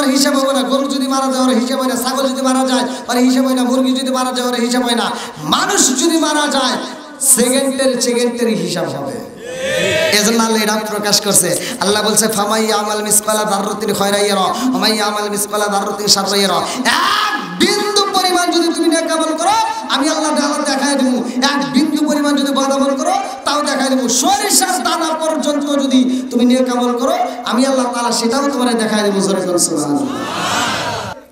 ওর হিসাব হবে না, গরু যদি মারা যায় ওর হিসাব হয় না, ছাগল যদি মারা যায় ওর হিসাব হয় না, মুরগি যদি মারা যায় ওর হিসাব হয় না, মানুষ যদি মারা যায় সেকেন্ডের হিসাব হবে। এজন্য আল্লাহ এটা প্রকাশ করছে। আল্লাহ বলছে ফামাই আমাল মিসকালা যাররাতিন খায়রান ইয়ারা ওয়া মাই আমাল মিসকালা যাররাতিন শাররান ইয়ারা। এক বিন্দু পরিমাণ যদি তুমি নেক আমল করো আমি আল্লাহ তাআলা দেখায় দেব, এক বিন্দু পরিমাণ যদি বদ আমল করো তাও দেখায় দেব। সরিষার দানা পর্যন্ত যদি তুমি নেক আমল করো আমি আল্লাহ তাআলা সেটাও তোমারে দেখায় দেব। জোরে বলুন সুবহানাল্লাহ।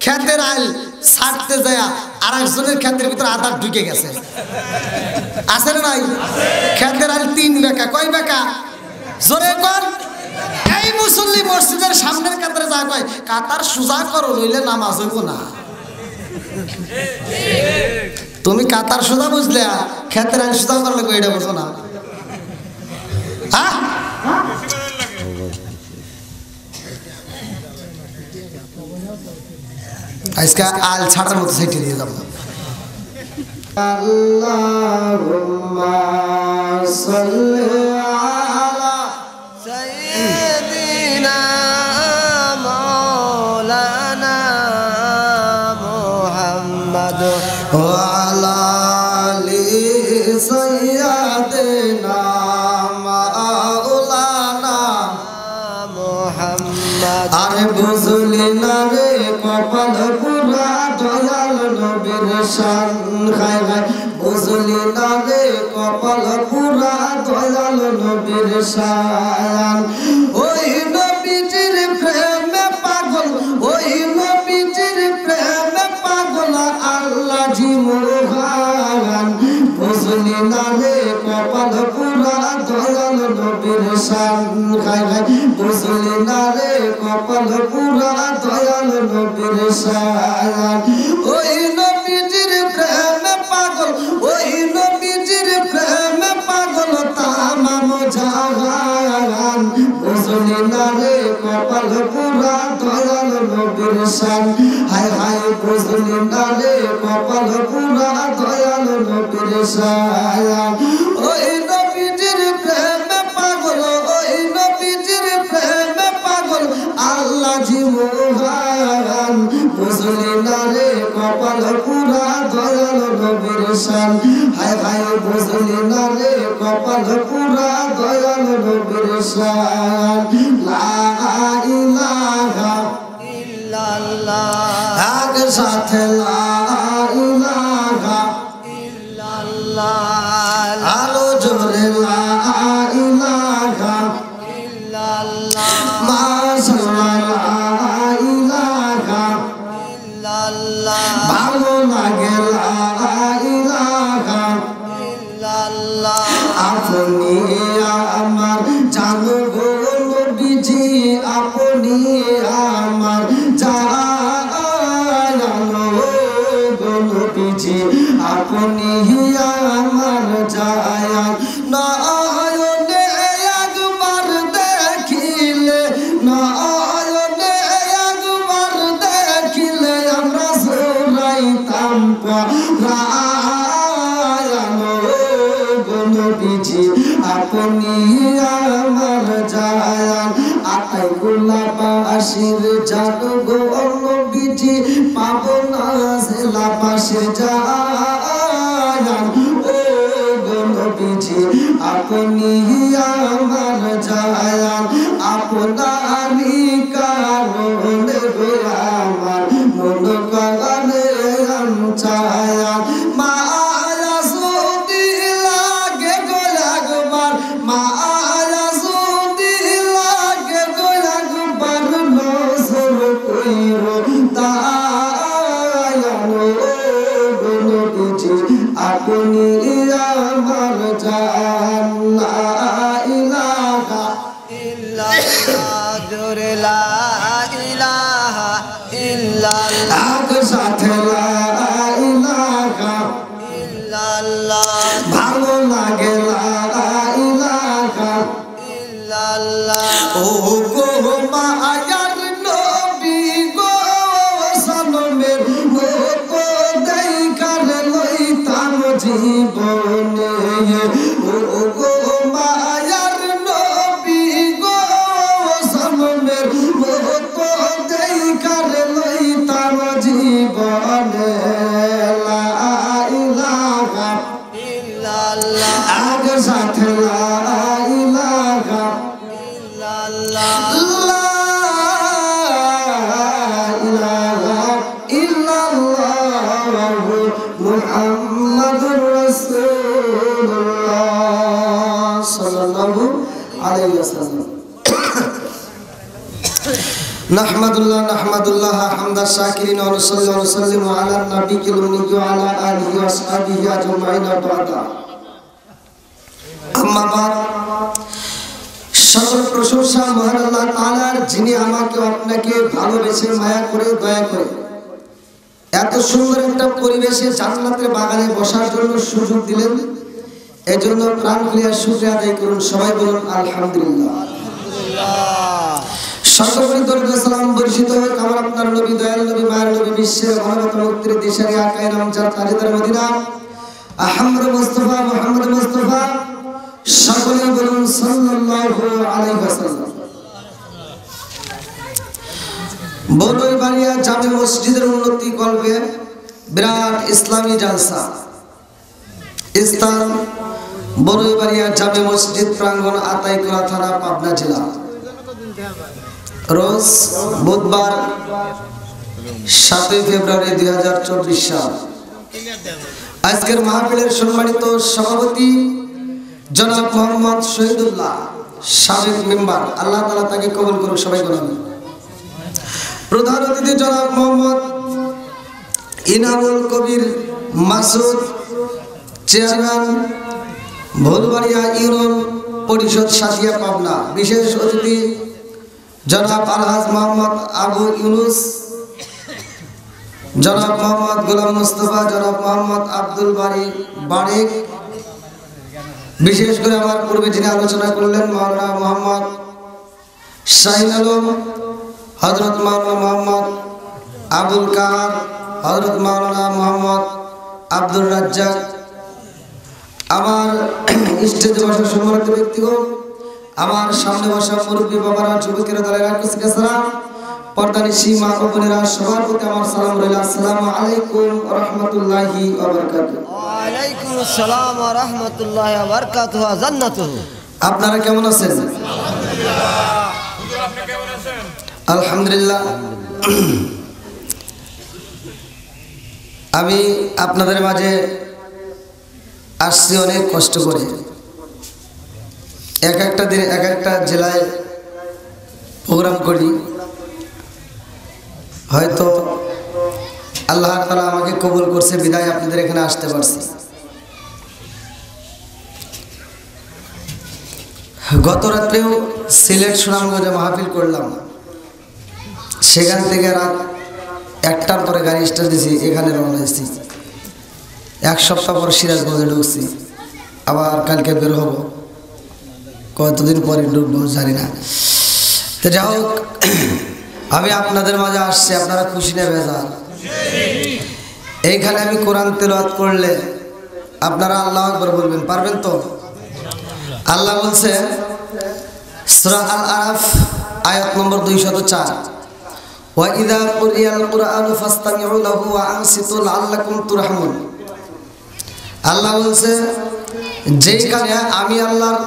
ক্ষেতের আইল ছাড়তে যায় আরেকজনের ক্ষেতের ভিতরে আদার ঢুকে গেছে, আছে না নাই? ক্ষেতের আইল 3 বেকা, কয় বেকা? জোরে কর। এই মুসল্লি মসজিদের সামনের কাতারে যা কয় কাতার সোজা করো নইলে নামাজ হইব না। তুমি কাতার সোজা বুঝলে, ক্ষেতের আইল সোজা করলে এটা বুঝো না। হ্যাঁ আজকে আল ছাড়ার মতো সাইটে দিয়ে যাবো। আল্লাহুম্মা সাল্লি আলা সাইয়্যিদিনা মাওলানা মুহাম্মদ ওয়া আলা আলি সাইয়্যিদিনা মাওলানা মুহাম্মদ। আরে বুঝলি না রে কপাল পুরা দয়াল নবীর শান, খায় খায় বুঝলি না রে কপাল পুরা দয়াল নবীর শান। ওই নবীজির প্রেমে পাগল, ওই নবীজির প্রেমে পাগল আল্লাহ জি মুরহান। বুঝলি না রে কপাল পুরা দয়াল নবীর শান, খায় খায় বুঝলি না রে কপাল পুরা দয়াল নবীর শান। ওই নবীজির প্রেমে পাগল, ওই নবীজির প্রেমে পাগল তামাম জাহান। বুঝলি না রে কপাল পুরা দয়াল নবীর শান, হায় হায় বুঝলি না রে কপাল পুরা দয়াল নবীর শান। ওই নবীজির প্রেমে পাগল, ওই নবীজির প্রেমে পাগল আল্লাহ জি মুরহান। বুঝলি না রে কপাল পুরা দয়াল নবীর শান, হায় হায় বুঝলি না রে কপাল পুরা দয়াল নবীর শান। লা ইলাহা ইল্লাল্লাহ, এক সাথে লা ইলাহা ইল্লাল্লাহ, আলো জোরে লা ইলাহা ইল্লাল্লাহ, মাশাআল্লাহ লা ইলাহা ইল্লাল্লাহ, ভালো লাগে লা ইলাহা ইল্লাল্লাহ। আপনি আমার জান গো নবীজি, আপনি আমার জান গো নবীজি, আপনি আমার জান। নয়নে একবার দেখিলে, নয়নে একবার দেখিলে আমরা জোড়াইতাম পরায়ণ গো নবীজি, আপনি আমার জান। আতাই গোলাপাশির জান গো নবীজি, পাবো না জেলাপাশির জান ও গো নবীজি, আপনি আমার জান। আপনারই কারণে গো আমার মন কানে ছায়ান। মায়া যদি লাগে গো একবার, মায়া যদি লাগে গো একবার নজর কইরো তায়ান গো নবীজি, আপনি আমার জান। লা ইলাহা ইল্লাল্লাহ, জোরে লা ইলাহা ইল্লাল্লাহ, এক সাথে লা ইলাহা ইল্লাল্লাহ, ভালো লাগে লা ইলাহা ইল্লাল্লাহ। ও গো মায়ার নবী গো সনমের মতো দেখার লইতাম জীবনে। ও গো মায়ার নবী গো সনমের মতো দেখার নাহমাদুল্লাহ হামদা শাকিরিন ওয়া নুসাল্লিমু আলা নাবিয়িল উম্মি ওয়া আলা আলিহি ওয়া আসহাবিহি আজমাইন বা'দা। আম্মা বাদ, সকল প্রশংসা মহান আল্লাহ তাআলার, যিনি আমাকে আপনাকে ভালোবেসে মায়া করে দয়া করে এত সুন্দর একটা পরিবেশে জান্নাতের বাগানে বসার জন্য সুযোগ দিলেন। এজন্য প্রাণ খুলে শুকরিয়া আদায় করুন। সবাই বলুন আলহামদুলিল্লাহ। সকলের দরুদ সালাম বর্ষিত হোক আমার আপনার নবী, দয়াল নবী, মায়ের নবী, বিশ্বের মানবতা মুক্তির দেশারি আকায়ে নামজাত তাজদার মদিনা আহমদ মুস্তাফা মুহাম্মদ মুস্তাফা, সকলেই বলুন সাল্লাল্লাহু আলাইহি ওয়াসাল্লাম। বড়ইবাড়িয়া জামে মসজিদের উন্নতি কল্পে বিরাট ইসলামী জালসা, স্থান বড়ইবাড়িয়া জামে মসজিদ প্রাঙ্গণ, আতাইকুলা থানা, পাবনা জেলা। রোজ বুধবার 7 ফেব্রুয়ারি 2024 সাল। আজকের মাহফিলের সম্মানিত সভাপতি জনাব মোহাম্মদ শহীদুল্লাহ, সাবেক মেম্বার, আল্লাহ তাআলা তাকে কবুল করুন। সবাই বলুন। প্রধান অতিথি জনাব মোহাম্মদ ইনামুল কবির মাসুদ, চেয়ারম্যান ভোলবাড়িয়া ইউনিয়ন পরিষদ সাদিয়া, পাবনা। বিশেষ অতিথি জনাব আলহাজ মোহাম্মদ আবু ইউনুস, জনাব মোহাম্মদ গোলাম মুস্তফা, জনাব মোহাম্মদ আব্দুল বারী বারেক। বিশেষ করে আমার পূর্বে যিনি আলোচনা করলেন মাওলানা মোহাম্মদ শাহিন আলম, হযরত মাওলানা মোহাম্মদ আবুল কার, হযরত মাওলানা মোহাম্মদ আব্দুর রাজ্জাক। আমার স্টেজে বসা সম্মানিত ব্যক্তিগণ, আমার সামনে বসা মুরব্বী বাবারা, যুবকেরা, দলেরা, সালাম, পর্দানিশী মা ও বোনেরা, সবার প্রতি আমার সালাম রইল। আসসালামু আলাইকুম ওয়া রাহমাতুল্লাহি ওয়া বারাকাতুহু। ওয়া আলাইকুম আসসালাম ওয়া রাহমাতুল্লাহি ওয়া বারাকাতুহু। জান্নাতুহু। আপনারা কেমন আছেন? আলহামদুলিল্লাহ। আমি আপনাদের মাঝে আসছি অনেক কষ্ট করে। এক একটা দিন এক একটা জেলায় প্রোগ্রাম করি। হয়তো আল্লাহ তাআলা আমাকে কবুল করছে বিদায় আপনাদের এখানে আসতে পারছি। গত রাত্রেও সিলেট সুনামগঞ্জে মাহফিল করলাম। সেখান থেকে রাত 1টার পরে গাড়ি স্টার্ট দিয়েছি, এখানে রওনা হয়েছি। 1 সপ্তাহ পর সিরাজগঞ্জে ঢুকছি, আবার কালকে বের হব। কতদিন পরে ঢুকবো জানি না। তো যাই হোক, আমি আপনাদের মাঝে আসছি। আপনারা খুশি না বেজার? এইখানে আমি কোরআন তেলাওয়াত করলে আপনারা আল্লাহু আকবার বলবেন, পারবেন তো? আল্লাহ বলছে সূরা আল আরাফ আয়াত নম্বর 204, ওয়া ইযা কুরিয়াল কুরআনু ফাসতামিউ লাহু ওয়া আনসিতু লাআল্লাকুম তুরহামুন। আল্লাহ বলছে যেখানে আমি আল্লাহর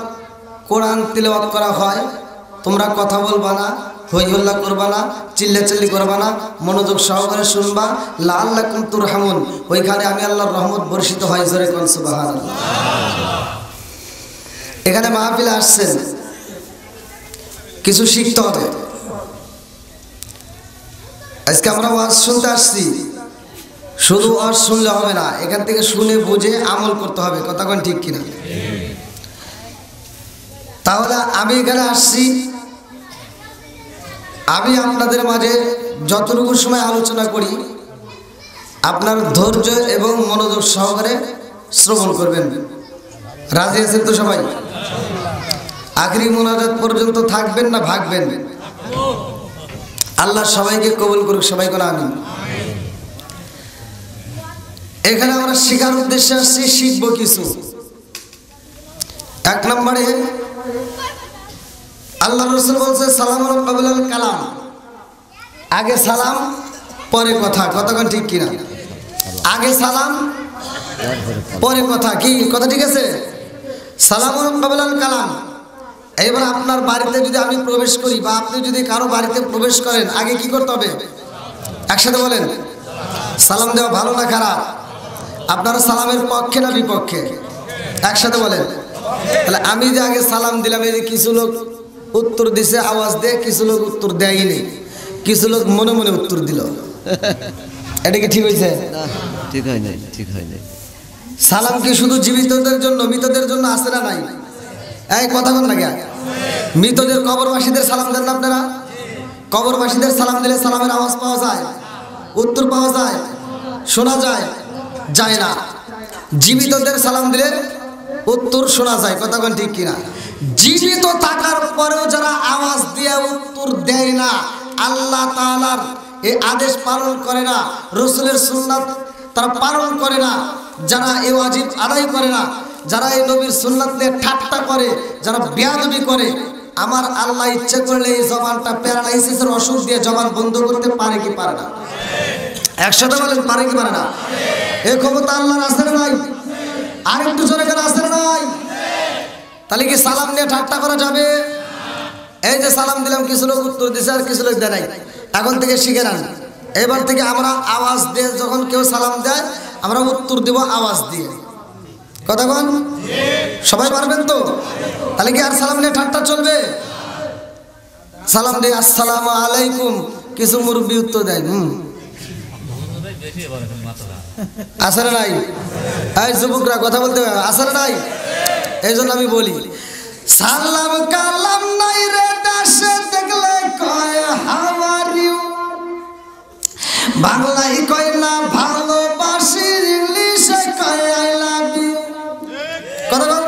কোরআন তিলাওয়াত করা হয়, তোমরা কথা বলবা না, হই হল্লা করবা না, চিল্লাচিল্লি করবা না, মনোযোগ সহকারে শুনবা। লাআল্লাকুম তুরহামুন, ওইখানে আমি আল্লাহর রহমত বর্ষিত হয়। জোরে কোন সুবহানাল্লাহ। এখানে মাহফিলে আসছেন, কিছু শিখতে হবে। আজকে আমরা ওয়াজ শুনতে আসছি, শুধু ওয়াজ শুনলে হবে না, এখান থেকে শুনে বুঝে আমল করতে হবে। কথা কোন ঠিক কিনা? তাহলে আমি এখানে আসছি, আমি আপনাদের মাঝে যতটুকু সময় আলোচনা করি আপনার ধৈর্য এবং মনোযোগ সহকারে শ্রবণ করবেন। রাজি আছেন তো সবাই? আখরি মোনাজাত পর্যন্ত থাকবেন না ভাগবেন? আল্লাহ সবাইকে কবুল করুক। সবাই বলেন আমিন। এখানে আমরা শেখার উদ্দেশ্যে আসছি, শিখবো কিছু। 1 নম্বরে আল্লাহ রাসূল বলছে সালামুন ক্বাবলাল কালাম, আগে সালাম পরে কথা। কতক্ষণ ঠিক কিনা? আগে সালাম পরে কথা। কি কথা ঠিক আছে? সালামুন ক্বাবলাল কালাম। এবার আপনার বাড়িতে যদি আমি প্রবেশ করি বা আপনি যদি কারো বাড়িতে প্রবেশ করেন, আগে কি করতে হবে? একসাথে বলেন। সালাম দেওয়া ভালো না খারাপ? আপনারা সালামের পক্ষে না বিপক্ষে? একসাথে বলেন। তাহলে আমি যে আগে সালাম দিলাম, এই যে কিছু লোক উত্তর দিছে আওয়াজ দিয়ে, কিছু লোক উত্তর দেয়নি। কিছু লোক মনে মনে উত্তর দিল। এটা কি ঠিক হয়েছে? না, ঠিক হয় নাই, ঠিক হয় নাই। সালাম কি শুধু জীবিতদের জন্য, মৃতদের জন্য আছে না নাই? এই কথা বল না কেন? মৃতদের কবরবাসীদের সালাম দেন না আপনারা? কবরবাসীদের সালাম দিলে সালামের আওয়াজ পাওয়া যায়, উত্তর পাওয়া যায়, শোনা যায়? যায় না। জীবিতদের সালাম দিলে উত্তর শোনা যায়। কথা বল ঠিক কিনা? জীবিত থাকার পরেও যারা আওয়াজ দিয়ে উত্তর দেয় না, আল্লাহ তাআলার এই আদেশ পালন করে না, রাসূলের সুন্নাত তারা পালন করে না, যারা এই ওয়াজিব আদায় করে না, যারা এই নবীর সুন্নাত নিয়ে ঠাট্টা করে, যারা বেয়াদবি করে, আমার আল্লাহ ইচ্ছে করলে এই জবানটা প্যারালাইসিসের ওষুধ দিয়ে জবান বন্ধ করতে পারে কি পারে না? একসাথে বলেন, পারে কি পারে না? এই ক্ষমতা আল্লাহর আছে না নাই? আরেকটু জোরে করে আছে না নাই? তাহলে কি সালাম নিয়ে ঠাট্টা করা যাবে? এই যে সালাম দিলাম, কিছু লোক উত্তর দিছে আর কিছু লোক দেয় নাই। এখন থেকে শিখে নেন, এবার থেকে আমরা আওয়াজ দিয়ে যখন কেউ সালাম দেয় আমরা উত্তর দেব আওয়াজ দিয়ে। কথা বল, সবাই পারবেন তো? তাহলে কি আর সালাম নিয়ে ঠাট্টা চলবে? সালাম দিয়ে আসসালামু আলাইকুম, কিছু মুরব্বী উত্তর দেয় আছে না নাই? এই যুবকরা কথা বলতে হবে, আছে না নাই? এই জন্য আমি বলি, সালাম কালাম নাই রে দেশে দেখলে কয় হাউ আর ইউ, বাংলায় কয় না ভালোবাসি, ইংলিশে কয় আই লাভ ইউ। কথা বল।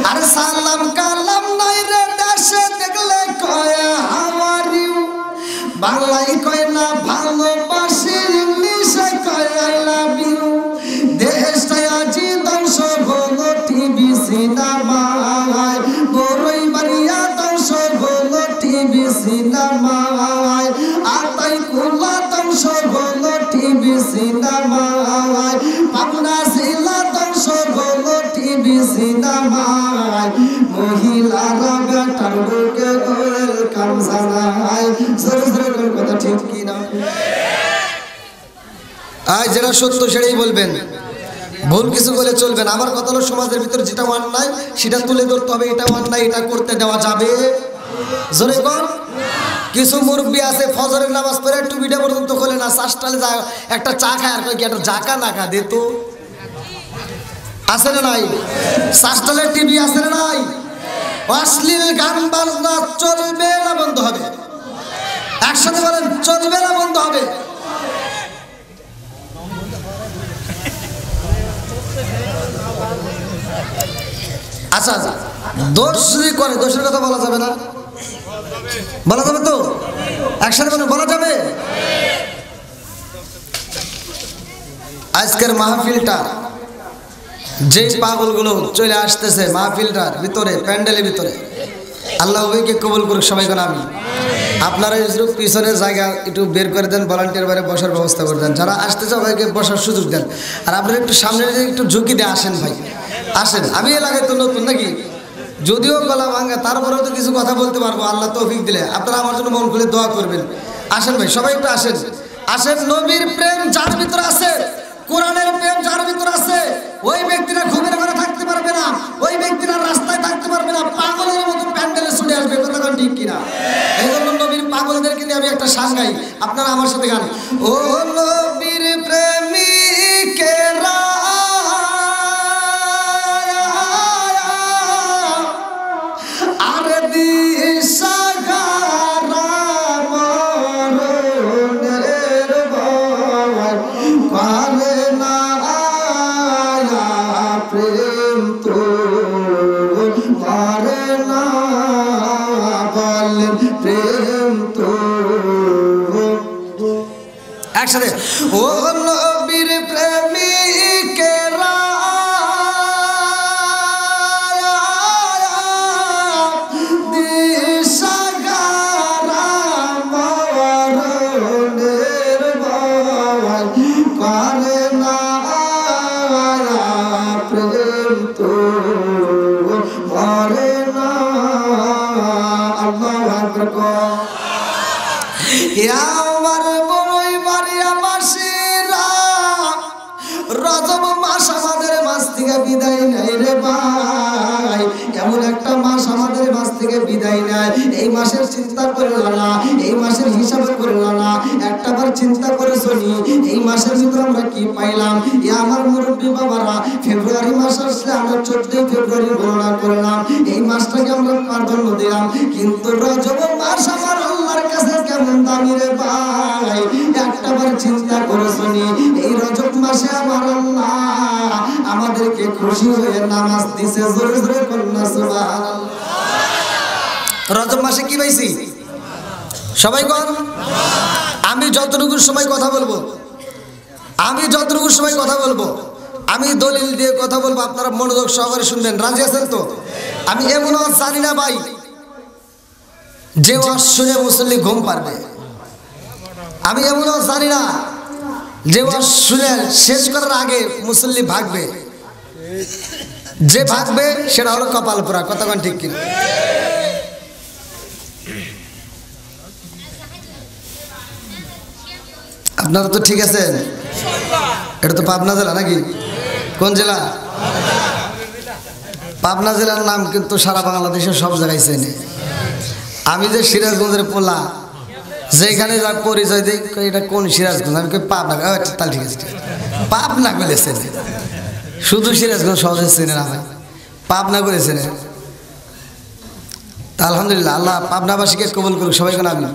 আর সালাম কালাম নাই রে দেশে দেখলে কয় হাউ আর ইউ, বাংলায় কয় না ভালোবাসি, ইংলিশে কয় আই লাভ ইউ। দেশটায় আজি ধ্বংস হলো টিভি সিনেমায়, বড়ই বাড়িয়া ধ্বংস হলো টিভি সিনেমায়, আতাই কুলা ধ্বংস হলো টিভি সিনেমায়, পাবনা জেলা ধ্বংস হলো টিভি সিনেমায়, মহিলারা বেটার বুকে ওয়েলকাম জানায়। জোরে জোরে কথা ঠিক কিনা? আজ যেটা সত্য সেটাই বলবেন, ভুল কিছু বলে চলবে না। আমার কথা হলো, সমাজের ভিতরে যেটা অন্যায় সেটা তুলে ধরতে হবে, এটা অন্যায়, এটা করতে দেওয়া যাবে? জোরে কর। কিছু মুরব্বী আছে ফজরের নামাজ পড়ে টুপিটা পর্যন্ত খোলে না, চাষটালে একটা চা খায় আর কয় কি একটা জাকা নাকা দে তো। আছে না নাই? চাষটালে টিভি আছে না নাই? অশ্লীল গান বাজনা চলবে না বন্ধ হবে? একসাথে বলেন, চলবে না বন্ধ হবে? আচ্ছা আচ্ছা, দোষ যদি করে, দোষের কথা বলা যাবে না? বলা যাবে তো? একসাথে বলা যাবে? আজকের মাহফিলটা যে পাগলগুলো চলে আসতেছে মাহফিলটার ভিতরে, প্যান্ডেলের ভিতরে, আল্লাহ উভয়কে কবুল করুক। সবাই কোন আমি। আপনারা একটু পিছনের জায়গা একটু বের করে দেন, ভলান্টিয়ার বাইরে বসার ব্যবস্থা করে দেন, যারা আসতেছে সবাইকে বসার সুযোগ দেন। আর আপনারা একটু সামনে একটু ঝুঁকি দিয়ে আসেন ভাই, আসেন। আমি এলাকায় তো নতুন নাকি, যদিও গলা ভাঙা, তারপরেও তো কিছু কথা বলতে পারবো আল্লাহ তৌফিক দিলে। আপনারা আমার জন্য মন খুলে দোয়া করবেন। আসেন ভাই, সবাই একটু আসেন, আসেন। নবীর প্রেম যার ভিতরে আছে, কোরআনের প্রেম যার ভিতরে আছে, ওই ব্যক্তিরা ঘুমের ঘরে থাকতে পারবে না, ওই ব্যক্তিরা রাস্তায় থাকতে পারবে না, পাগলের মতো প্যান্ডেলে ছুটে আসবে। কথা কোন ঠিক কিনা? এই জন্য নবীর পাগলদেরকে নিয়ে আমি একটা গান গাই, আপনারা আমার সাথে গান। ও নবীর প্রেমিকেরা আর দিশাহারা মরণের ভয় করে না প্রেম তো করে না, বলেন প্রেম তো। একসাথে, ও নবীর প্রেমিকেরা দিশাহারা মরণের ভয় করে না প্রেম তো করে না। আল্লাহু আকবার। আমার বড়ই বাড়িয়া বাসীরা, রজব মাস আমাদের মাছ থেকে বিদায় নেই রে ভাই, এমন একটা মাস আমাদের মাছ থেকে থেকে বিদায় নেয়, এই মাসের চিন্তা করলো না, এই মাসের হিসাব করলো না, একটাবার চিন্তা করে শুনি এই মাসের ভিতরে আমরা কি পাইলাম। এ আমার মুরব্বী বাবারা, ফেব্রুয়ারি মাস আসলে আমরা 14 ফেব্রুয়ারি গণনা করলাম, এই মাসটাকে আমরা প্রাধান্য দিলাম, কিন্তু রজব মাস আমার আল্লাহর কাছে কেমন দামি রে ভাই, একটাবার চিন্তা করে শুনি এই রজব মাসে আমার আল্লাহ আমাদেরকে খুশি হয়ে নামাজ দিছে, জোরে জোরে কন্যা সুবহানাল্লাহ। রজব মাসে কি পাইছি সবাই কোন? আমি যতটুকু সময় কথা বলবো, আমি দলিল দিয়ে কথা বলবো, আপনারা মনোযোগ সহকারে শুনবেন। রাজি আছেন তো? আমি এমন জানি না ভাই যে ওয়াজ শুনে মুসল্লি ঘুম পারবে, আমি এমন জানি না যে ওয়াজ শুনে শেষ করার আগে মুসল্লি ভাগবে, যে ভাগবে সেটা হলো কপাল পোড়া। কথা কোন ঠিক কিনা? আপনারা তো ঠিক আছেন? এটা তো পাবনা জেলা নাকি? কোন জেলা? পাবনা জেলার নাম কিন্তু সারা বাংলাদেশের সব জায়গায় চেনে। আমি যে সিরাজগঞ্জের পোলা, যেখানে যা পরিচয় দিই এটা কোন সিরাজগঞ্জ, আমি পাবনা, তাহলে ঠিক আছে, পাবনা বলে চেনে, শুধু সিরাজগঞ্জ সহজে চেনে না ভাই, পাবনা করে চেনে। আলহামদুলিল্লাহ, আল্লাহ পাবনাবাসীকে কবুল করুক, সবাই কেন আমি।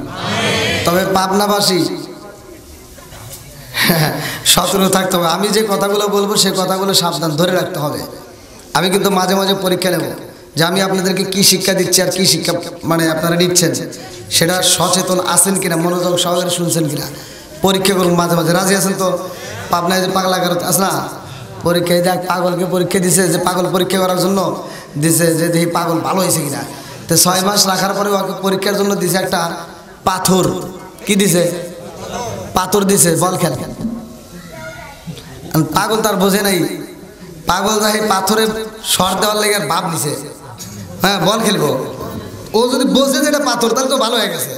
তবে পাবনাবাসী সতর্ক থাকতে হবে, আমি যে কথাগুলো বলবো সে কথাগুলো সাবধান ধরে রাখতে হবে। আমি কিন্তু মাঝে মাঝে পরীক্ষা নেব যে আমি আপনাদেরকে কি শিক্ষা দিচ্ছি আর কি শিক্ষা মানে আপনারা নিচ্ছেন সেটা সচেতন আছেন কিনা, মনোযোগ সহকারে শুনছেন কিনা পরীক্ষা করুন মাঝে মাঝে। রাজি আছেন তো? পাবনায় যে পাগলা কারত আছে না, পরীক্ষায় দেখ পাগলকে পরীক্ষা দিছে, যে পাগল পরীক্ষা করার জন্য দিছে যে দেখি পাগল ভালো হয়েছে কিনা। তো 6 মাস রাখার পরে ওকে পরীক্ষার জন্য দিছে একটা পাথর, কি দিছে? পাথর দিছে, বল খেল। পাগল তার বোঝে নাই, পাগল যাই পাথরে সর দেওয়ার লেগে ভাব নিছে, হ্যাঁ বল খেলবো। ও যদি বোঝে যে এটা পাথর তাহলে তো ভালো হয়ে গেছে।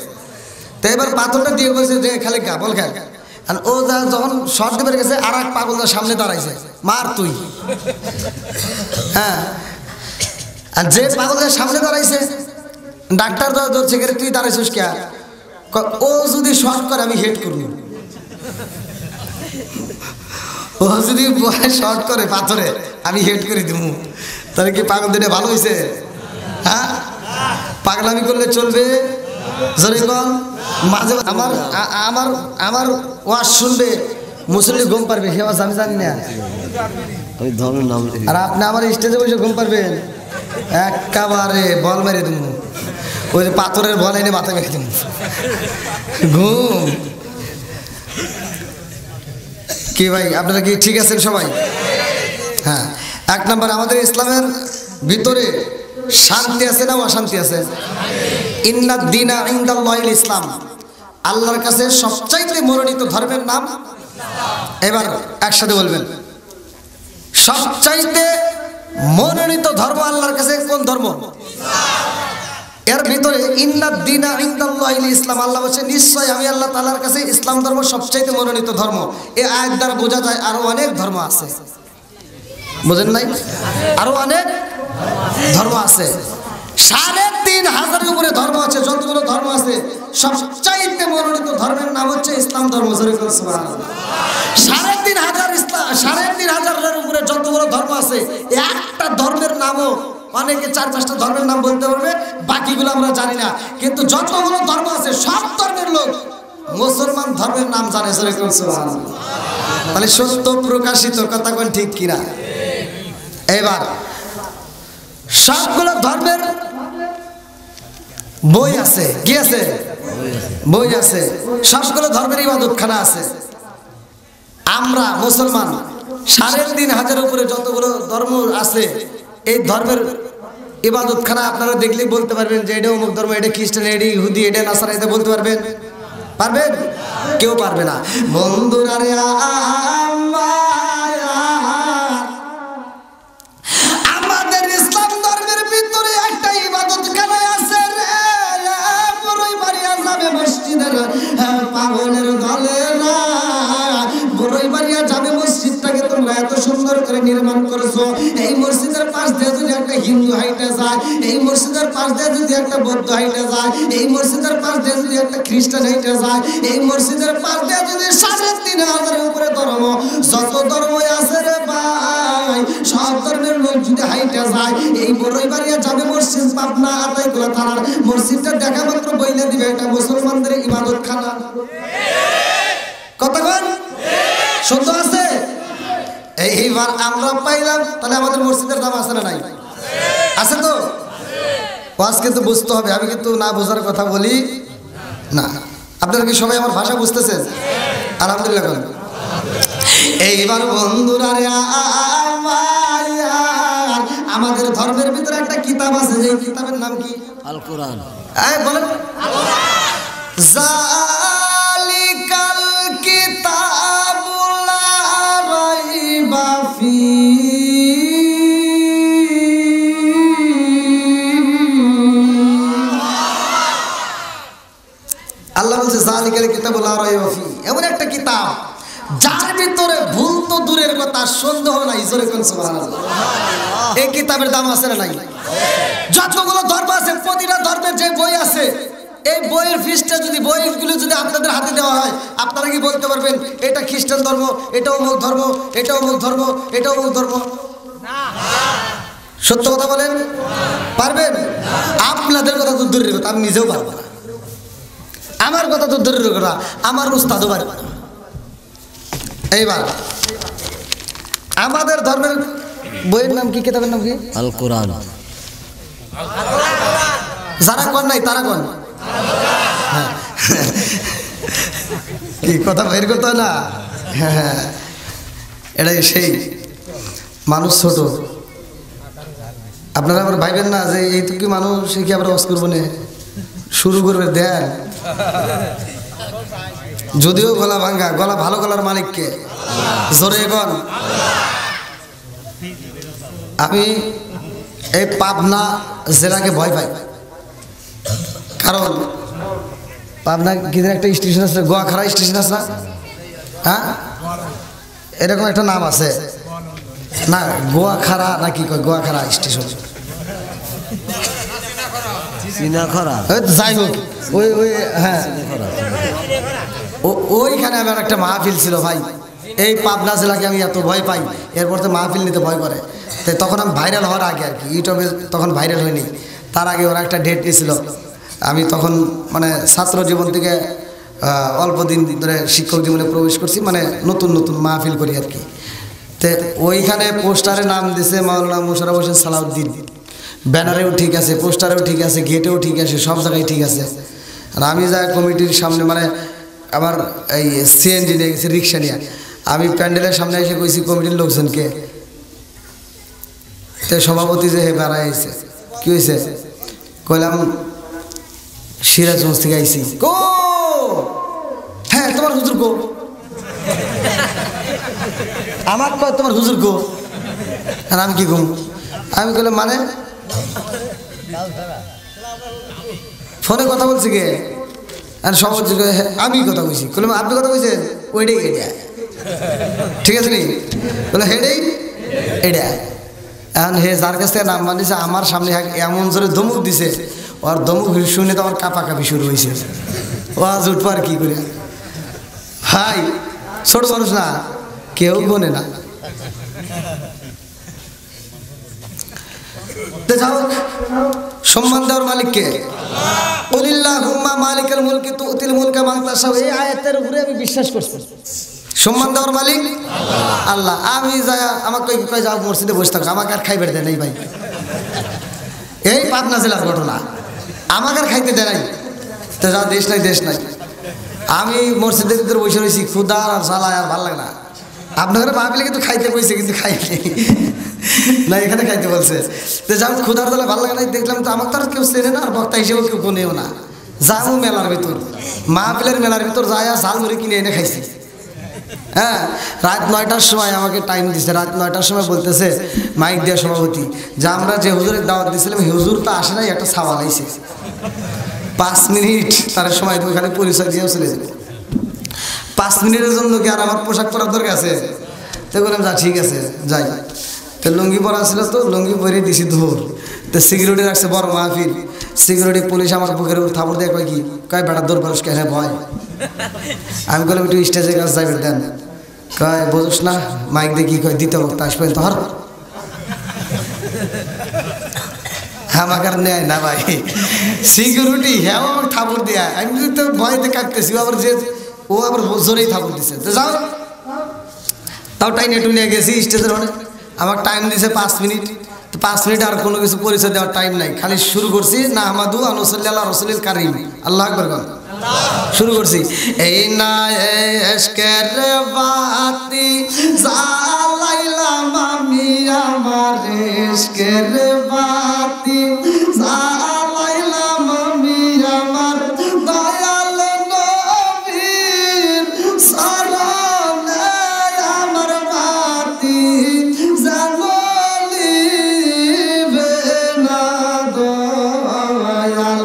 তো এবার পাথরটা দিয়ে বলছে যে খালি গা বল খেল। আর ও যখন শর্ট দেবে গেছে আর এক পাগল সামনে দাঁড়াইছে, মার তুই। হ্যাঁ, আর যে পাগলের সামনে দাঁড়াইছে ডাক্তার ধরছে তুই দাঁড়াইছিস কে? ও যদি শর্ট করে আমি হেড করবো, ও যদি শর্ট করে পাথরে আমি হেড করে দিব, তাহলে কি পাগল দিনে ভালো হয়েছে? হ্যাঁ, পাগলামি করলে চলবে? জোরে বল। মাঝে আমার আমার আমার ওয়াজ শুনবে মুসল্লি ঘুম পারবে, সে ওয়াজ আমি জানি না। আর আপনি আমার স্টেজে বসে ঘুম পারবেন? একেবারে বল মেরে দেবো, ওই যে পাথরের বল এনে মাথা মেরে দেবো, ঘুম। কি ভাই আপনারা কি ঠিক আছেন সবাই? হ্যাঁ, 1 নম্বর আমাদের ইসলামের ভিতরে শান্তি আছে না অশান্তি আছে? ইন্নাদ দীনা ইনদাল্লাহিল ইসলাম, আল্লাহর কাছে সবচাইতে মনোনীত ধর্মের নাম, এবার একসাথে বলবেন, সবচাইতে মনোনীত ধর্ম আল্লাহর কাছে কোন ধর্ম? এর ভিতরে ইন্নাদ দীনা ইনদাল্লাহিল ইসলাম, আল্লাহ বলেন নিশ্চয় আমি আল্লাহ তাআলার কাছে ইসলাম ধর্ম সবচাইতে মনোনীত ধর্ম। এই আয়াত দ্বারা বোঝা যায় আরো অনেক ধর্ম আছে, বুঝেন নাই? আরো অনেক ধর্ম আছে, 3500 উপরে ধর্ম আছে। যতগুলো ধর্ম আছে সবচাইতে মনোনীত ধর্মের নাম হচ্ছে ইসলাম ধর্ম। সুবহানাল্লাহ। 3500 উপরে যতগুলো ধর্ম আছে একটা ধর্মের নামও অনেকে 4-5টা ধর্মের নাম বলতে পারবে, বাকিগুলো আমরা জানি না। কিন্তু যতগুলো ধর্ম আছে সব ধর্মের লোক মুসলমান ধর্মের নাম জানে। সুবহানাল্লাহ। তাহলে সত্য প্রকাশিত, কথা কোন ঠিক কিনা? এবার সবগুলো ধর্মের বই আছে, কি আছে? বই আছে। সবগুলো ধর্মের ইবাদতখানা আছে। আমরা মুসলমান 3500 উপরে যতগুলো ধর্ম আছে এই ধর্মের ইবাদতখানা আপনারা দেখলেই বলতে পারবেন যে এটা অমুক ধর্ম, এটা খ্রিস্টান, এটা ইহুদি, এটা নাসারা, এটা বলতে পারবেন? পারবেন? কেউ পারবে না। বন্ধুরা রে আমাদের ইসলাম ধর্মের ভিতরে একটা ইবাদতখানা আছে রে, বড়ই বাড়িয়া যাবে মসজিদের পাগলের দলে না, বড়ই বাড়িয়া যাবে মসজিদটাকে তোমরা এত সুন্দর করে নির্মাণ করেছো, এই মসজিদের পাশ দিয়ে যদি একটা হিন্দু হাইটে যায়, এই মসজিদের পাশ দিয়ে যদি একটা বৌদ্ধ হাইটে যায়, এই মসজিদের পাশ দিয়ে যদি একটা খ্রিস্টান হাইটে যায়, এই মসজিদের পাশ দিয়ে যদি ৩,৫০০ উপরে ধর্ম, যত ধর্মই আছে রে ভাই, সব ধর্মের লোক যদি হাইটে যায়, এই বড়ইবাড়িয়া যাবে মসজিদ পাবনা আতাইকুলা থানার মসজিদটা দেখা মাত্র বইলে দিবে এটা মুসলমানদের ইবাদত খানা। কতক্ষণ সত্য আছে? এইবার আমরা পাইলাম, তাহলে আমাদের মসজিদের দাম আছে না নাই? আছে তো। ওয়াজ কিন্তু বুঝতে হবে, আমি কিন্তু না বোঝার কথা বলি না। আপনারা কি সবাই আমার ভাষা বুঝতেছেন? আলহামদুলিল্লাহ করেন। এইবার বন্ধুরা রে আমাদের ধর্মের ভিতরে একটা কিতাব আছে, যে কিতাবের নাম কি? আল কোরআন। বলেন জালিকাল কিতাবুল লা রাইবা আল্লাহ বলছে জালিকাল কিতাবুল লা রাইবা ফি, এমন একটা কিতাব যার ভিতরে ভুল তো দূরের কথা, সন্দেহ নাই। জোরে কোন সুবহানাল্লাহ। এই কিতাবের দাম আছে না নাই? যতগুলো ধর্ম আছে, প্রতিটা ধর্মের যে বই আছে, এই বইয়ের ফিসটা যদি, বইগুলো যদি আপনাদের হাতে দেওয়া হয়, আপনারা কি বলতে পারবেন এটা খ্রিস্টান ধর্ম, এটা অমুক ধর্ম, এটা অমুক ধর্ম, এটা অমুক ধর্ম? সত্য কথা বলেন, পারবেন? আপনাদের কথা তো দূরের কথা, আমি নিজেও পারবো না। আমার কথা তো দূরের কথা, আমার উস্তাদও পারবে না। এইবার আমাদের ধর্মের বইয়ের নাম কি, কিতাবের নাম কি? আল কোরআন। যারা কোন নাই তারা কোন, কি কথা বের করতে হয় না? হ্যাঁ, এটাই সেই মানুষ ছোট। আপনারা আবার ভাইবেন না যে এইটুকু মানুষ কি আবার ওয়াজ করবো না, শুরু করবে দেন। যদিও গলা ভাঙ্গা, গলা ভালো গলার মালিককে জোরে গন। আমি এই পাবনা জেলাকে ভয় পাই, কারণ পাবনা কিদের একটা স্টেশন আছে, গোয়াখাড়া স্টেশন আছে না? হ্যাঁ, এরকম একটা নাম আছে না, গোয়াখাড়া নাকি কয়, গোয়াখাড়া স্টেশন, যাই হোক ওই ওই হ্যাঁ, ওইখানে আমার একটা মাহফিল ছিল ভাই। এই পাবনা জেলাকে আমি এত ভয় পাই, এরপর তো মাহফিল নিতে ভয় করে। তাই তখন আমি ভাইরাল হওয়ার আগে আর কি, ইউটিউবে তখন ভাইরাল হয়নি, তার আগে ওরা একটা ডেট নিয়েছিল। আমি তখন মানে ছাত্র জীবন থেকে অল্প দিন ধরে শিক্ষক জীবনে প্রবেশ করছি, মানে নতুন নতুন মাহফিল করি আর কি। তো ওইখানে পোস্টারে নাম দিয়েছে মাওলানা মোশাররফ হোসেন সালাউদ্দিন, ব্যানারেও ঠিক আছে, পোস্টারেও ঠিক আছে, গেটেও ঠিক আছে, সব জায়গায় ঠিক আছে। আর আমি যা কমিটির সামনে, মানে আমার এই সিএনজি নিয়ে গেছি, রিক্সা নিয়ে, আমি প্যান্ডেলের সামনে এসে কইছি কমিটির লোকজনকে, তো সভাপতি যে হে বেড়ায় আইছে, কি হয়েছে? কইলাম সিরাজগঞ্জ থেকে আইছি। কো হ্যাঁ, তোমার হুজুর কো? আমার কয় তোমার হুজুর কো? আর আমি কি কম? আমি কইলাম মানে ফোনে কথা বলছি কে? আর সভাপতি আমি কথা বলছি। কইলাম আপনি কথা বলছেন? ওইটাই এটা ঠিক আছে নি? বলে হেডেই এটা। এখন হে যার কাছ থেকে নাম বানিয়েছে, আমার সামনে এমন জোরে ধমক দিছে, ওর ধমক শুনে তো আমার কাঁপাকাঁপি শুরু হয়েছে। ও আজ উঠবো আর কি করে ভাই, ছোট মানুষ না, কেউ বনে না। সম্মান দেওয়ার মালিককে, কুলিল্লাহুম্মা মালিকাল মুলকি তুতিল মুলকা মান তাশা। এই আয়াতের উপরে আমি বিশ্বাস করছি, সম্মান দেওয়ার মালিক আল্লাহ। আমি যাই আমাকে কই যাও মসজিদে বসে থাকো, আমাকে আর খাইবে দেয় নাই ভাই। এই পাবনা জেলার ঘটনা, আমাকে আর খাইতে দেয় নাই। তো যা দেশ নাই, দেশ নাই। আমি মসজিদের ভিতরে বসে রয়েছি, ক্ষুদা আর জ্বালায় আর ভালো লাগে না। আপনারা ভাবলে কিন্তু খাইতে বসে, কিন্তু খাইতে না, এখানে খাইতে বলছে। তো যাও ক্ষুদার জ্বালা ভালো লাগে না, দেখলাম তো আমার তো আর কেউ চেনে না, আর বক্তা হিসেবেও কেউ কোনেও না। যাও মেলার ভিতর, মাহফিলের মেলার ভিতর যায় ঝালমুড়ি কিনে এনে খাইছি। হ্যাঁ, রাত 9টার সময় আমাকে টাইম দিচ্ছে। রাত 9টার সময় বলতেছে মাইক দেওয়া সভাপতি যে আমরা যে হুজুরের দাওয়াত দিয়েছিলাম, হুজুর তো আসে নাই, একটা সাওয়াল আইছে। 5 মিনিট তার সময় তো ওখানে পরিচয় দিয়েও চলে যাবে। 5 মিনিটের জন্য কি আর আমার পোশাক পরার দরকার আছে? তো বললাম যা ঠিক আছে যাই। তো লুঙ্গি পরা ছিল, তো লুঙ্গি পরে দিছি ধর। তো সিকিউরিটি রাখছে বড় মাহফিল, সিকিউরিটি পুলিশ আমার বুকের উপর থাপড় দিয়ে কয় কি কয় বেড়া দৌড় পারস কেন ভয়। আমি বললাম একটু স্টেজের কাছে যাইবে দেন। কয় বোঝস না মাইক দিয়ে কি কয় দিতে বক্তা আসবেন তো হর আমাকে আর নেয় না ভাই সিকিউরিটি। হ্যাঁ আমার থাপড় দেয়া, আমি তো ভয়তে কাটতেছি, আবার যে ও আবার জোরেই থাপড় দিছে। তো যাও, তাও টাইম একটু নিয়ে গেছি স্টেজের অনেক। আমার টাইম দিছে 5 মিনিট। তো 5 মিনিট আর কোনো কিছু পরিচয় দেওয়ার টাইম নাই, খালি শুরু করছি না আহমাদু আনুসাল্লাহ রসুলিল কারিম আল্লাহ আকবার গান শুরু করছি। এই না এশকের বাতি জ্বালাইলাম আমি, আমার এশকের বাতি জ্বালাইলাম আমি, আমার দয়াল নবীর শরণে আমার বাতি জ্বালিবে না দয়াল।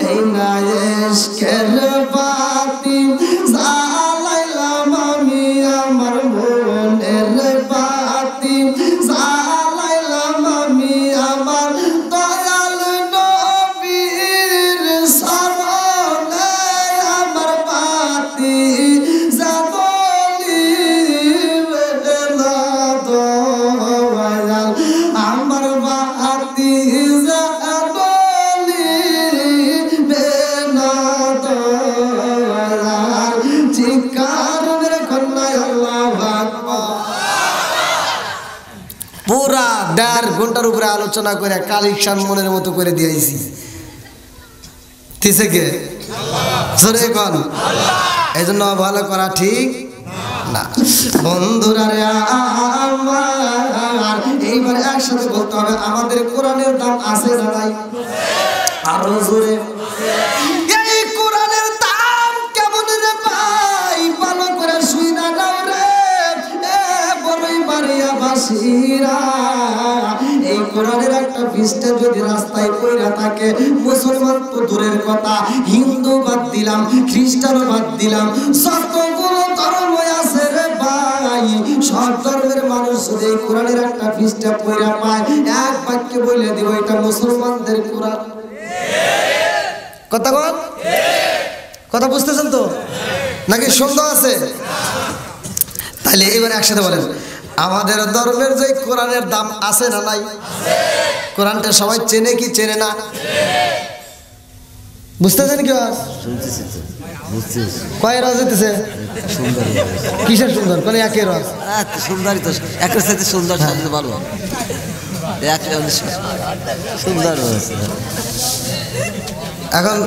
এই না এশকের বাতি জ্বালাইলাম আমি, আমার মনের বাতি জ্বালাইলাম আমি, আমার দয়াল নবীর শরণে আমার বাতি জ্বালিবে না দয়াল, আমার বাতি জ্বালিবে না দয়াল। চিৎকার মেরে কন্যা আল্লাহু আকবার। পুরা 1.5 ঘন্টার উপরে আলোচনা করে কালেকশন মনের মতো করে দিয়েছি। তিসে কে জোরে কোন আল্লাহ। এই জন্য ভালো করা ঠিক না বন্ধুরা রে আমার। এইবার একসাথে বলতে হবে আমাদের কোরআনের দাম আছে না নাই? আরো জোরে। এই কোরআনের দাম কেমন রে ভাই, ভালো করে শুইনা নাও রে এ বড়ই বাড়িয়া বাসিরা। এই কোরআনের একটা পৃষ্ঠা যদি রাস্তায় পড়া থাকে, মুসলমান তো দূরের কথা, হিন্দু বাদ দিলাম, খ্রিস্টানও বাদ দিলাম, যতগুলো ধর্ম আছে রে ভাই, সব ধর্মের মানুষ যদি এই কোরআনের একটা পৃষ্ঠা পড়া পায়, এক বাক্যে বলে দিব এটা মুসলমানদের কোরআন। কথা বল, কথা বুঝতেছেন তো নাকি সন্দেহ আছে? তাহলে এবার একসাথে বলেন আমাদের ধর্মের যে কোরআনের দাম আছে না নাই? কোরআনটা সবাই চেনে কি চেনে না? বুঝতেছেন কি? কয় রাজ হইতেছে? কিসের সুন্দর? কোন একে রাজ? সুন্দরই তো, একের সাথে সুন্দর শব্দ ভালো, সুন্দর। এখন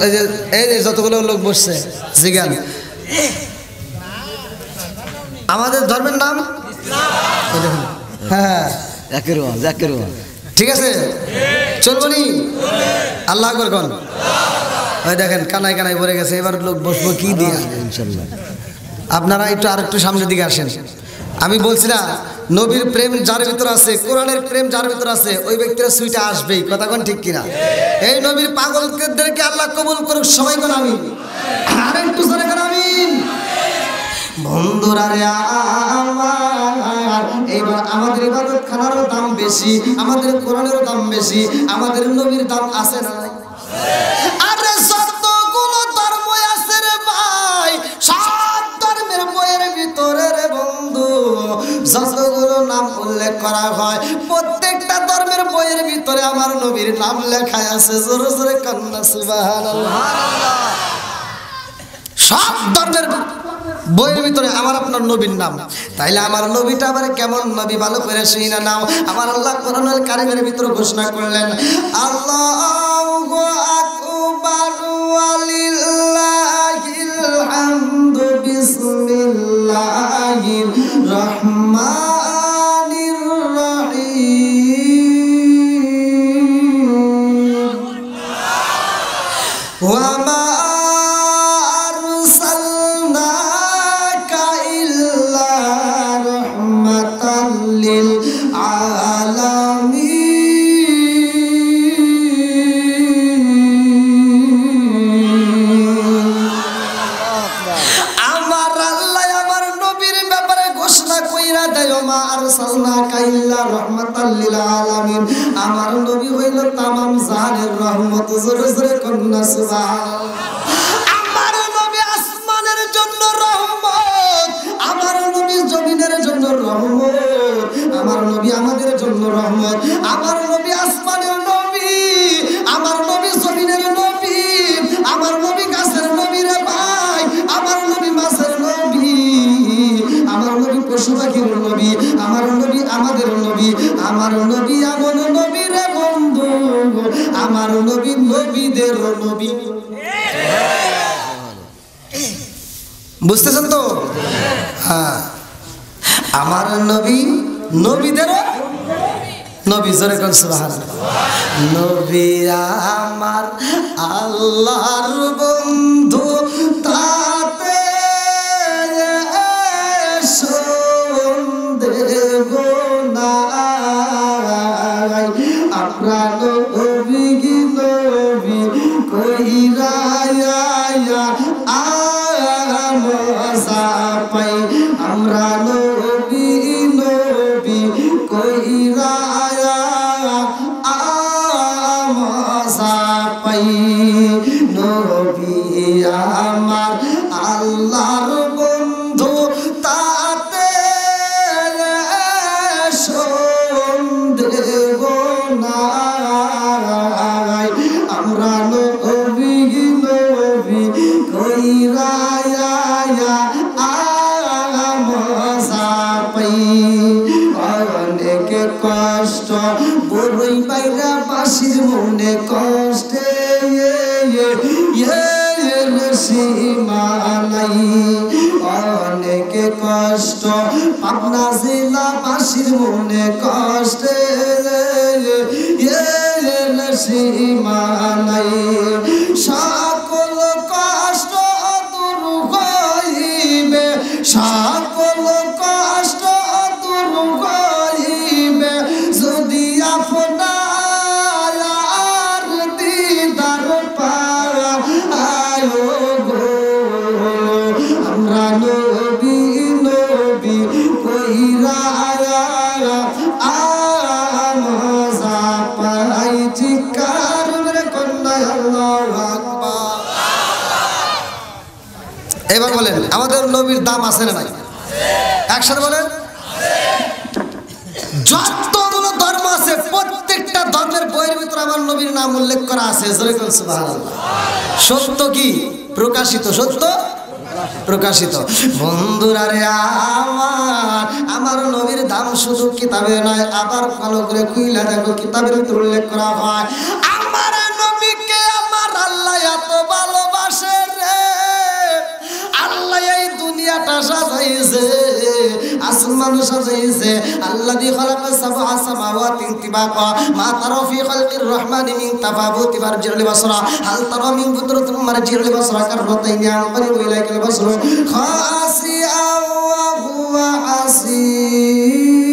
এই যে যতগুলো লোক বসছে জিজ্ঞান আমাদের ধর্মের নাম হ্যাঁ ঠিক আছে চলবো নি? আল্লাহ আকবার কোন। ওই দেখেন কানায় কানায় ভরে গেছে, এবার লোক বসবো কি দিয়ে? আপনারা একটু আর একটু সামনের দিকে আসেন। আমি বলছি না নবীর প্রেম যার ভিতর আছে, কোরআনের প্রেম যার ভিতর আছে, ওই ব্যক্তিরা সুইটা আসবেই। কথা কোন ঠিক কিনা? এই নবীর পাগলদেরকে আল্লাহ কবুল করুক সবাই কোন আমিন। আর একটু জোরে কোন আমিন। বন্ধুরা রে আমার, এইবার আমাদের ইবাদত খানারও দাম বেশি, আমাদের কোরআনেরও দাম বেশি, আমাদের নবীর দাম আছে না? আরে যতগুলো ধর্ম আছে রে ভাই, সব ধর্মের বইয়ের ভিতরে রে বন্ধু যতগুলো নাম উল্লেখ করা হয়, প্রত্যেকটা ধর্মের বইয়ের ভিতরে আমার নবীর নাম লেখা আছে। জোরে জোরে কান্না সুবহানাল্লাহ। সব ধর্মের বইয়ের ভিতরে আমার আপনার নবীর নাম। তাইলে আমার নবীটা আবার কেমন নবী ভালো করে শুনে নাও। আমার আল্লাহ কোরআনুল কারীমের ভিতরে ঘোষণা করলেন আল্লাহু আকবার ওয়ালিল্লাহিল হামদু বিসমিল্লাহির রহমানির রহিম ওয়া মা দেয় মা আরসালনাকা ইল্লা রাহমাতাল লিল আলামিন আমার নবী হইল তামাম জাহানের রহমত জোরে জোরে কন্যা সুবহানাল্লাহ আমার নবী আসমানের জন্য রহমত আমার নবী জমিনের জন্য রহমত আমার নবী আমাদের জন্য রহমত আমার নবী আসমানের নবী আমার নবী জমিনের নবী আমার নবী গাছের নবী রে ভাই আমার নবী মাছের নবী আমার নবী পশু পাখির নবী আমার নবী আমাদের নবী আমার নবী এমন নবী রে বন্ধু আমার নবী নবীদের নবী বুঝতেছেন তো হ্যাঁ আমার নবী নবীদের নবী জোরে কোন সুবহানাল্লাহ নবী আমার আল্লাহর বন্ধু তাতে সন্দেহ নাই আমরা নবী নবী কইরা আমজা পাই আমরা নবী নবী কইরা আমজা পাই নবী আমার আল্লাহর বন্ধু তাতে সন্দেহ নাই আমরা নবী নবী কইরা আমজা পাই অনেক কষ্ট বড়ই বাইরা বাসির মনে কষ্টে সীমা নাই অনেক কষ্ট পাবনা জেলা বাসির মনে কষ্টে সীমা নাই সকল কষ্ট দূর হইবে সকল কষ্ট দূর হইবে যদি আপনার দিদার পায় গো আমরা নবী নবী কইরা আমজা পাই চিৎকার মেরে কন্যা আল্লাহু আকবার এবার বলেন আমাদের নবীর দাম আছে না নাই একসাথে বলেন যতগুলো ধর্ম আছে প্রত্যেকটা ধর্মের বইয়ের ভিতরে আমার নবীর নাম উল্লেখ করা আছে জোরে বলেন সুবহানাল্লাহ সত্য কি প্রকাশিত সত্য প্রকাশিত বন্ধুরা রে আমার নবীর দাম শুধু কিতাবে নয় আবার ভালো করে কইলা দেখো কিতাবের ভিতরে উল্লেখ করা হয় আমার নবীকে আমার আল্লাহ এত ভালোবাসে রে আল্লাহ এই দুনিয়াটা সাজাইছে আসমান সাজাইছে আল্লাযী খালাকা সাবআ সামাওয়াতি তিবাকা মা তারা ফি খালকির রহমানি মিন তাফাবুতি ফারজিল বাসরা হাল তারা মিন কুদরাতিন মারজিল বাসরা কাররাতাইনি আন করিব ইলাইকাল বাসরা খাসিআ ওয়া হুয়া আসির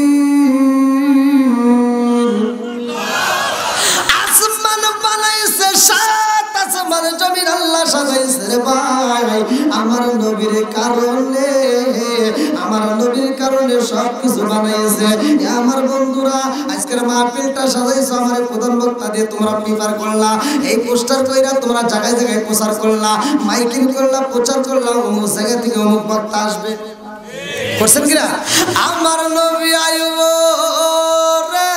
আসমান বানাইছে সাত আসমান জমিন আল্লাহ সাজাইছে রে ভাই আমার নবীর কারণে সব কিছু বানাইছে আমার বন্ধুরা আজকের মাহফিলটা সাজাইছো আমার প্রধান বক্তা দিয়ে তোমরা প্রিপার করলা এই পোস্টার কইরা তোমরা জায়গায় জায়গায় প্রচার করলা মাইকিং করলা প্রচার করলা অমুক জায়গা থেকে অমুক বক্তা আসবে করছেন কিনা আমার নবী আইব রে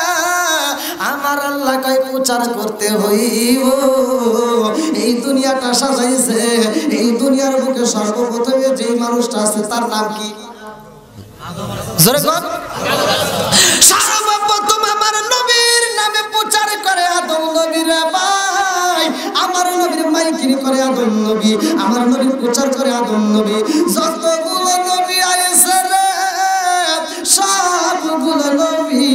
আমার আল্লাহ কয় প্রচার করতে হইব এই দুনিয়াটা সাজাইছে এই দুনিয়ার বুকে সর্বপ্রথমে যেই মানুষটা আছে তার নাম কি জোরে কোন সর্বপ্রথম আমার নবীর নামে প্রচার করে আদম নবী রে ভাই আমার নবীর মাইকিং করে আদম নবী আমার নবীর প্রচার করে আদম নবী যতগুলো নবী আইছে রে সবগুলো নবী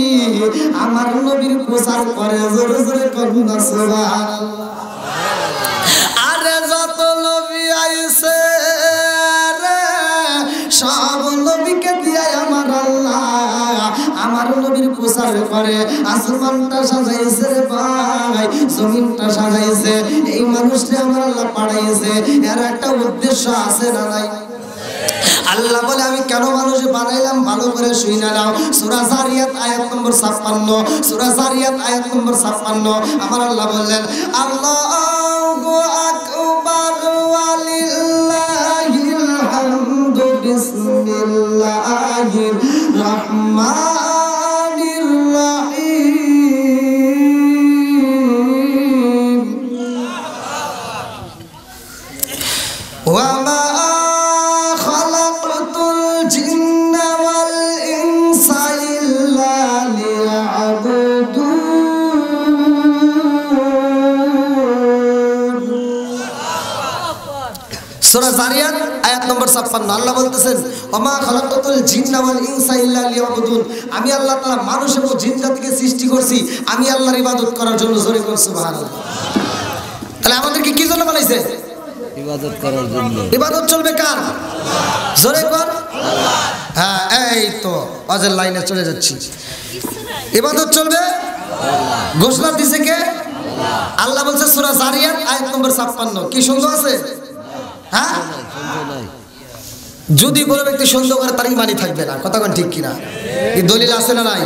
আমার নবীর প্রচার করে জোরে জোরে করুন সুবহানাল্লাহ আরে যত নবী আইছে রে সব নবীকে দিয়ে আমার আল্লাহ আমার নবীর প্রচার করে আসমানটা সাজাইছে রে ভাই জমিনটা সাজাইছে এই মানুষটা আমার আল্লাহ পাঠাইছে এর একটা উদ্দেশ্য আছে না নাই আল্লাহ বলে আমি কেন মানুষ বানাইলাম ভালো করে শুনে নাও। সূরা যারিয়াত আয়াত নম্বর 56, সূরা যারিয়াত আয়াত নম্বর 56 আমার আল্লাহ বললেন আল্লাহু আকবার ওয়ালিল্লাহিল হামদু বিসমিল্লাহির রহমানির রহিম ওয়া মা সূরা যারিয়াত আয়াত নম্বর 56 আল্লাহ বলতেছেন ওমা খালাকাতুল জিন্না ওয়াল ইনসা ইল্লা লিয়াবুদুন। আমি আল্লাহ তাআলা মানুষ এবং জিন জাতিকে সৃষ্টি করছি আমি আল্লাহর ইবাদত করার জন্য। জোরে বল সুবহানাল্লাহ। তাহলে আমাদেরকে কি জন্য বানাইছে? ইবাদত করার জন্য। ইবাদত চলবে কার? জোরে কর আল্লাহ। হ্যাঁ এই তো আজের লাইনে চলে যাচ্ছি। ইবাদত চলবে আল্লাহ। ঘোষণা দিয়েছে কে? আল্লাহ। আল্লাহ বলছে সূরা যারিয়াত আয়াত নম্বর 56 কি সন্দেহ আছে? হ্যাঁ যদি কোনো ব্যক্তি সন্দেহ করে তার ইমানই থাকবে না। কথা কোন ঠিক কিনা? এই দলিল আছে না নাই?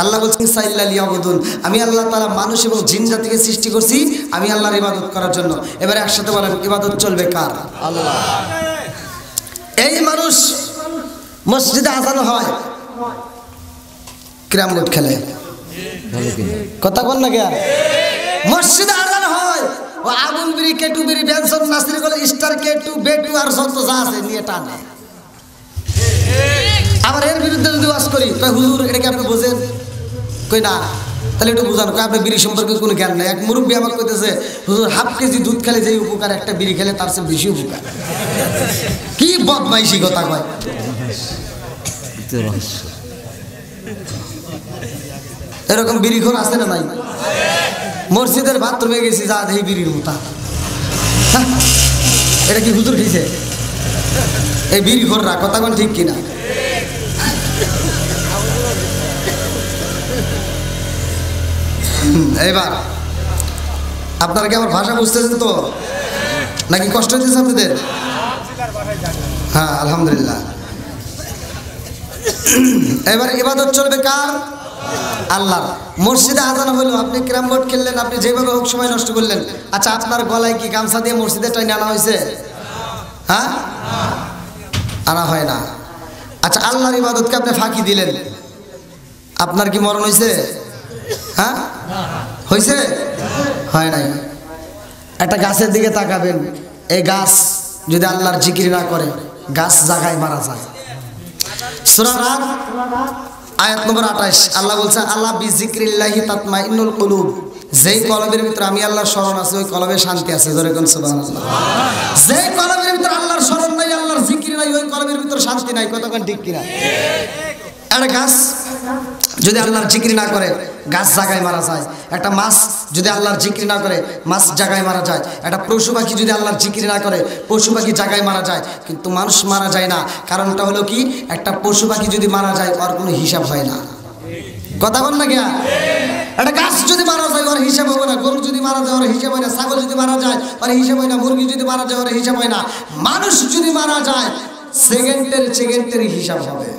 আল্লাহ বলছেন সাইল্লা লিয়াবুদুন। আমি আল্লাহ তাআলা মানুষ এবং জিন জাতিকে সৃষ্টি করছি আমি আল্লাহর ইবাদত করার জন্য। এবারে একসাথে বলেন ইবাদত চলবে কার? আল্লাহ। এই মানুষ মসজিদে আযান হয় ক্যারাম বোর্ড খেলে। কথা কোন না কে? মসজিদে আযান হয় ও আগুন বিড়ি কেটু বিড়ি বেনসন নাসির গলে স্টার কেটু বেটু আর যত যা আছে নিয়ে টানে। আবার এর বিরুদ্ধে যদি ওয়াজ করি কই হুজুর এটা কি আপনি বোঝেন? কই না। তাহলে একটু বুঝান। কই আপনি বিড়ি সম্পর্কে কোনো জ্ঞান নাই। এক মুরব্বী আমাকে কইতেছে হুজুর হাফ কেজি দুধ খেলে যে উপকার একটা বিড়ি খেলে তার চেয়ে বেশি উপকার। কি বদমাইশি কথা কয়। এরকম বিড়িখোর আছে না নাই? মসজিদের বাথরুমে গেছি যা দেখি বিড়ির মোতা। এটা কি হুজুর খেয়েছে? এই বিড়িখোররা। কথা কোন ঠিক কিনা? এবার আপনারা কি আমার ভাষা বুঝতেছেন তো নাকি কষ্ট হচ্ছে আপনাদের? হ্যাঁ আলহামদুলিল্লাহ। এবার ইবাদত চলবে কার? আল্লাহ। মসজিদে আযান হলো আপনি ক্যারাম বোর্ড খেললেন আপনি যেভাবে হোক সময় নষ্ট করলেন। আচ্ছা আপনার গলায় কি গামছা দিয়ে মসজিদে টাইনে আনা হয়েছে? হ্যাঁ আনা হয় না। আচ্ছা আল্লাহর ইবাদতকে আপনি ফাঁকি দিলেন আপনার কি মরণ হয়েছে? হ্যাঁ হয়েছে? হয় নাই। একটা গাছের দিকে তাকাবেন এই গাছ যদি আল্লাহর জিকির না করে গাছ জায়গায় মারা যায়। সূরা রাদ আয়াত নম্বর 28 আল্লাহ বলছে আল্লাহ বিযিকরিল্লাহি তাতমাইন্নুল কুলুব। যেই কলবের ভিতরে আমি আল্লাহর স্মরণ আছে ওই কলবে শান্তি আছে। জোরে কোন সুবহানাল্লাহ। যেই কলবের ভিতরে আল্লাহর স্মরণ নাই আল্লাহর জিকির নাই ওই কলবের ভিতরে শান্তি নাই। কথা কোন ঠিক কিনা? একটা গাছ যদি আল্লাহর জিকির না করে গাছ জায়গায় মারা যায়। একটা মাছ যদি আল্লাহর জিকির না করে মাছ জায়গায় মারা যায়। একটা পশু পাখি যদি আল্লাহর জিকির না করে পশু পাখি জায়গায় মারা যায়। কিন্তু মানুষ মারা যায় না। কারণটা হলো কি একটা পশু পাখি যদি মারা যায় ওর কোনো হিসাব হয় না। কথা বল না কে? একটা গাছ যদি মারা যায় ওর হিসাব হবে না। গরু যদি মারা যায় ওর হিসাব হয় না। ছাগল যদি মারা যায় ওর হিসাব হয় না। মুরগি যদি মারা যায় ওর হিসাব হয় না। মানুষ যদি মারা যায় সেকেন্ডের হিসাব হবে।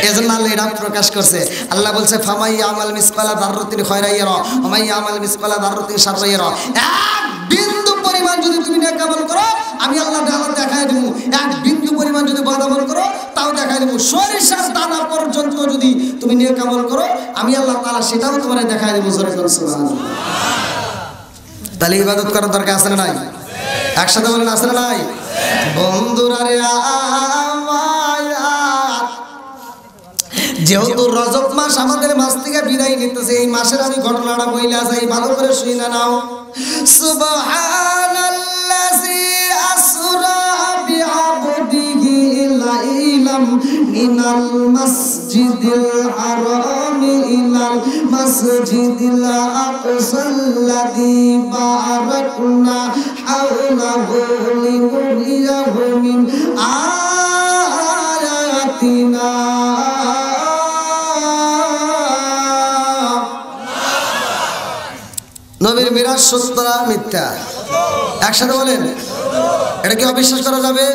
এজন্য আল্লাহ এটা প্রকাশ করছে। আল্লাহ বলছে ফামাই আমাল মিসকালা যাররাতিন খায়রান ইয়ারা ওয়া মাই আমাল মিসকালা যাররাতিন শাররান ইয়ারা। এক বিন্দু পরিমাণ যদি তুমি নেক আমল করো আমি আল্লাহ দেখায় দেব। এক বিন্দু পরিমাণ যদি বদ আমল করো তাও দেখায় দেব। সরিষার দানা পর্যন্ত যদি তুমি নেক আমল করো আমি আল্লাহ তাআলা সেটাও তোমারে দেখায় দেব। জোরে বলুন সুবহানাল্লাহ। তাহলে ইবাদত করার দরকার আছে না নাই? একসাথে বলেন আছে না নাই? বন্ধুরা রে যেহেতু রজব মাস আমাদের মাস থেকে বিদায় নিতেছে এই মাসের আমি ঘটনাটা বইলা যাই ভালো করে শুনে নাও। সুবহানাল্লাযী আসরা বিআবদিহি লাইলাম মিনাল মাসজিদিল হারাম ইলাল মাসজিদিল আকসাল্লাযী বারাকনা হাওলাহু লিনুরিয়াহু মিন আয়াতিনা। নবীর মিরাজ সত্য না মিথ্যা? একসাথে বলেন। এটা কি অবিশ্বাস করা যাবে?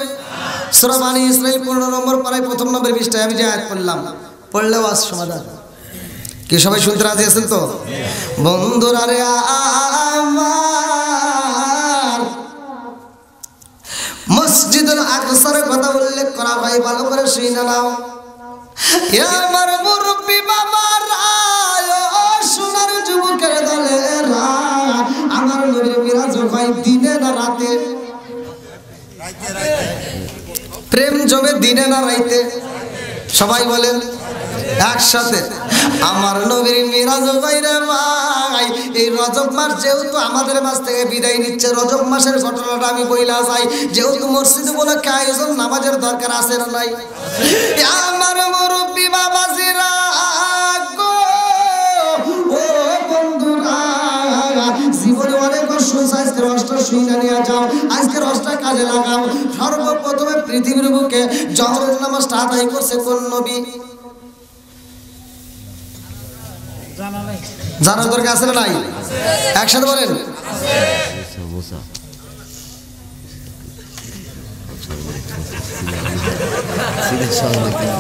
সূরা বনী ইসরাঈল 15 নম্বর পারায় প্রথম নম্বর পৃষ্ঠায় আমি যে আয়াত পড়লাম, পড়লেও আজ সমাধান। কি সবাই শুনতে রাজি আছেন তো? বন্ধুরা রে আমার, মসজিদুল আকসার কথা উল্লেখ করা ভাই ভালো করে শুনে নাও। আমার মুরব্বি বাবারা, সোনার যুবকের দলেরা, আমার নবীর মিরাজ হয় দিনে না রাতে? প্রেম জমে দিনে না রাইতে? সবাই বলেন একসাথে। আমার নবীর মিরাজ বাইরে ভাই, এই রজব মাস যেহেতু আমাদের মাস থেকে বিদায় নিচ্ছে, রজব মাসের ঘটনাটা আমি বইলা যাই। যেহেতু মসজিদ উপলক্ষে আয়োজন, নামাজের দরকার আছে না নাই? আমার মুরব্বি বাবাজিরা গো, ও বন্ধুরা, জীবনে অনেক কষ্ট, আজকের রসটা শুইনা নিয়ে যাও, আজকের রসটা কাজে লাগাও। সর্বপ্রথমে পৃথিবীর বুকে জহরের নামাজটা আদায় করছে কোন নবী? জানার দরকার আছে না নাই? একসাথে বলেন।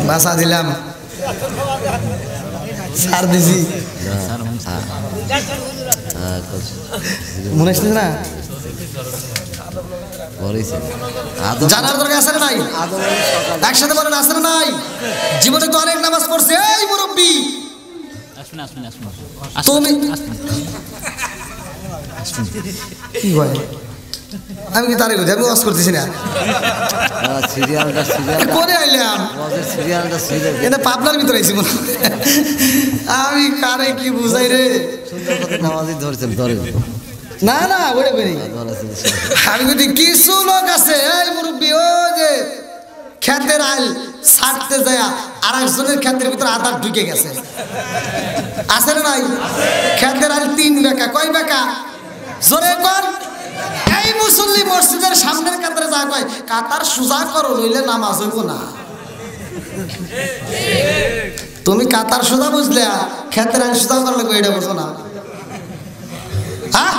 বাসা দিলাম, সার দিছি, মনে আসছে না? জানার দরকার আছে না নাই? একসাথে বলেন আছে না নাই? জীবনে তো অনেক নামাজ পড়ছে। এই মুরব্বী, তুমি কি হয়? আমি কি তারে আমি ওয়াজ করতেছি না? করে আইলাম এটা পাবনার ভিতরে আইছি। আমি কারে কি বুঝাই রে? না না, ওটা বেরি আমি যদি কিছু লোক আছে, এই মুরব্বী, ও যে ক্ষেতের আইল ছাড়তে যায় আর একজনের ক্ষেতের ভিতরে আধার ঢুকে গেছে, আছে না নাই? ক্ষেতের আইল 3 বেকা, কয় বেকা? জোরে কর। এই মুসল্লি মসজিদের সামনের কাতারে যা কয়, কাতার সোজা করো নইলে নামাজ হইব না। তুমি কাতার সোজা বুঝলে, ক্ষেতের আইল সোজা করলে এটা বুঝো না? হ্যাঁ,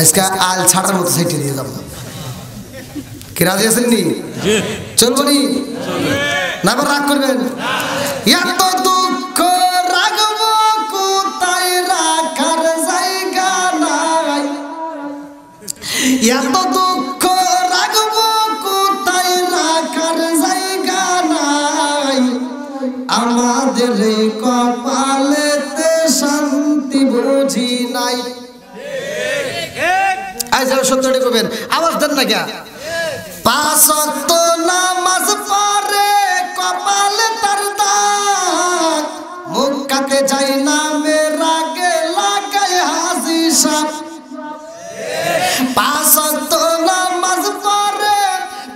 আজকে আল ছাড়ার মতো সাইটে দিয়ে যাবো। কি রাজি আছেন নি? চলবো নি? না আবার রাগ করবেন? এত দুঃখ রাখব কোথায়, রাখার জায়গা নাই। এত দুঃখ রাখব কোথায়, রাখার জায়গা নাই। আমাদের কপালেতে শান্তি বুঝি নাই। সত্যি করবেন, আওয়াজ দেন না কে? 5 ওয়াক্ত নামাজ পড়ে কপালে তার দাগ, মুখ কাতে যাই না মেরাগে লাগায় হাসি সাপ। 5 ওয়াক্ত নামাজ পড়ে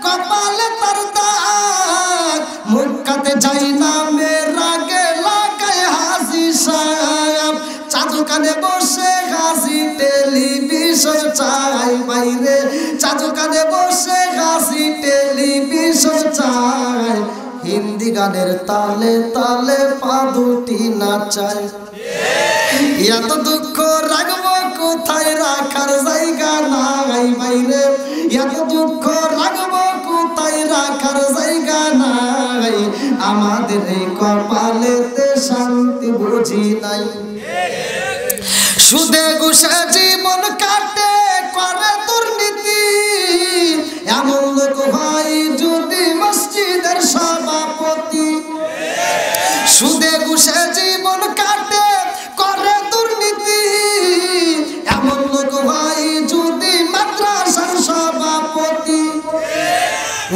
কপালে তার দাগ, মুখ কাতে যাই না মেরাগে লাগায় হাসি সাপ। চাদু কানে বসে হাসি টেলিভিশন চাই বাইরে, চাদু কানে বসে হাসি টেলিভিশন চাই। হিন্দি গানের তালে তালে পা দুটি নাচায়। এত দুঃখ রাখবো কোথায়, রাখার জায়গা নাই বাইরে। এত দুঃখ রাখবো কোথায়, রাখার জায়গা নাই। আমাদের এই কপালেতে শান্তি বুঝি নাই। সুদে ঘুষে জীবন কাটে করে দুর্নীতি, এমন লোক ভাই যদি মসজিদের সভাপতি। সুদে ঘুষে জীবন কাটে করে দুর্নীতি, এমন লোক ভাই যদি মাদ্রাসার সভাপতি।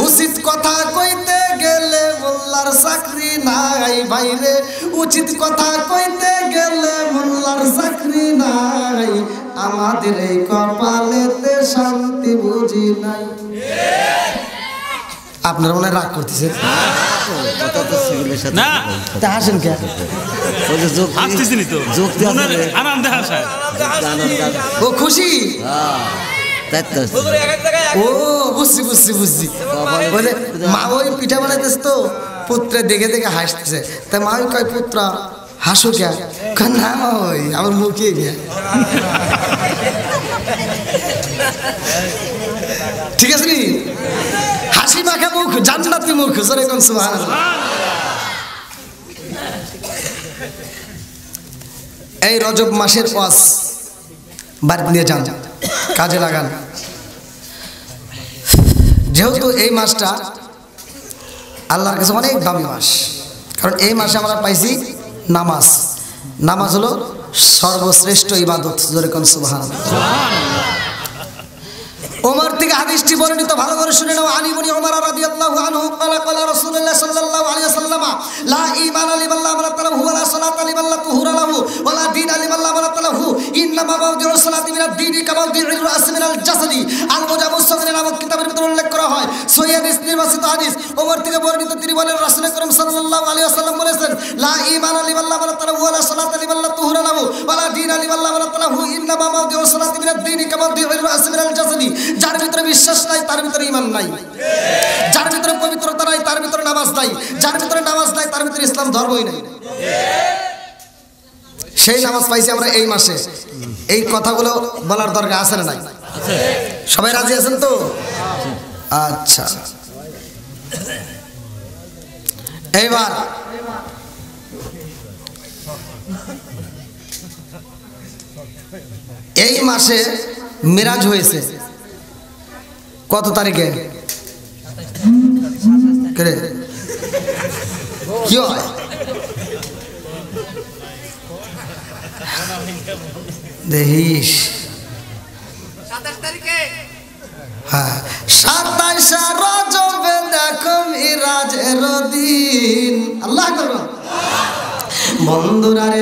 উচিত কথা কইতে গেলে মোল্লার চাকরি নাই ভাইরে, উচিত কথা কইতে গেলে মোল্লার চাকরি নাই। আমাদের এই কপালেতে শান্তি বুঝি নাই। আপনারা মনে রাগ করতেছেন না? তা হাসেন কে? ও খুশি? ও বুঝছি বুঝছি বুঝছি। বলে মা ওই পিঠা বানাইতেছে তো, পুত্রে দেখে দেখে হাসতেছে। তাই মা ওই কয় পুত্র হাসো কে? না ওই আমার মুখে গিয়া ঠিক আছে নি? হাসি মাখা মুখ জান্নাতি মুখ, জোরে কোন সুবহানাল্লাহ। এই রজব মাসের ওয়াজ বাড়িতে নিয়ে যান, কাজে লাগান। যেহেতু এই মাসটা আল্লাহর কাছে অনেক দামি মাস, কারণ এই মাসে আমরা পাইছি নামাজ। নামাজ হলো সর্বশ্রেষ্ঠ ইবাদত, জোরে কোন সুবহানাল্লাহ। ওমর থেকে হাদিসটি বর্ণিত, ভালো করে শুনে নাও। আলী ইবনে ওমর রাদিয়াল্লাহু আনহু ক্বালা ক্বালা রাসূলুল্লাহ সাল্লাল্লাহু আলাইহি ওয়াসাল্লাম লা ঈমানা লিমান লা আমানাতা লাহু ওয়া লা সালাতা লিমান লা তুহুরা লাহু ওয়া লা দীনা লিমান লা আমানাতা লাহু ইন্নামা মাওদিউস সালাতি মিনাদ দীনি কামা মাওদিউর রাস মিনাল জাসাদি। আল মুজামুস সাগীর নামক কিতাবের ভিতরে উল্লেখ করা হয়, সহিহ হাদিস নির্বাচিত হাদিস। ওমর থেকে বর্ণিত, তিনি বলেন রাসূল আকরাম সাল্লাল্লাহু আলাইহি ওয়াসাল্লাম বলেছেন, লা ঈমানা লিমান লা আমানাতা লাহু ওয়া লা সালাতা লিমান লা তুহুরা লাহু ওয়া লা দীনা লিমান লা আমানাতা লাহু ইন্নামা মাওদিউস সালাতি মিনাদ দীনি কামা মাওদিউর রাস মিনাল জাসাদি। যার ভিতরে বিশ্বাস নাই তার ভিতরে ঈমান নাই, যার ভিতরে পবিত্রতা নাই তার ভিতরে নামাজ নাই, যার ভিতরে নামাজ নাই তার ভিতরে ইসলাম ধর্মই নাই। সেই নামাজ পাইছি আমরা এই মাসে। এই কথাগুলো বলার দরকার আছে না নাই? সবাই রাজি আছেন তো? আচ্ছা, এইবার এই মাসে মিরাজ হয়েছে কত তারিখে? কি হয়? দেখিস 27 রজবে দেখো মিরাজের দিন। আল্লাহ আকবার। বন্ধুরা রে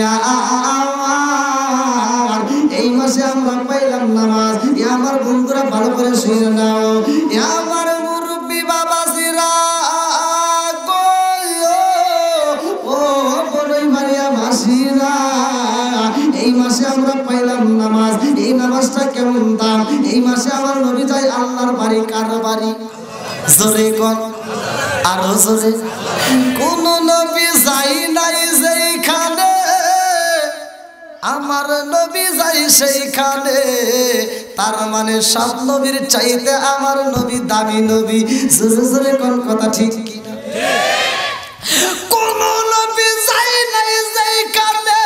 আমার, এই মাসে আমরা পাইলাম নামাজ। আমার বন্ধুরা ভালো করে শুনে নাও, আমার মুরব্বী বাবাজিরা গো, ও বড়ই মারিয়া মাসিরা, এই মাসে আমরা পাইলাম নামাজ। এই নামাজটা কেমন দাম? এই মাসে আমার নবী যায় আল্লাহর বাড়ি। কার বাড়ি? জোরে কোন, আরো জোরে। কোন নবী যাই নাই যেইখানে, আমার নবী যাই সেইখানে। তার মানে সব নবীর চাইতে আমার নবী দামি নবী। জোরে জোরে কোন কথা ঠিক কি না? কোন নবী যাই নাই যেইখানে,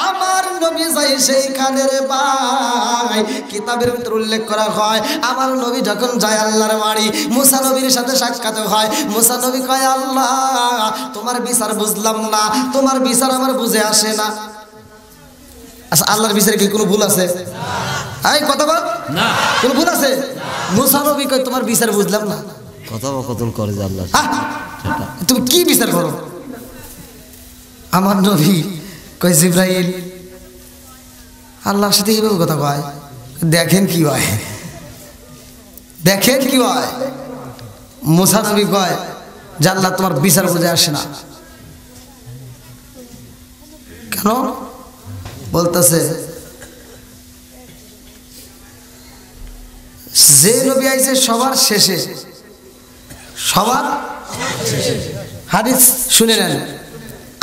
আমার নবী যাই সেইখানে রে ভাই। কিতাবের ভিতর উল্লেখ করা হয়, আমার নবী যখন যায় আল্লাহর বাড়ি, মুসা নবীর সাথে সাক্ষাৎ হয়। মুসা নবী কয়, আল্লাহ তোমার বিচার বুঝলাম না, তোমার বিচার আমার বুঝে আসে না। আচ্ছা, আল্লাহর বিচারে কি কোনো ভুল আছে? এই কথা বল না, কোনো ভুল আছে? মুসা নবী কয়, তোমার বিচার বুঝলাম না। কথোপকথন করে যে আল্লাহ, তুমি কি বিচার করো? আমার নবী কয়, জিবরাইল আল্লাহর সাথে এইভাবে কথা কয়, দেখেন কি হয়, দেখেন কি হয়। মুসা নবী কয় যে আল্লাহ তোমার বিচার বুঝে আসে না। কেন? বলতেছে যে নবী আইছে সবার শেষে, সবার হাদিস শুনে নেন।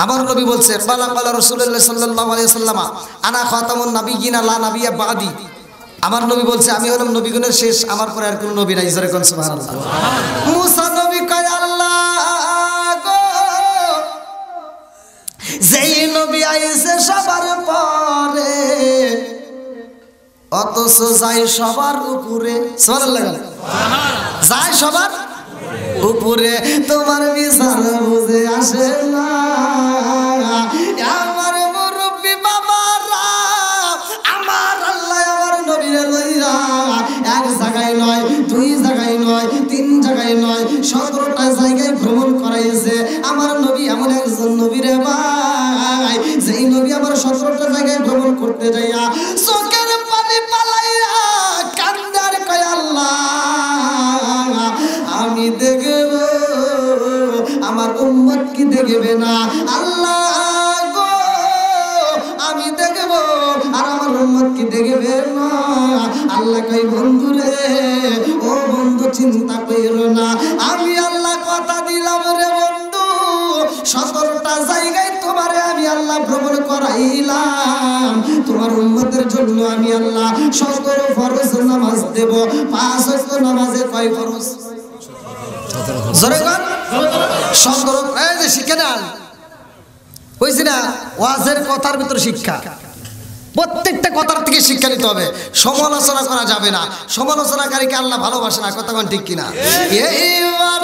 আমার নবী বলছে, ক্বালা ক্বালা রাসূলুল্লাহ সাল্লাল্লাহু আলাইহি ওয়াসাল্লাম আনা খাতামুন নাবিয়্যিনা লা নাবিয়্যা বাদি। আমার নবী বলছে, আমি হলাম নবীগণের শেষ, আমার পরে আর কোনো নবী নাই। জোরে কোন সুবহানাল্লাহ। মুসা নবী কয়, আল্লাহ গো, যেই নবী আইছে সবার পরে, অথচ যায় সবার উপরে। সুবহানাল্লাহ, যায় সবার উপরে। তোমার বিচার বুঝে আসে না। আমার মুরব্বী বাবারা, আমার আল্লাহ আমার নবীরে লইয়া এক জায়গায় নয়, দুই জায়গায় নয়, তিন জায়গায় নয়, 17টা জায়গায় ভ্রমণ করাইছে। আমার নবী এমন একজন নবীরে ভাই, যেই নবী আমার 17টা জায়গায় ভ্রমণ করতে যাইয়া চোখের পানি পালাইয়া কান্দার কয়, আল্লাহ আমি দেখব, আমার উম্মত কি দেখবে না? আল্লাহ গো, আমি দেখব আর আমার উম্মত কি দেখবে না? আল্লাহ কই, বন্ধু রে, ও বন্ধু চিন্তা কইরো না, আমি আল্লাহ কথা দিলাম রে বন্ধু, 17টা জায়গায় তোমারে আমি আল্লাহ ভ্রমণ করাইলাম, তোমার উম্মতের জন্য আমি আল্লাহ 17 ফরজ নামাজ দেব। 5 ওয়াক্ত নামাজে কয় ফরজ? জোরে বল। 17। এই যে শিক্ষা দেন কইছি না, ওয়াজের কথার ভিতর শিক্ষা, প্রত্যেকটা কথার থেকে শিক্ষা নিতে হবে। সমালোচনা করা যাবে না, সমালোচনাকারীকে আল্লাহ ভালোবাসে না, কথা কোন ঠিক কিনা? এইবার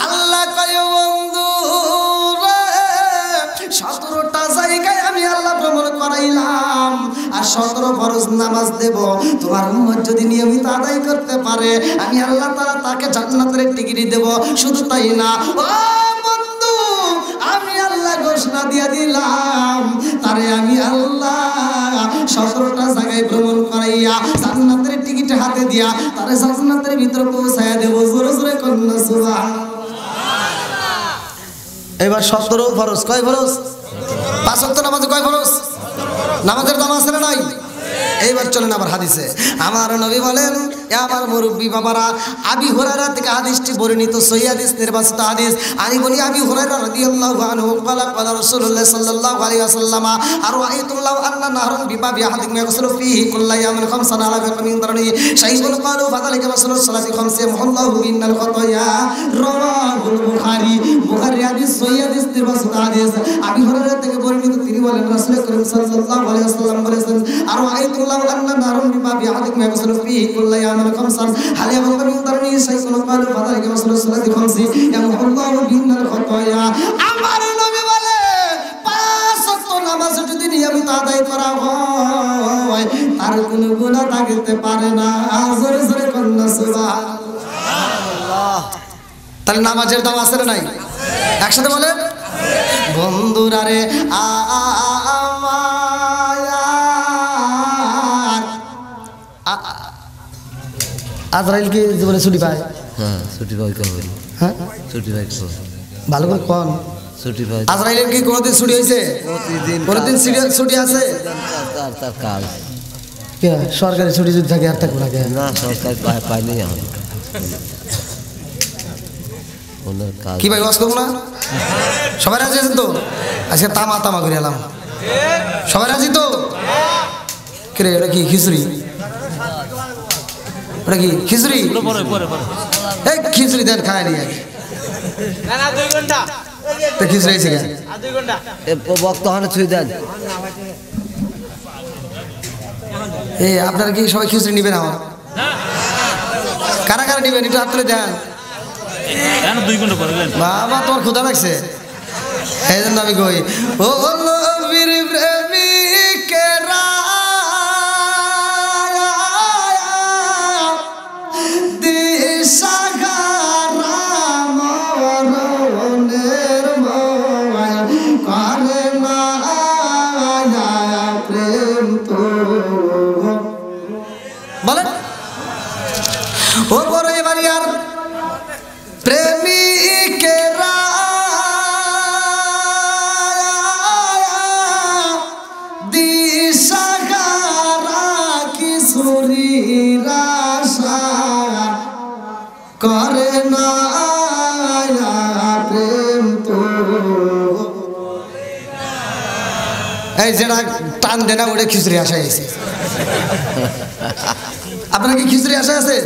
আল্লাহ কয় বন্ধু 17টা জায়গায় আমি আল্লাহ ভ্রমণ করাইলাম আর 17 ফরজ নামাজ দেব। তোমার উম্মত যদি নিয়মিত আদায় করতে পারে আমি আল্লাহ তাআলা তাকে জান্নাতের টিকিট দেব। শুধু তাই না, ও বন্ধু আমি আল্লাহ ঘোষণা দিয়ে দিলাম তারে আমি আল্লাহ 17টা জায়গায় ভ্রমণ করাইয়া জান্নাতের টিকিট হাতে দিয়া তারে জান্নাতের ভিতরে পৌঁছায়া দেব। জোরে জোরে কন্যা সুবহানাল্লাহ। এবার 17 ফরজ কয় ফরজ? 5 ওয়াক্ত নামাজে কয় ফরজ? নামাজের দাম আছে না নাই? এইবার চলেন আবার হাদিসে। আমার নবী বলেন, আমার মুরব্বী বাবারা, আবি হুরায়রা থেকে হাদিসটি বর্ণিত, সহিহ হাদিস, নির্বাচিত হাদিস। আমি বলি আবি হুরায়রা রাদিয়াল্লাহু আনহু ক্বালা ক্বালা রাসূলুল্লাহ সাল্লাল্লাহু আলাইহি ওয়াসাল্লাম আরআইতুল্লাহু আন্না নাহরুন বিবাবি আহাদিকুম ইয়াগসিলু ফীহি কুল্লা ইয়াওমিন 5 আলা বিকামিন দারনি শাইখুন ক্বালু ফাযালিকা রাসূলুল্লাহ সাল্লাল্লাহু আলাইহি ওয়াসাল্লাম মুহাল্লাহু বিন্নাল খাতায়া রাওয়াহুল বুখারী। বুখারী হাদিস, সহিহ হাদিস, নির্বাচিত হাদিস। আবি হুরায়রা থেকে বর্ণিত, তিনি বলেন রাসূল করিম সাল্লাল্লাহু আলাইহি ওয়াসাল্লাম বলেছেন, আরআইতুল্লাহু আন্না নাহরুন বিবাবি আহাদিকুম ইয়াগসিলু ফীহি কুল্লা ইয়াওমিন 5 আলা বিকামিন দারনি শাইখুন ক্বালু ফাযালিকা রাসূলুল্লাহ সাল্লাল্লাহু আলাইহি ওয়াসাল্লাম ইয়ামহুল্লাহু বিন্নাল খাতায়া। আমার নবী বলে 5 ওয়াক্ত নামাজ যদি নিয়মিত আদায় করা হয় তার কোনো গুনাহ থাকতে পারে না। জোরে জোরে কন্যা সুবহানাল্লাহ। তাহলে নামাজের দাম আছে না নাই? একসাথে বলে বন্ধুরা রে আজরাইল কি জীবনে ছুটি পায়? হ্যাঁ, ছুটি পাই কবে? হ্যাঁ, ছুটি পাই কবে? ভালো করে কোন ছুটি পাই আজরাইলের কি কোনোদিন ছুটি হয়েছে? কোনোদিন ছুটি আছে? তার কাজ কে সরকারি ছুটি যদি থাকে আর থাকবে না কেন? না, সরকার পাইনি এখন ওনার কাজ। কি ভাই ওয়াজ করবো না? সবাই রাজি আছেন তো? আজকে তামা তামা করে এলাম। সবাই রাজি তো? কে এটা কি খিচুড়ি? ওটা কি খিচুড়ি? এই খিচুড়ি দেন খায় নিয়ে খিচুড়ি এসে গেছে বক্ত হানে ছুঁই দেন। আপনারা কি সবাই খিচুড়ি নিবেন? আমার কারা কারা নিবেন একটু হাত তুলে দেন। বাবা তোমার ক্ষুধা লাগছে, এই জন্য আমি কই ও নবীর প্রেমিকেরা দিশাহারা মরণের ময় করে না প্রেম তো বলেন ও বড় এবারে আর প্রেমিকেরা দিশাহারা কিশোরীর আশা করে না প্রেম তো। এই যেটা টান দেনা ওটা খিচুড়ি আশা আছে। আপনার কি খিচুড়ি আশা আছে?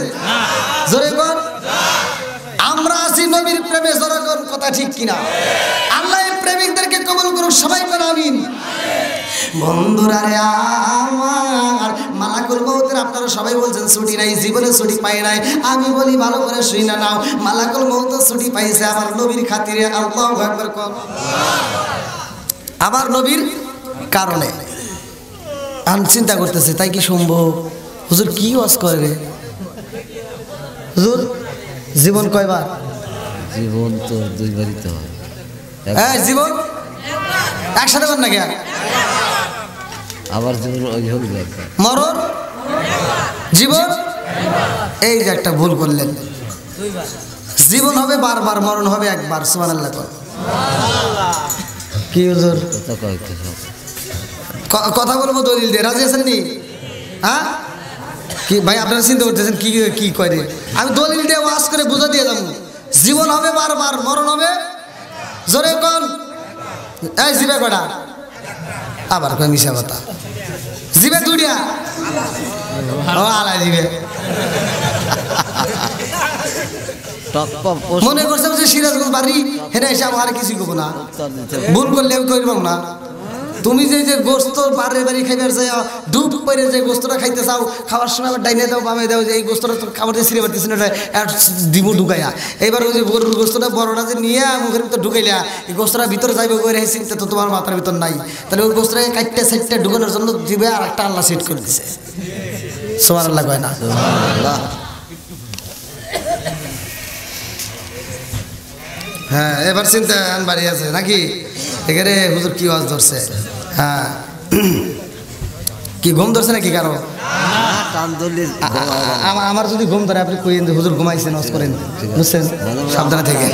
জোরে কর। আমরা আছি নবীর প্রেমে, জোরে কর কথা ঠিক কিনা? আল্লাহ প্রেমিকদেরকে কবুল করুক, সবাই করে আমিন। বন্ধুরা রে আমার, মালাকুল মউতের আপনারা সবাই বলছেন ছুটি নাই, জীবনে ছুটি পায় নাই। আমি বলি ভালো করে শুই না নাও, মালাকুল মউত ছুটি পাইছে আমার নবীর খাতিরে। আল্লাহু আকবার কর। আমার নবীর কারণে আমি চিন্তা করতেছি, তাই কি সম্ভব? হুজুর কি ওয়াজ করে রে? হুজুর জীবন কয়বার? জীবন তো দুইবারই তো হয়। জীবন একসাথে কর না কেন? আবার জীবন মরণ জীবন, এই যে একটা ভুল করলেন। জীবন হবে বারবার, মরণ হবে একবার। সুবহানাল্লাহ। কি হুজুর কথা বলবো দলিল দিয়ে, রাজি আছেন নি? হ্যাঁ কি ভাই আপনারা চিন্তা করতেছেন কি কি করে? আমি দলিল দিয়ে ওয়াজ করে বুঝা দিয়ে যাবো। জীবন হবে বারবার, মরণ হবে জোরে কোন এই জিবে কটা আবার কই মিশা কথা জিবে দুইটা ও আলা জিবে মনে করছে যে সিরাজগঞ্জ বাড়ি হেরে এসে আমার কিছু কব না ভুল করলে আমি করব না তুমি যে যে গোস্ত বাড়ি বাড়ি খাইবার চাই ডুব করে যে গোস্তটা খাইতে চাও খাওয়ার সময় আবার ডাইনে দাও বামে দাও যে এই গোস্তটা তো খাবার দিয়ে ছিঁড়ে পারতেছি না দিব ঢুকাইয়া এইবার ওই যে গরুর গোস্তটা বড়টা যে নিয়ে মুখের ভিতর ঢুকাইলা এই গোস্তটা ভিতরে যাইবে করে চিন্তা তো তোমার মাথার ভিতর নাই তাহলে ওই গোস্তটাকে কাটতে সাইডটা ঢুকানোর জন্য দিবে আর একটা আল্লাহ সেট করে দিছে সুবহানাল্লাহ কয় না হ্যাঁ এবার চিন্তা বাড়ি আছে নাকি এখানে হুজুর কি ওয়াজ ধরছে হ্যাঁ কি ঘুম ধরছে নাকি কারো আমার যদি ঘুম ধরে আপনি কইেন যে হুজুর ঘুমাইছেন ওয়াজ করেন বুঝছেন সাবধানে থেকে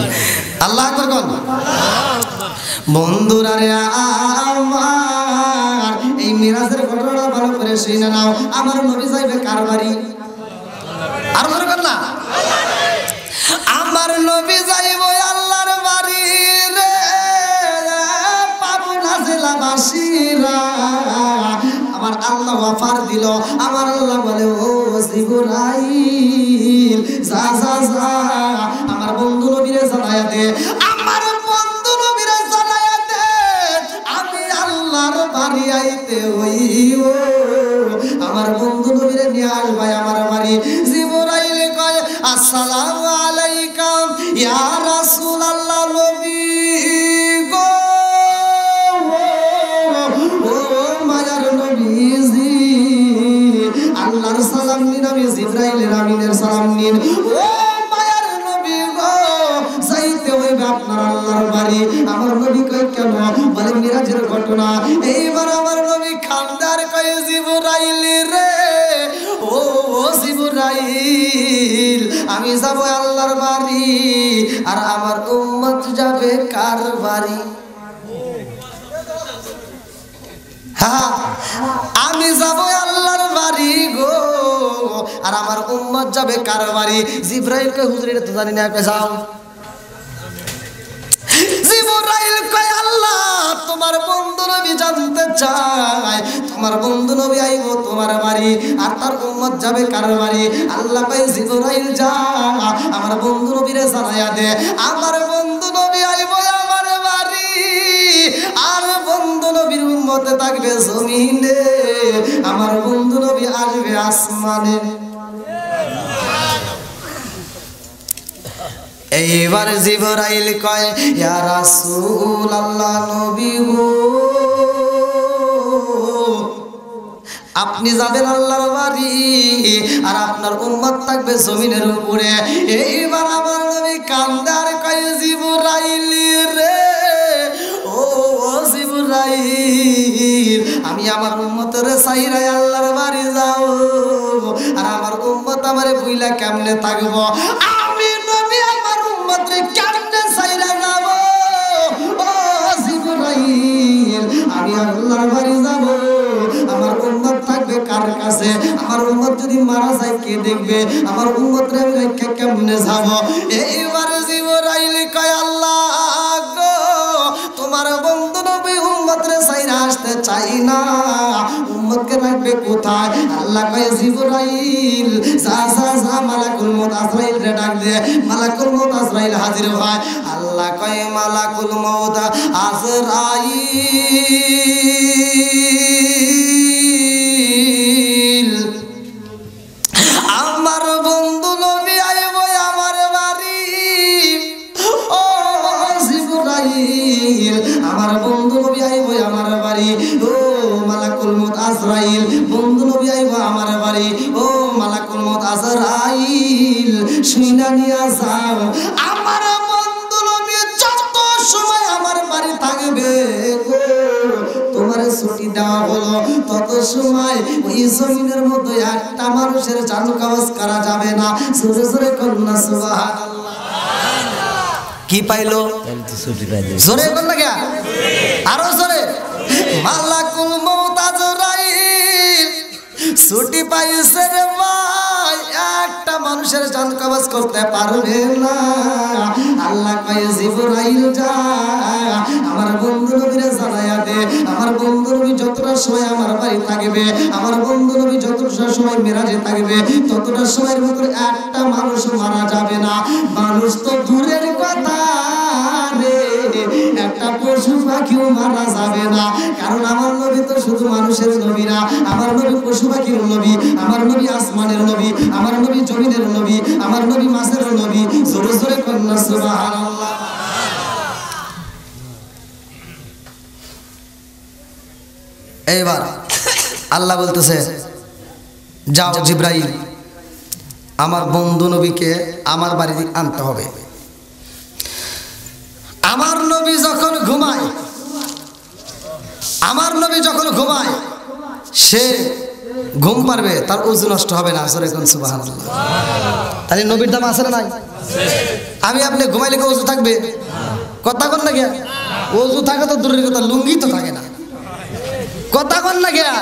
আল্লাহ আকবার কোন বন্ধুরা রে আমার এই মিরাজের ঘটনা ভালো করে শুনে নাও আমার নবী যাইবে কার বাড়ি আর মনে কর না আমার নবী যাইব আল্লাহর বাড়ি রে পাবনা জেলাবাসীরা আমার আল্লাহ অফার দিল আমার আল্লাহ বলে ও জিবরাইল যা যা যা আমার বন্ধু নবীরে জানায়া দে আমার বন্ধু নবীরে জানায়া দে আমি আল্লাহর বাড়ি আইতে হইব আমার বন্ধু নবীরে নিয়ে আসবে আমার বাড়ি জিবরাইল কয় আসসালামু আলাইকুম ইয়া রাসূলুল্লাহ নবী গো ও মায়ার নবীজি আল্লাহর সালাম নিন আমি জিবরাইলের আমিনের সালাম নিন ও মায়ার নবী গো যাইতে হইবে আপনার আল্লাহর বাড়ি আমার নবী কয় কেন বলে মিরাজের ঘটনা এইবার আমার নবী খানদার কয় জিবরাইল রে ও জিবরাইল আমি যাব আল্লাহর বাড়ি আর আমার উম্মত যাবে কার বাড়ি হ্যাঁ আমি যাব আল্লাহর বাড়ি গো আর আমার উম্মত যাবে কার বাড়ি জিবরাইলকে হুজুর এটা তো জানি না কে যাও জিবরাইল কয় আল্লাহ তোমার বন্ধু নবী জানতে চায় তোমার বন্ধু নবী আইবো তোমার বাড়ি আর তার উম্মত যাবে কার বাড়ি আল্লাহ কয় জিবরাইল যা আমার বন্ধু নবীরে জানায়া দে আমার বন্ধু নবী আইবো আমার বাড়ি আর বন্ধু নবীর উম্মতে থাকবে জমিনে আমার বন্ধু নবী আসবে আসমানে এইবার জিবরাইল কয় ইয়া রাসূলুল্লাহ নবী গো আপনি যাবেন আল্লাহর বাড়ি আর আপনার উম্মত থাকবে জমিনের উপরে এইবার আমার নবী কান্দার কয় জিবরাইল রে ও জিবরাইল আমি আমার উম্মতের সাইরা আল্লাহর বাড়ি যাও আর আমার উম্মত আমারে বুইলা কেমনে থাকবো আমি নবী আমার উম্মতরে কেমনে সাইরা যাব ও জিবরাইল আমি আল্লাহর বাড়ি যাব আমার উম্মত থাকবে কার কাছে আমার উম্মত যদি মারা যায় কে দেখবে আমার উম্মতরে আমি রেখে কেমনে যাব এইবার জিবরাইল কয় আল্লাহ গো তোমার বন্ধু নবী উম্মতরে সাইরা আসতে চাই না উম্মতকে রাখবে কোথায় আল্লাহ কয় জিবরাইল যা যা যা মালাকুল মউত আজরাইল রে ডাক দে মালাকুল মউত আজরাইল হাজির হয় আল্লাহ কয় মালাকুল মউত আজরাইল আমার বন্ধু নবী আইবো আমার বাড়ি ও জিবরাইল আমার বন্ধু নবী আইবো আমার বাড়ি ও মালাকুল মউত আজরাইল বন্ধু নবী আইবো আমার বাড়ি ও মালাকুল মউত আজরাইল শুইনা নিয়া যাও আমার বন্ধু নবী যত সময় আমার বাড়ি থাকবে গো তোমার ছুটি দেওয়া হলো তত সময় ওই জমিনের মধ্যে একটা মানুষের জান কবজ করা যাবে না জোরে জোরে কন্যা সুবহানাল্লাহ কি পাইলো জোরে কন্যা কে আরো জোরে মালাকুল মউত আজরাইল ছুটি পাইছে রে ভাই একটা মানুষের জান কবজ করতে পারবে না আল্লাহ কয় জিবরাইল যা আমার বন্ধু নবীরে জানায়া দে আমার বন্ধু নবী যতটা সময় আমার বাড়ি থাকবে আমার বন্ধু নবী যতটা সময় মেরাজে থাকবে ততটা সময়ের ভিতরে একটা মানুষ মারা যাবে না। মানুষ তো দূরের কথা রে, একটা পশু পাখিও মারা যাবে না, কারণ আমার নবী তো শুধু মানুষের নবী না, আমার নবী পশু পাখির নবী, আমার নবী আসমানের নবী, আমার নবী জমিনের নবী, আমার নবী মাছের নবী। জোরে জোরে কন্যা সুবহানাল্লাহ। এইবার আল্লাহ বলতেছে যাও জিবরাইল আমার বন্ধু নবীকে আমার বাড়ি আনতে হবে। আমার নবী যখন ঘুমায়, আমার নবী যখন ঘুমায় সে ঘুম পারবে, তার ওযু নষ্ট হবে না। জোরে কোন সুবহানাল্লাহ। তাহলে নবীর দাম আছে না নাই? আমি আপনি ঘুমাইলে কি ওযু থাকবে? কথা কোন না গিয়া ওযু থাকে তো দূরের কথা, লুঙ্গি তো থাকে না। কথা কোন না গিয়া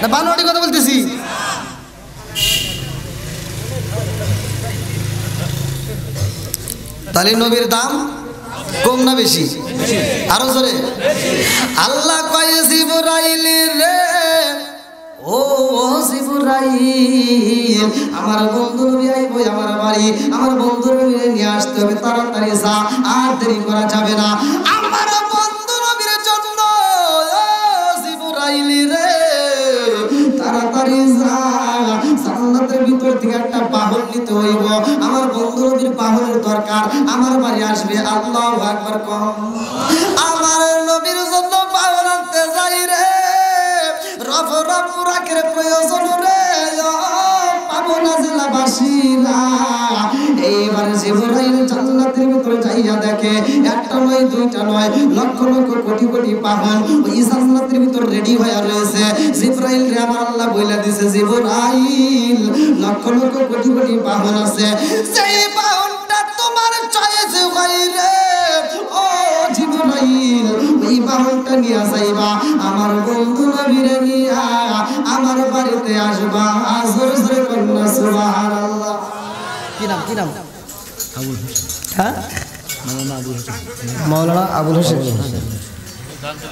না বানোয়ারি কথা বলতেছি। তাহলে নবীর দাম কম না বেশি? আরো জোরে। আল্লাহ কয় জিবরাইল রে, ও জিবরাইল আমার বন্ধু নবী আইবো আমার বাড়ি, আমার বন্ধু নবী নিয়ে আসতে হবে, তাড়াতাড়ি যা, আর দেরি করা যাবে না। আমার বন্ধু নবীর জন্য ও জিবরাইল রে তাড়াতাড়ি যা, জান্নাতের ভিতর থেকে একটা বাহন নিতে হইব, আমার বন্ধু নবীর বাহনের দরকার, আমার বাড়ি আসবে। আল্লাহু আকবার কম। আমার নবীর জন্য বাহন আনতে যাই রে, রফরাকের প্রয়োজন রে, পাবো না জেলাবাসীরা। এইবার জিবরাইল জান্নাতের ভিতরে যাইয়া দেখে একটা নয় দুইটা নয় লক্ষ লক্ষ কোটি কোটি বাহন ওই জান্নাতের ভিতর রেডি হয়ে রয়েছে। জিবরাইল রে আমার আল্লাহ বইলা দিয়েছে জিবরাইল লক্ষ লক্ষ কোটি কোটি বাহন আছে, সেই বাহনটা তোমার চয়েস হয় রে ও জিবরাইল, ওই বাহনটা নিয়ে যাইবা আমার বন্ধু নবীরে নিয়া আমার বাড়িতে আসবা। জোরে জোরে কন্যা সুবহানাল্লাহ। কি নাম? কি নাম? আবুল হোসেন। হ্যাঁ, মাওলানা আবুল হোসেন।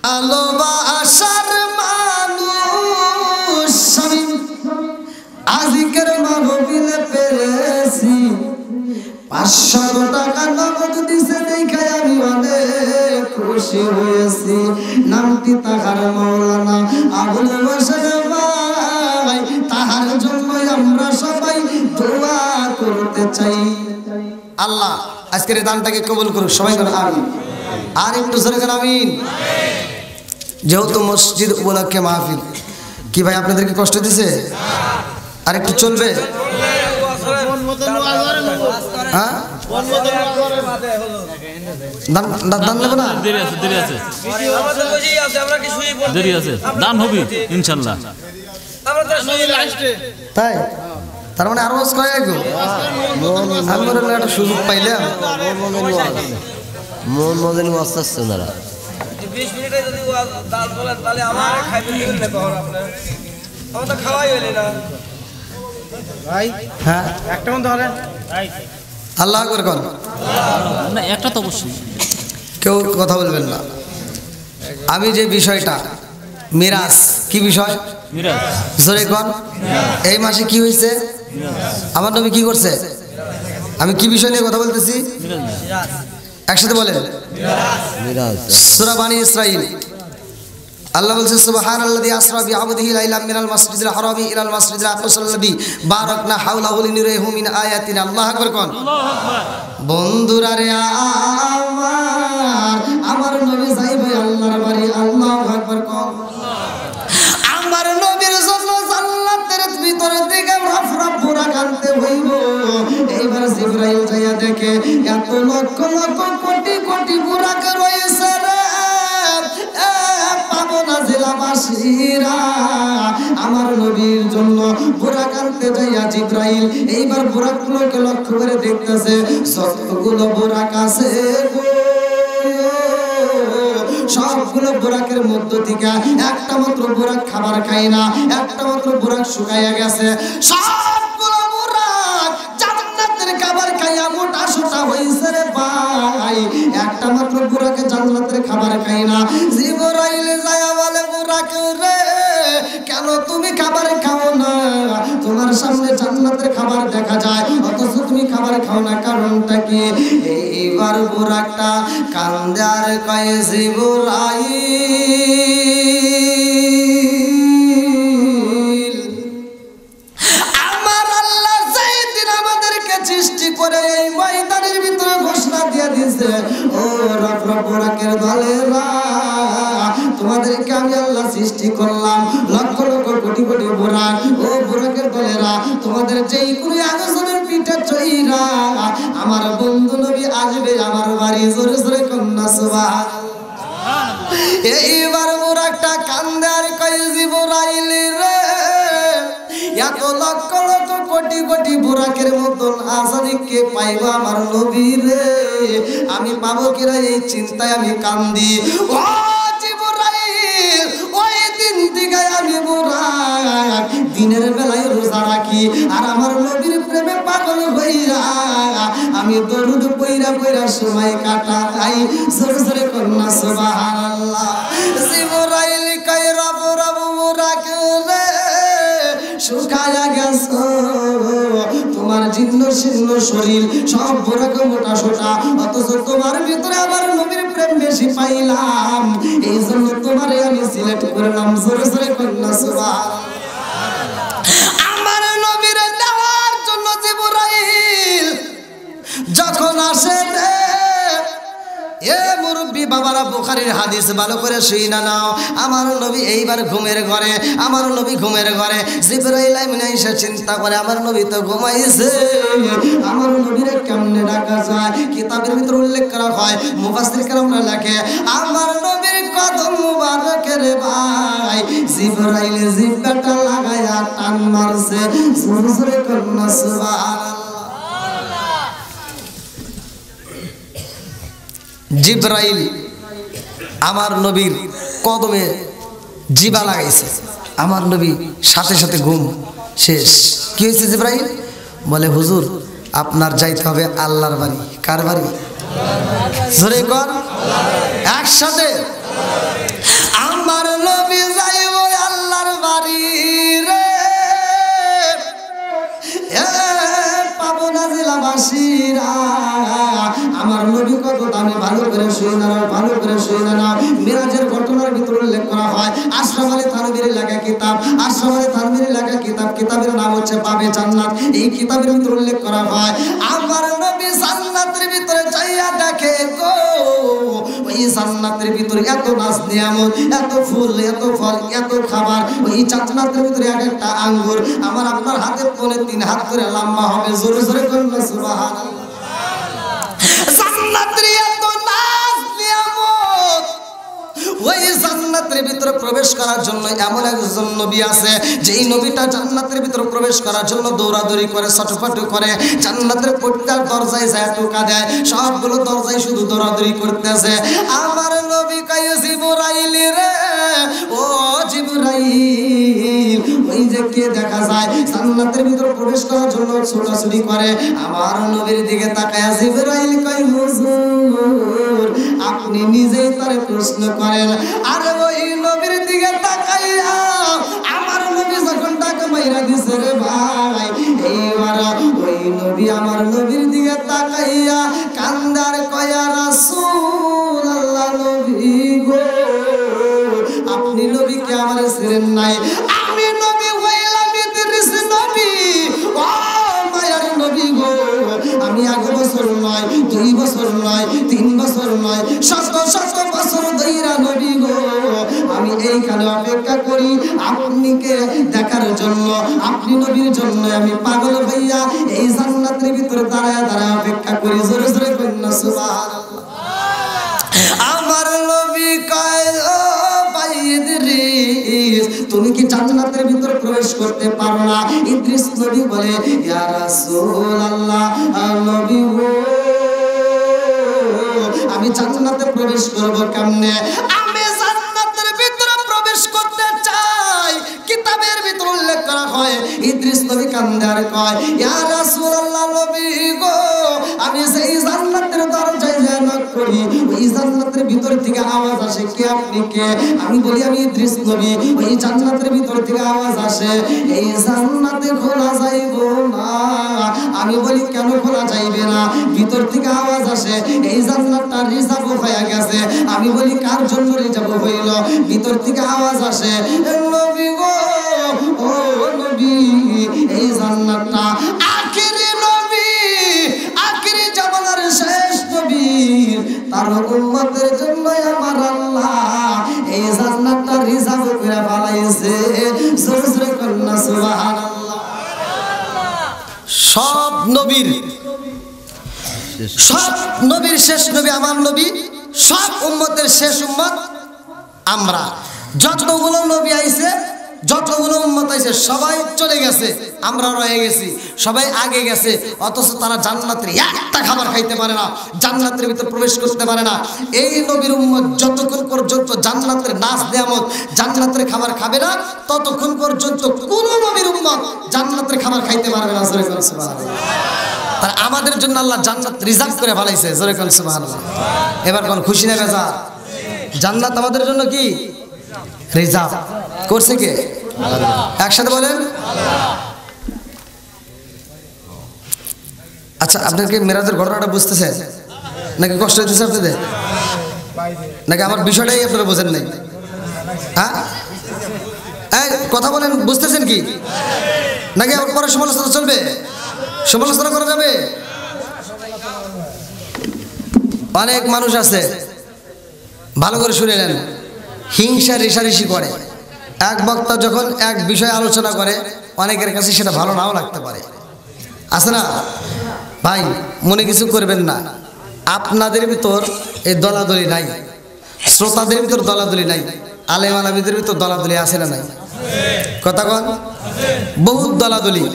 ভালোবাসার মানুষ আমি আজকের মাহফিলে পেয়েছি, 500 টাকা নগদ দিছে দেখায় আমি অনেক খুশি হয়েছি। নামটি তাহার মাওলানা আবুল হোসেন ভাই, তাহার জন্য আমরা সবাই দোয়া করতে চাই। আল্লাহ আজকের এই দানটাকে কবুল করুক, সবাই বলেন আমিন। আর একটু জোরে করে আমিন। যেহেতু মসজিদ উপলক্ষে মাহফিল, কি ভাই আপনাদেরকে কষ্ট দিছে? আর একটু চলবে? হ্যাঁ, দান নেব না, দেরি আছে, দান হবে ইনশাআল্লাহ। তাই তার মানে আরো করে একদম আমি বললাম একটা সুযোগ পাইলাম। মন মজেন ওয়াজ আসছে ওনারা 20 মিনিটে যদি দাল বলেন তাহলে আমার খাইতে দিবেন না পাওয়ার আপনার, আমার তো খাওয়াই হইল না ভাই। হ্যাঁ, একটা মন ধরেন ভাই। আল্লাহ আকবার কোন না, একটা তো অবশ্যই, কেউ কথা বলবেন না। আমি যে বিষয়টা মিরাজ, কি বিষয়? মিরাজ। জোরে কোন এই মাসে কি হয়েছে? আমার নবী কি করছে? আমি কি বিষয় নিয়ে কথা বলতেছি? একসাথে বলেন মিরাজ। সূরা বানী ইসরাঈল আল্লাহ বলছে সুবহানাল্লাযী আসরা বিআবদিহি লাইলাম মিনাল মাসজিদিল হারামি ইলাল মাসজিদিল আকসাল্লাযী বারাকনা হাওলাহু লিনুরিহু মিন আয়াতিনা। আল্লাহু আকবার কোন। বন্ধুরা রে আমার নবী যাইবে আল্লাহর বাড়ি। আল্লাহু আকবার কোন। আমার নবীর জন্য জান্নাতের ভিতরে থেকে রফরফ বুরাক আনতে হইব। এইবার জিবরাইল যাইয়া দেখে এত লক্ষ লক্ষ কোটি কোটি বুরাক রয়েছে রে, পাবো না জেলাবাসীরা। আমার নবীর জন্য বুরাক আনতে যাইয়া জিবরাইল এইবার বুরাকগুলোকে লক্ষ্য করে দেখতেছে, যতগুলো বুরাক আছে সবগুলো বুরাকের মধ্য থেকে একটা মাত্র বুরাক খাবার খায় না, একটা মাত্র বুরাক শুকাইয়া গেছে। সবগুলো বুরাক জান্নাতের খাবার খাইয়া মোটা সোটা হইছে রে ভাই। একটা মাত্র বুরাকে জান্নাতের খাবার খাই না। জিবরাইল যায় বলে বুরাকে রে কেন তুমি খাবার খাও না? তোমার সামনে জান্নাতের খাবার দেখা যায় অথচ তুমি খাবার খাও না, কারণটা কি? এইবার বুরাকটা কান্দে আর কয় জিবরাইল আমার আল্লাহ যেই দিন আমাদেরকে সৃষ্টি করে এই ময়দানের ভিতরে ঘোষণা দিয়ে দিয়েছে, ও বুরাকের দলেরা তোমাদেরকে আমি আল্লাহ সৃষ্টি করলাম লক্ষ লক্ষ কোটি কোটি বুরাক। ও বুরাকের দলেরা তোমাদের যেই কোনো আলোচনার পিঠে চইরা আমার বন্ধু নবী আসবে আমার বাড়ি। জোরে জোরে কন্যা সুবহানাল্লাহ। এইবার বুরাকটা কান্দে আর কয় জিবরাইল রে এত লক্ষ লক্ষ কোটি কোটি বুরাকের মতন আসাদিককে পাইব আমার নবী রে, আমি পাবো কিনা এই চিন্তায় আমি কান্দি। ও জিবরাইল ওই দিন থেকে আমি বুরাক দিনের বেলায় রোজা রাখি আর আমার নবীর প্রেমে পাগল হইয়া আমি দরুদ পইরা পইরা সময় কাটাই। জোরে জোরে কন্যা সুবহানাল্লাহ। জিবরাইল কয় রব রব বুরাক রে শুকায়া গেছো, তোমার জীর্ণ শীর্ণ শরীর সব বুরাক মোটা সোটা, অথচ তোমার ভিতরে আমার নবীর প্রেম বেশি পাইলাম, এই জন্য তোমারে আমি সিলেক্ট করলাম। জোরে জোরে কন্যা সুবহানাল্লাহ। আমার নবীর দেওয়ার জন্য জিবরাইল যখন আসে এ মুরব্বী বাবারা বুখারীর হাদিস ভালো করে শুই না নাও। আমার নবী এইবার ঘুমের ঘরে, আমার নবী ঘুমের ঘরে। জিবরাইল আমিন এসে চিন্তা করে আমার নবী তো ঘুমাইছে, আমার নবীরে কেমনে ডাকা যায়? কিতাবের ভিতরে উল্লেখ করা হয়, মুফাসসির কেরামরা লেখে আমার নবীর কদম মুবারকের ভাই জিবরাইল জিব্বাটা লাগায়া টান মারছে। জোরে জোরে কন্যা সুবহানাল্লাহ। জিবরাইল আমার নবীর কদমে জিবা লাগাইছে, আমার নবী সাথে সাথে ঘুম শেষ। কি হয়েছে? জিবরাইল বলে হুজুর আপনার যাইতে হবে আল্লাহর বাড়ি। কার বাড়ি? জোরে কর একসাথে। আমার নবী যাইব আল্লাহর বাড়ি রে, পাবনা জেলাবাসীরা আমার নবী কত দামি ভালো করে শুই না, ভালো করে শুই না। মিরাজের ঘটনার ভিতরে উল্লেখ করা হয় আশরাফ আলী থানভীর লেখা কিতাব, আশরাফ আলী থানভীর লেখা কিতাব, কিতাবের নাম হচ্ছে পাবে জান্নাত। এই কিতাবের ভিতরে উল্লেখ করা হয় আমার নবী জান্নাতের ভিতরে যাইয়া দেখে গো ওই জান্নাতের ভিতরে এত নাজ নিয়ামত, এত ফুল, এত ফল, এত খাবার। ওই জান্নাতের ভিতরে এক একটা আঙ্গুর আমার আপনার হাতে পৌনে 3 হাত করে লম্বা হবে। জোরে জোরে কন্যা সুবহানাল্লাহ। জান্নাতের এত নাজ নিয়ামত, ওই জান্নাতের ভিতরে প্রবেশ করার জন্য এমন একজন নবী আছে যেই নবীটা জান্নাতের ভিতরে প্রবেশ করার জন্য দৌড়াদৌড়ি করে, ছটফট করে, জান্নাতের প্রত্যেক দরজায় যায় টোকা দেয়, সবগুলো দরজায় শুধু দৌড়াদৌড়ি করতেছে। আমার নবী কয় জিবরাইল রে, ও জিবরাইল ওই যে কে দেখা যায় জান্নাতের ভিতরে প্রবেশ করার জন্য ছোটাছুটি করে। আমার নবীর দিকে তাকায় জিবরাইল কয় হুজুর আপনি নিজেই তারে প্রশ্ন করেন। আরে ওই নবীর দিকে তাকাইয়া আমার নবী যখন টাকা মাইরা দিছে রে ভাই, এইবার ওই নবী আমার নবীর দিকে তাকাইয়া কান্দার কয়া রাসূলুল্লাহ নবী গো আপনি নবীকে আমার ছিলেন নাই, আমি নবী হইলাম ইদ্রিস নবী। ও মায়ার নবী গো আমি 1 বছর নয়, 2 বছর নয়, 3 বছর নয়, শত শত বছর ধইরা নবী গো আমি এইখানে অপেক্ষা করি আপনিকে দেখার জন্য, আপনি নবীর জন্য আমি পাগল হইয়া এই জান্নাতের ভিতরে দাঁড়ায় দাঁড়ায় অপেক্ষা করি। জোরে জোরে কন্যা সুবহানাল্লাহ। আমার নবী কয় ও ভাই ইদ্রিস তুমি কি জান্নাতের ভিতরে প্রবেশ করতে পারো না? ইদ্রিস নবী বলে ইয়া রাসূলুল্লাহ নবী গো আমি জান্নাতে প্রবেশ করব কেমনে? আমি জান্নাতের ভিতরে প্রবেশ করতে চাই। কিতাবের ভিতরে উল্লেখ করা হয় ইদ্রিস নবী কান্দে আর কয় ইয়া রাসূলুল্লাহ নবী গো আমি সেই জান্নাতের দরজায় নক করি, ওই ভিতর থেকে আওয়াজ আসে, কে আপনি কে? আমি বলি আমি ইদ্রিস নবী। ওই জান্নাতের ভিতর থেকে আওয়াজ আসে, এই জান্নাতে খোলা যাইবো না। আমি বলি কেন খোলা যাইবে না? ভিতর থেকে আওয়াজ আসে, এই জান্নাতটা রিজার্ভ হয়ে গেছে। আমি বলি কার জন্য রিজার্ভ হইল? ভিতর থেকে আওয়াজ আসে, নবী গো, ও নবী, এই জান্নাতটা আখিরি নবী, আখিরি জামানার শেষ নবী, তার উম্মতের জন্য আমার আল্লাহ এই জান্নাতটা রিজার্ভ করে বানাইছে। জোরে জোরে কন্যা সুবহানাল্লাহ। সব নবীর শেষ নবী আমার নবী, সব উম্মতের শেষ উম্মত আমরা। যতগুলো নবী আইছে, যতগুলো উম্মত আইছে, সবাই চলে গেছে, আমরা রয়ে গেছি, সবাই আগে গেছে। অথচ তারা জান্নাতের একটা খাবার খাইতে পারে না, জান্নাতের ভিতর প্রবেশ করতে পারে না। এই নবীর উম্মত যতক্ষণ পর্যন্ত জান্নাতের নাজ নিয়ামত, জান্নাতের খাবার খাবে না, ততক্ষণ পর্যন্ত কোন নবীর উম্মত জান্নাতের খাবার খাইতে পারবে না। জোরে কোন সুবহানাল্লাহ। তার আমাদের জন্য আল্লাহ জান্নাত রিজার্ভ করে ফেলাইছে। জোরে কোন সুবহানাল্লাহ। এবার কোন খুশি না বেজা? জান্নাত আমাদের জন্য কি রিজার্ভ করছে কে? একসাথে বলেন। আচ্ছা, আপনার কি মেরাজের ঘটনাটা বুঝতেছেন নাকি কষ্ট হইতেছে আপনাদের? নাকি আমার বিষয়টাই আপনারা বোঝেন নাই? হ্যাঁ, এই কথা বলেন, বুঝতেছেন কি? নাকি আবার পরে সমালোচনা চলবে? সমালোচনা করা যাবে? অনেক মানুষ আছে, ভালো করে শুনে নেন, হিংসা রেশারেশি করে। এক বক্তা যখন এক বিষয়ে আলোচনা করে, অনেকের কাছে সেটা ভালো নাও লাগতে পারে, আছে না ভাই? মনে কিছু করবেন না, আপনাদের ভিতর এই দলাদলি নাই, শ্রোতাদের ভিতর দলাদলি নাই, আলেম আলামীদের ভিতর দলাদলি আছে না নাই? কথা কন, বহুত দলাদলি।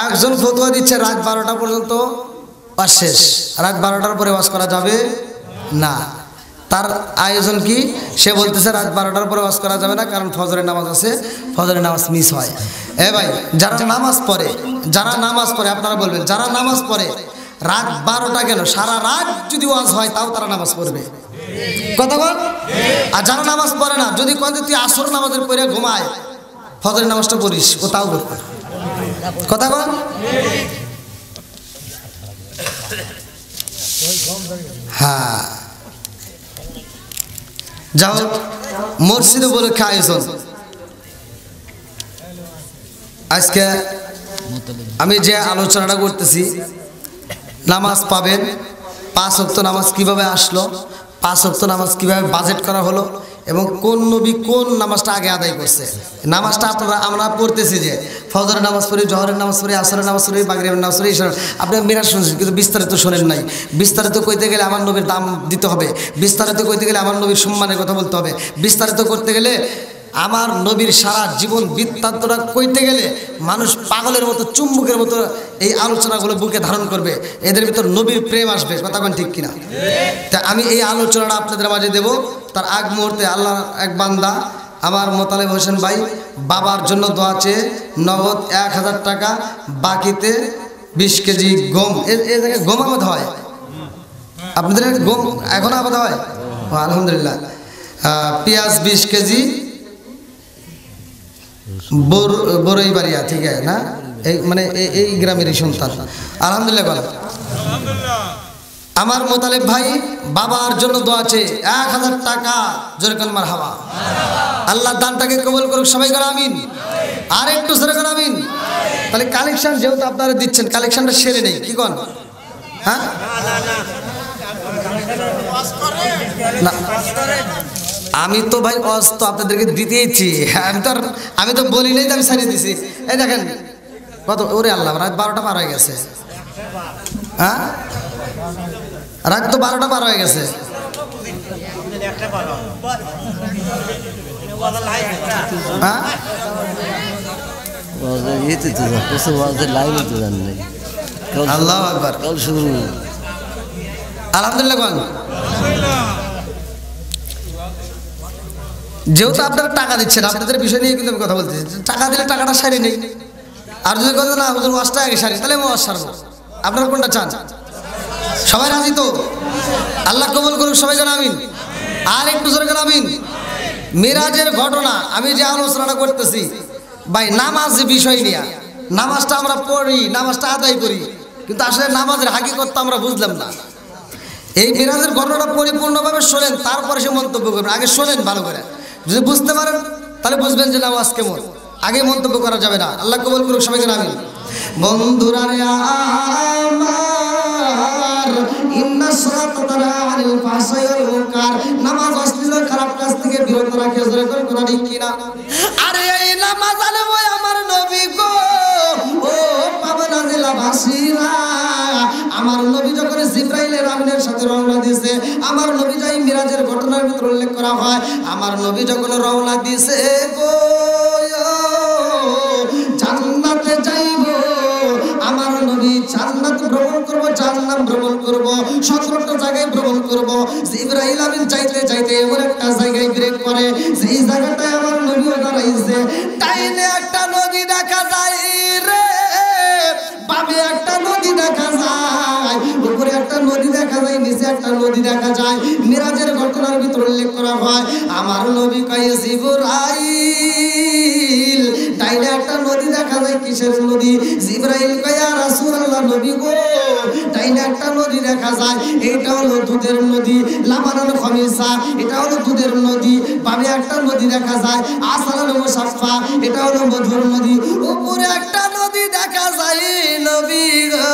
একজন ফতোয়া দিচ্ছে রাত 12টা পর্যন্ত ওয়াজ শেষ, রাত 12টার পরে ওয়াজ করা যাবে না। তার আয়োজন কি? সে বলতেছে রাত 12টার পরে ওয়াজ করা যাবে না, কারণ ফজরের নামাজ আছে, ফজরের নামাজ মিস হয়। ভাই, যারা নামাজ পড়ে, আপনারা বলবেন, যারা নামাজ পড়ে রাত 12টা কেন, সারা রাত যদি ওয়াজ হয় তাও তারা নামাজ পড়বে। কথা বল। আর যারা নামাজ পড়ে না, যদি কোন তুই আসর নামাজের পরে ঘুমায়, ফজরের নামাজটা পড়িস, ও তাও করবে। কথা বল। হ্যাঁ, যাও মসজিদে উপলক্ষে আয়োজন। আজকে আমি যে আলোচনাটা করতেছি, নামাজ পাবেন, 5 ওয়াক্ত নামাজ কিভাবে আসলো, 5 ওয়াক্ত নামাজ কিভাবে বাজেট করা হলো, এবং কোন নবী কোন নামাজটা আগে আদায় করছে। নামাজটা আমরা পড়তেছি যে ফজরের নামাজ পড়ি, জহরের নামাজ পড়ি, আসরের নামাজ পড়ি, মাগরিবের নামাজ পড়ি। আপনি মিরাজ শুনছেন, কিন্তু বিস্তারিত শোনেন নাই। বিস্তারিত কইতে গেলে আমার নবীর দাম দিতে হবে, বিস্তারিত কইতে গেলে আমার নবীর সম্মানের কথা বলতে হবে, বিস্তারিত করতে গেলে আমার নবীর সারা জীবন বৃত্তান্তটা কইতে গেলে মানুষ পাগলের মতো, চুম্বকের মতো এই আলোচনাগুলো বুকে ধারণ করবে, এদের ভিতর নবীর প্রেম আসবে। কথা কোন ঠিক কিনা? তা আমি এই আলোচনাটা আপনাদের মাঝে দেব। তার আগ মুহূর্তে আল্লাহর এক বান্দা আমার মোতালেব হোসেন ভাই বাবার জন্য দোয়া চেয়ে নগদ 1000 টাকা, বাকিতে 20 কেজি গম, এই জায়গায় গম আবাদ হয় আপনাদের? গম এখন আবাদ হয়? আলহামদুলিল্লাহ। পেঁয়াজ 20 কেজি, বড়ই বাড়িয়া, ঠিক আছে না? এই মানে এই গ্রামেরই সন্তান, আলহামদুলিল্লাহ। আমার মোতালেব ভাই বাবার জন্য দোয়া আছে 1000 টাকা, জোরে কোন মারহাবা। আল্লাহ দানটাকে কবুল করুক, সবাই করে আমিন। আর একটু জোরে করে আমিন। তাহলে কালেকশন যেহেতু আপনারা দিচ্ছেন, কালেকশনটা সেরে নেই, কি কোন? হ্যাঁ, না আমি তো ভাই অজ তো আপনাদেরকে দিতেইছি, আমি তো বলি নাই, আমি ছাড়িয়ে দিছি। এই দেখেন কত, ওরে আল্লাহ, রাত 12টা পার হয়ে গেছে। হ্যাঁ, রাত তো 12টা পার হয়ে গেছে। হ্যাঁ, আল্লাহু আকবার, আলহামদুলিল্লাহ। কোন যেহেতু আপনারা টাকা দিচ্ছেন, আপনাদের বিষয় নিয়ে কিন্তু আমি কথা বলতেছি। টাকা দিলে টাকাটা সারি নেই, আর যদি কথা না হুজুর ওয়াজটা আগে সারি, তাহলে আমি ওয়াজ সারবো। আপনারা কোনটা চান? সবাই রাজি তো? আল্লাহ কবুল করুক, সবাই যেন আমিন। আর একটু জোরে করে আমিন। মিরাজের ঘটনা আমি যে আলোচনাটা করতেছি ভাই, নামাজ বিষয় নিয়ে, নামাজটা আমরা পড়ি, নামাজটা আদায় করি, কিন্তু আসলে নামাজের হাকিকতটা আমরা বুঝলাম না। এই মিরাজের ঘটনাটা পরিপূর্ণভাবে শোনেন, তারপরে সে মন্তব্য করবেন। আগে শোনেন ভালো করে, যদি বুঝতে পারেন তাহলে বুঝবেন যে নামাজ কেমন, আগে মন্তব্য করা যাবে না। আল্লাহ কবুল করুক, সবাইকে আমিন। বন্ধুরা রে আমার, ইন্না সালাতা তানহা আনিল ফাহশাই ওয়াল মুনকার, নামাজ অশ্লীল খারাপ কাজ থেকে বিরত রাখে। জোরে করে কোন ঠিক কিনা? আরে এই নামাজ আলে ওই আমার নবী গো, ও পাবনা জেলাবাসীরা, আমার নবী যখন জিবরাইলের আমিনের সাথে রওনা দিয়েছে, আমার নবী যাই মিরাজের ঘটনার ভিতর উল্লেখ করা হয়, আমার নবী যখন রওনা দিয়েছে গো জান্নাতে যাইব, আমার নবী জান্নাত ভ্রমণ করব, জান্নাত ভ্রমণ করব, 17টা জায়গায় ভ্রমণ করব। জিবরাইল আমিন চাইতে চাইতে এমন একটা জায়গায় ব্রেক করে, সেই জায়গাটায় আমার নবীও দাঁড়াইছে। টাইনে একটা নদী দেখা যায় রে, বামে একটা নদী দেখা যায়, উপরে একটা নদী দেখা যায়, নিচে একটা নদী দেখা যায়। মিরাজের ঘটনার ভিতর উল্লেখ করা হয়, আমার নবী কয় জিবরাইল, টাইনে একটা নদী দেখা যায়, কিসের নদী? জিবরাইল কয় ইয়া রাসূলুল্লাহ, নবী গো টাইনে একটা নদী দেখা যায়, এটা হলো দুধের নদী, লাবানান খামিসা, এটা হলো দুধের নদী। বামে একটা নদী দেখা যায়, আসালান মুসাফফা, এটা হলো মধুর নদী। উপরে একটা নদী দেখা যায় নবী গো,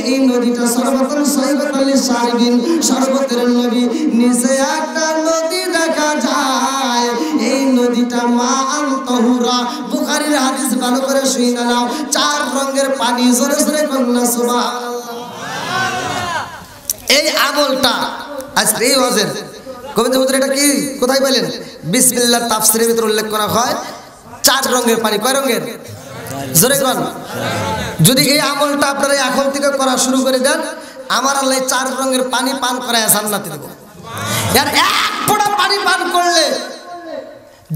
এই নদীটা সর্বতন সৈবতাল লিশারিবিন, শরবতের নদী। নিচে একটা নদী দেখা যায়, এই নদীটা মাআন তাহুরা, বুখারীর হাদিস, ভালো করে শুনে নাও। 4 রঙের পানি, জোরে জোরে কন্যা সুবহানাল্লাহ। এই আমলটা আজকে এই ওয়াজের গোবিন্দপুত্র, এটা কি কোথায় পেলেন? বিসমিল্লাহ তাফসীরের ভিতর উল্লেখ করা হয় 4 রঙের পানি। কয় রঙের? জোরে কোন। যদি এই আমলটা আপনারা এখন থেকে করা শুরু করে দেন, আমার আল্লাহ 4 রঙের পানি পান করায় জান্নাতে দেব। আর এক ফোঁটা পানি পান করলে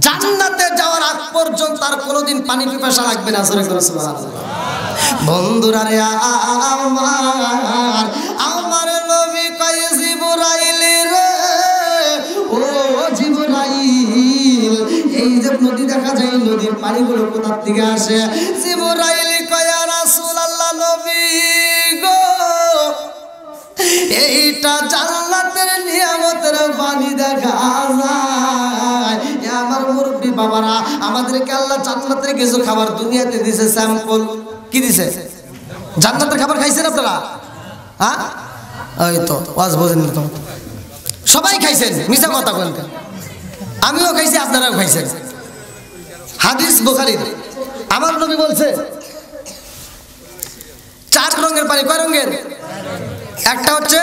জান্নাতে যাওয়ার আগ পর্যন্ত আর কোনোদিন পানি পিপাসা লাগবে না। জোরে করে সুবহানাল্লাহ। বন্ধুরা রে আমার, আমার নবী কয় জিবরাইল রে, ও জিবরাইল, এই যে নদী দেখা যায়, নদীর পানিগুলো কোথা থেকে আসে? জিবরাইল কয় ইয়া রাসূলুল্লাহ, নবী গো এইটা জান্নাতের নিয়ামতের পানি দেখা যায়। আমার মুরব্বী বাবারা, আমাদেরকে আল্লাহ জান্নাতের কিছু খাবার দুনিয়াতে দিয়েছে, স্যাম্পল। কি দিছে? জান্নাতের খাবার খাইছেন আপনারা? হ্যাঁ, ওই তো ওয়াজ বোঝেন তো, সবাই খাইছেন, মিছা কথা বলেন। আমিও খাইছি, আপনারাও খাইছেন। হাদিস বুখারীর, আমার নবী বলছে 4 রঙের পানি। কয় রঙের? একটা হচ্ছে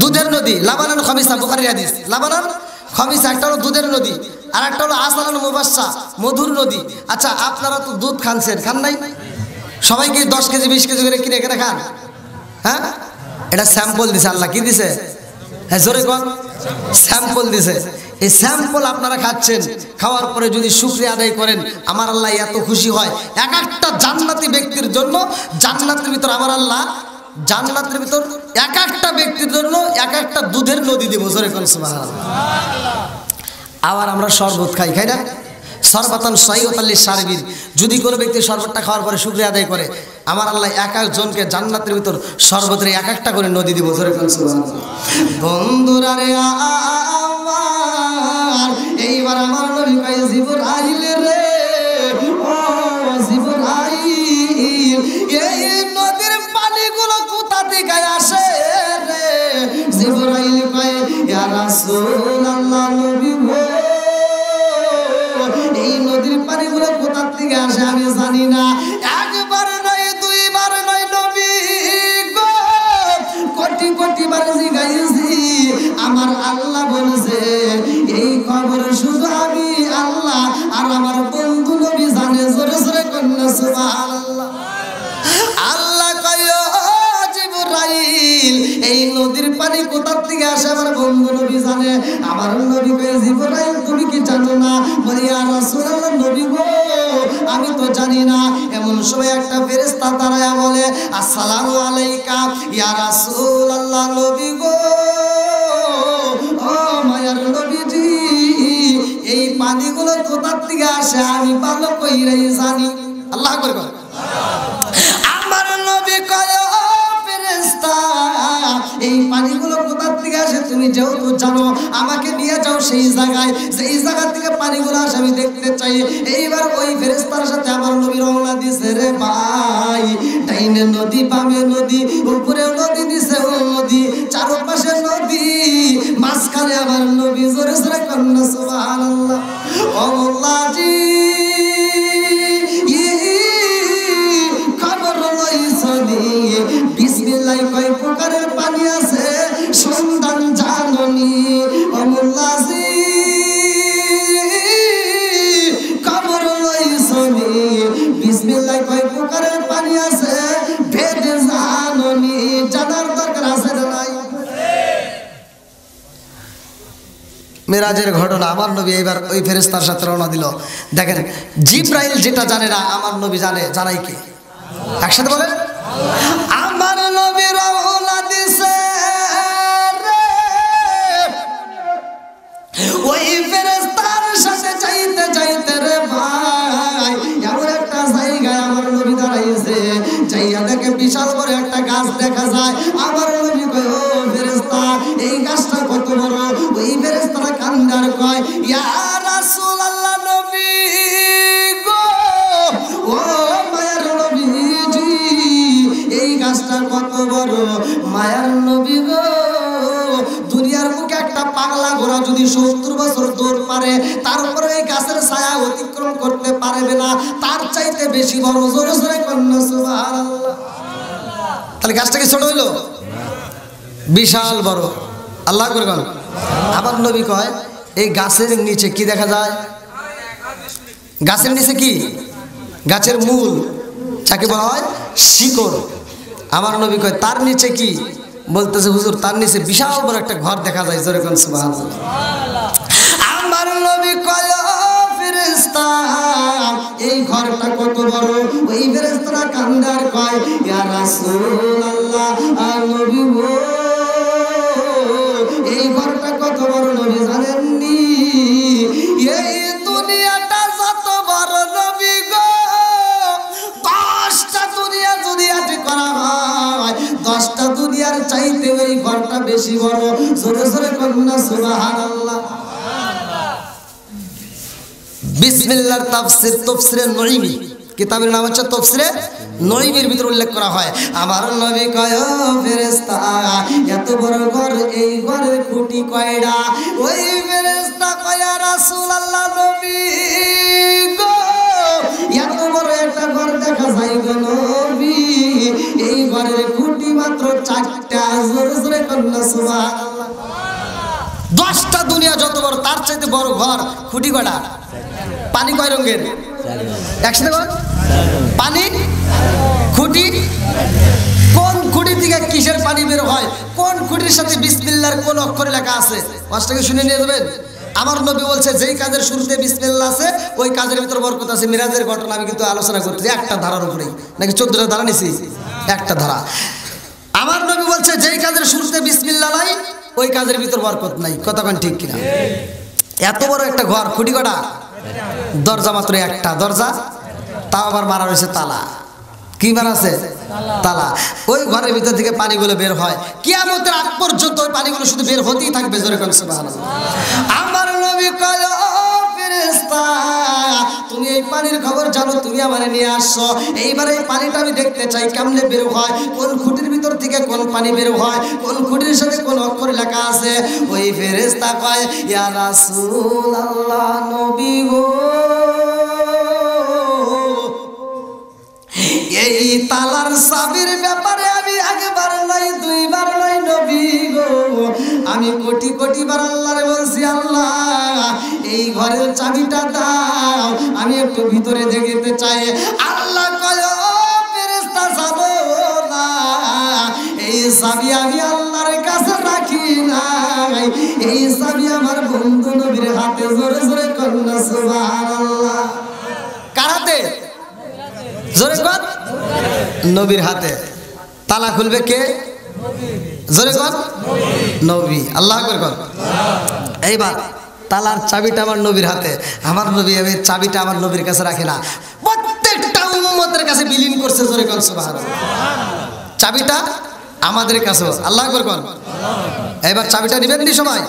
দুধের নদী, লাবানান খামিসা, বুখারীর হাদিস, লাবানান খামিসা, একটা হলো দুধের নদী, আর একটা হলো আসালান মুবাশশা, মধুর নদী। আচ্ছা, আপনারা তো দুধ খানছেন, খান নাই? সবাই কি 10 কেজি 20 কেজি করে কিনে এখানে খান? হ্যাঁ, এটা স্যাম্পল দিছে আল্লাহ। কি দিছে? হ্যাঁ, জোরে কোন। স্যাম্পল দিছে। এই স্যাম্পল আপনারা খাচ্ছেন, খাওয়ার পরে যদি শুকরিয়া আদায় করেন, আমার আল্লাহ এত খুশি হয়। এক একটা জান্নাতি ব্যক্তির জন্য জান্নাতের ভিতর আমার আল্লাহ, জান্নাতের ভিতর এক একটা ব্যক্তির জন্য এক একটা দুধের নদী দেব। জোরে কোন সুবহানাল্লাহ। আবার আমরা শরবত খাই, খাই না? শরবতান সাইয়্যিতাল লিশারিবিন, যদি কোনো ব্যক্তি শরবতটা খাওয়ার পরে শুকরিয়া আদায় করে, আমার আল্লাহ এক একজনকে জান্নাতের ভিতর শরবতের এক একটা করে নদী দিব। জোরে কোন সুবহানাল্লাহ। বন্ধুরা রে আমার, এইবার আমার নবী কয় জিবরাইল রে, ও জিবরাইল, এই নদীর পানিগুলো কোথা থেকে আসে রে? জিবরাইল কয় ইয়া রাসূলুল্লাহ, নবী গো এই নদীর পানিগুলো কোথা থেকে আসে আমি জানি না। একবার নয়, 2 বার নয়, নবী গো কোটি কোটি বার জিজ্ঞাসি, আমার আল্লাহ বলছে এই খবর শুধু আমি আল্লাহ আর আমার বন্ধু নবী জানে। জোরে জোরে কন্যা সুবহানাল্লাহ। আল্লাহ কয় ও জিবরাইল, জিব্রাইল এই নদীর পানি কোথা থেকে আসে আমার বন্ধু নবী জানে। আমার নবী কয় জিব্রাইল তুমি কি জানো না? বলি ইয়া রাসূলুল্লাহ নবী গো আমি তো জানি না। এমন সময় একটা ফেরেশতা দাঁড়ায়া বলে আসসালামু আলাইকা ইয়া রাসূলুল্লাহ নবী গো ও মায়ার নবীজি এই পানিগুলো কোথা থেকে আসে আমি ভালো কইরাই জানি। আল্লাহ আকবার বল। আমার নবী কয় ও ফেরেশতা এই পানিগুলো কোথা থেকে আসে তুমি যেহেতু জানো আমাকে নিয়ে যাও সেই জায়গায়, সেই জায়গা থেকে পানিগুলো আসে আমি দেখতে চাই। এইবার ওই ফেরেশতার সাথে আমার নবী রওনা দিছে রে ভাই। ডাইনে নদী বামে নদী উপরে নদী দিছে ও নদী চারপাশে নদী মাঝখানে আমার নবী জোরে জোরে কন্যা সুবহানাল্লাহ। ও আল্লাহজি খবর লইছনি বিসমিল্লাহ কয় প্রকারের পানি আছে সন্ধান জাননি। ও আল্লাহজি খবর লইছনি বিসমিল্লাহ কয় প্রকারের পানি আছে ভেদ জাননি। জানার দরকার আছে না নাই? মেরাজের ঘটনা আমার নবী এইবার ওই ফেরেশতার সাথে রওনা দিল। দেখেন জিব্রাইল যেটা জানে না আমার নবী জানে। জানাই কে? একসাথে বলেন আমার নবী রওনা দিছে রে ওই ফেরেশতার সাথে যাইতে যাইতে রে ভাই এমন একটা জায়গায় আমার নবী দাঁড়াইছে। যাইয়া দেখে বিশাল বড় একটা গাছ দেখা যায়। আমার নবী কয় ও ফেরেশতা এই গাছটা কত বড়? ওই ফেরেশতারা কান্দার কয় ইয়া রাসূলুল্লাহ নবী গো ও মায়ার নবীজি এই গাছটা কত বড়? মায়ার নবী গো দুনিয়ার বুকে একটা পাগলা ঘোড়া যদি 70 বছর দৌড় পারে তারপরে এই গাছের ছায়া অতিক্রম করতে পারবে না, তার চাইতে বেশি বড়। জোরে জোরে কন্যা সুবহানাল্লাহ। তাহলে গাছটা কি ছোট হইলো? বিশাল বড়। আল্লাহ করে বল। আবার নবী কয় এই গাছের নিচে কি দেখা যায়? গাছের নিচে কি? গাছের মূল যাকে বলা হয় শিকড়। আমার নবী কয় তার নিচে কি? বলতেছে হুজুর তার নিচে বিশাল বড় একটা ঘর দেখা যায়। জোরে কোন সুবহানাল্লাহ। আমার নবী কয় ফেরেশতা এই ঘরটা কত বড়? ওই ফেরেশতারা কান্দার কয় ইয়া রাসূলুল্লাহ নবী গো এই ঘরটা কত বড় নবী জানেননি? এই দুনিয়াটা যত বড় নবী গো 10টা দুনিয়া যদি আটি করা হয় 10টা দুনিয়ার চাইতে ওই ঘরটা বেশি বড়। জোরে জোরে কন্যা সুবহানাল্লাহ। বিসমিল্লাহর তাফসীর তাফসীরে নঈমি কিতাবের নাম হচ্ছে তাফসীরে নঈমির ভিতরে উল্লেখ করা হয়। আমার নবী কয় ও ফেরেশতা এত বড় ঘর এই ঘরের খুঁটি কয়টা? ওই ফেরেশতা কয় ইয়া রাসূলুল্লাহ নবী গো এত বড় একটা ঘর দেখা যায় গো নবী এই ঘরের খুঁটি মাত্র 4টা। জোরে জোরে কন্যা সুবহানাল্লাহ। 10টা দুনিয়া যত বড় তার চাইতে বড় ঘর খুঁটি কয়টা? পানি কয় রঙের? একসাথে বল। পানি খুঁটি কোন খুঁটি থেকে কিসের পানি বের হয়? কোন খুঁটির সাথে বিসমিল্লাহর কোন অক্ষরে লেখা আছে? ওয়াজটাকে শুনে নিয়ে যাবেন। আমার নবী বলছে যেই কাজের শুরুতে বিসমিল্লাহ আছে ওই কাজের ভিতর বরকত আছে। মিরাজের ঘটনা আমি কিন্তু আলোচনা করতেছি একটা ধারার উপরেই, নাকি 14টা ধারা নিছি? একটা ধারা। আমার নবী বলছে যেই কাজের শুরুতে বিসমিল্লাহ নাই ওই কাজের ভিতর বরকত নাই। কতক্ষণ ঠিক কিনা? এত বড় একটা ঘর খুঁটি কটা? দরজা মাত্র একটা। দরজা তাও আবার মারা রয়েছে তালা। কি মারা আছে? তালা। ওই ঘরের ভিতর থেকে পানিগুলো বের হয় কিয়ামতের আগ পর্যন্ত। ওই পানিগুলো শুধু বের হতেই থাকবে। জোরে কোন সুবহানাল্লাহ। আমার নবী কয় ও ফেরেশতা তুমি এই পানির খবর জানো, তুমি আমারে নিয়ে আসছো। এইবার এই পানিটা আমি দেখতে চাই কেমনে বের হয়, কোন খুঁটির ভিতর থেকে কোন পানি বের হয়, কোন খুঁটির সাথে কোন অক্ষর লেখা আছে। ওই ফেরেশতা কয় ইয়া রাসূলুল্লাহ নবী গো এই তালার চাবির ব্যাপারে আমি একবার নয় দুইবার নয় নবী গো আমি কোটি কোটি বার আল্লাহরে বলছি আল্লাহ এই ঘরের চাবিটা দাও আমি একটু ভিতরে দেখতে চাই। আল্লাহ কয় ও ফেরেশতা জানো না এই চাবি আমি আল্লাহর কাছে রাখি নাই, এই চাবি আমার বন্ধু নবীর হাতে। জোরে জোরে কন্যা সুবহানাল্লাহ। কার হাতে? জোরে কর। নবীর হাতে। তালা খুলবে কে? জোরে কর। নবী। আল্লাহ আকবার কর। এইবার তালার চাবিটা আমার নবীর হাতে। আমার নবী এই চাবিটা আমার নবীর কাছে রাখে না, প্রত্যেকটা উম্মতের কাছে বিলীন করছে। জোরে কর সুবহানাল্লাহ। চাবিটা আমাদের কাছে। আল্লাহ আকবার কর। এবার চাবিটা নেবেন নি সবাই।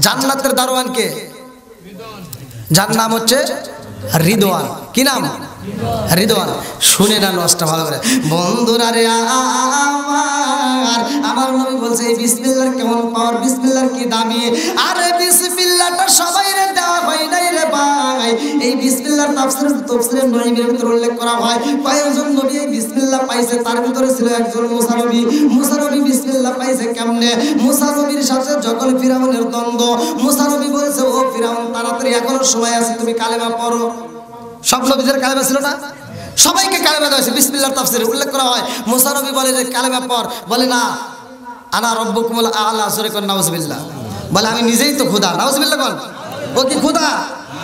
জান্নাতের দারোয়ান কে? যার নাম হচ্ছে রিদওয়ান। কি নাম? রিদওয়ান। শুনে না নষ্ট ভালো করে বন্ধুরা রে আমার নবী বলছে এই বিসমিল্লাহর কেমন পাওয়ার, বিসমিল্লাহর কি দামি। আরে বিসমিল্লাহটা সবাই রে দেওয়া হয় নাই রে ভাই। এই বিসমিল্লাহর তাফসীরে নবীর ভিতরে উল্লেখ করা হয় কয়েকজন নবী এই বিসমিল্লাহ পাইছে। তার ভিতরে ছিল একজন মুসা নবী। মুসা নবী বিসমিল্লাহ পাইছে কেমনে? মুসা নবীর সাথে যখন ফিরাউনের দ্বন্দ্ব, মুসা নবী বলছে ও ফিরাউন তাড়াতাড়ি এখনো সময় আছে, তুমি কালেমা পড়ো। সব নবীদের কালেমা ছিল না? সবাইকে কালেমা দেওয়া হয়েছে। বিসমিল্লাহর তাফসীরে উল্লেখ করা হয় মুসা নবী বলে যে কালেমা পড়, বলে না আনা রব্বুকুমুল আ'লা। সূরা কোন নাউজুবিল্লাহ। বলে আমি নিজেই তো খোদা। নাউজুবিল্লাহ বল। ও কি খোদা?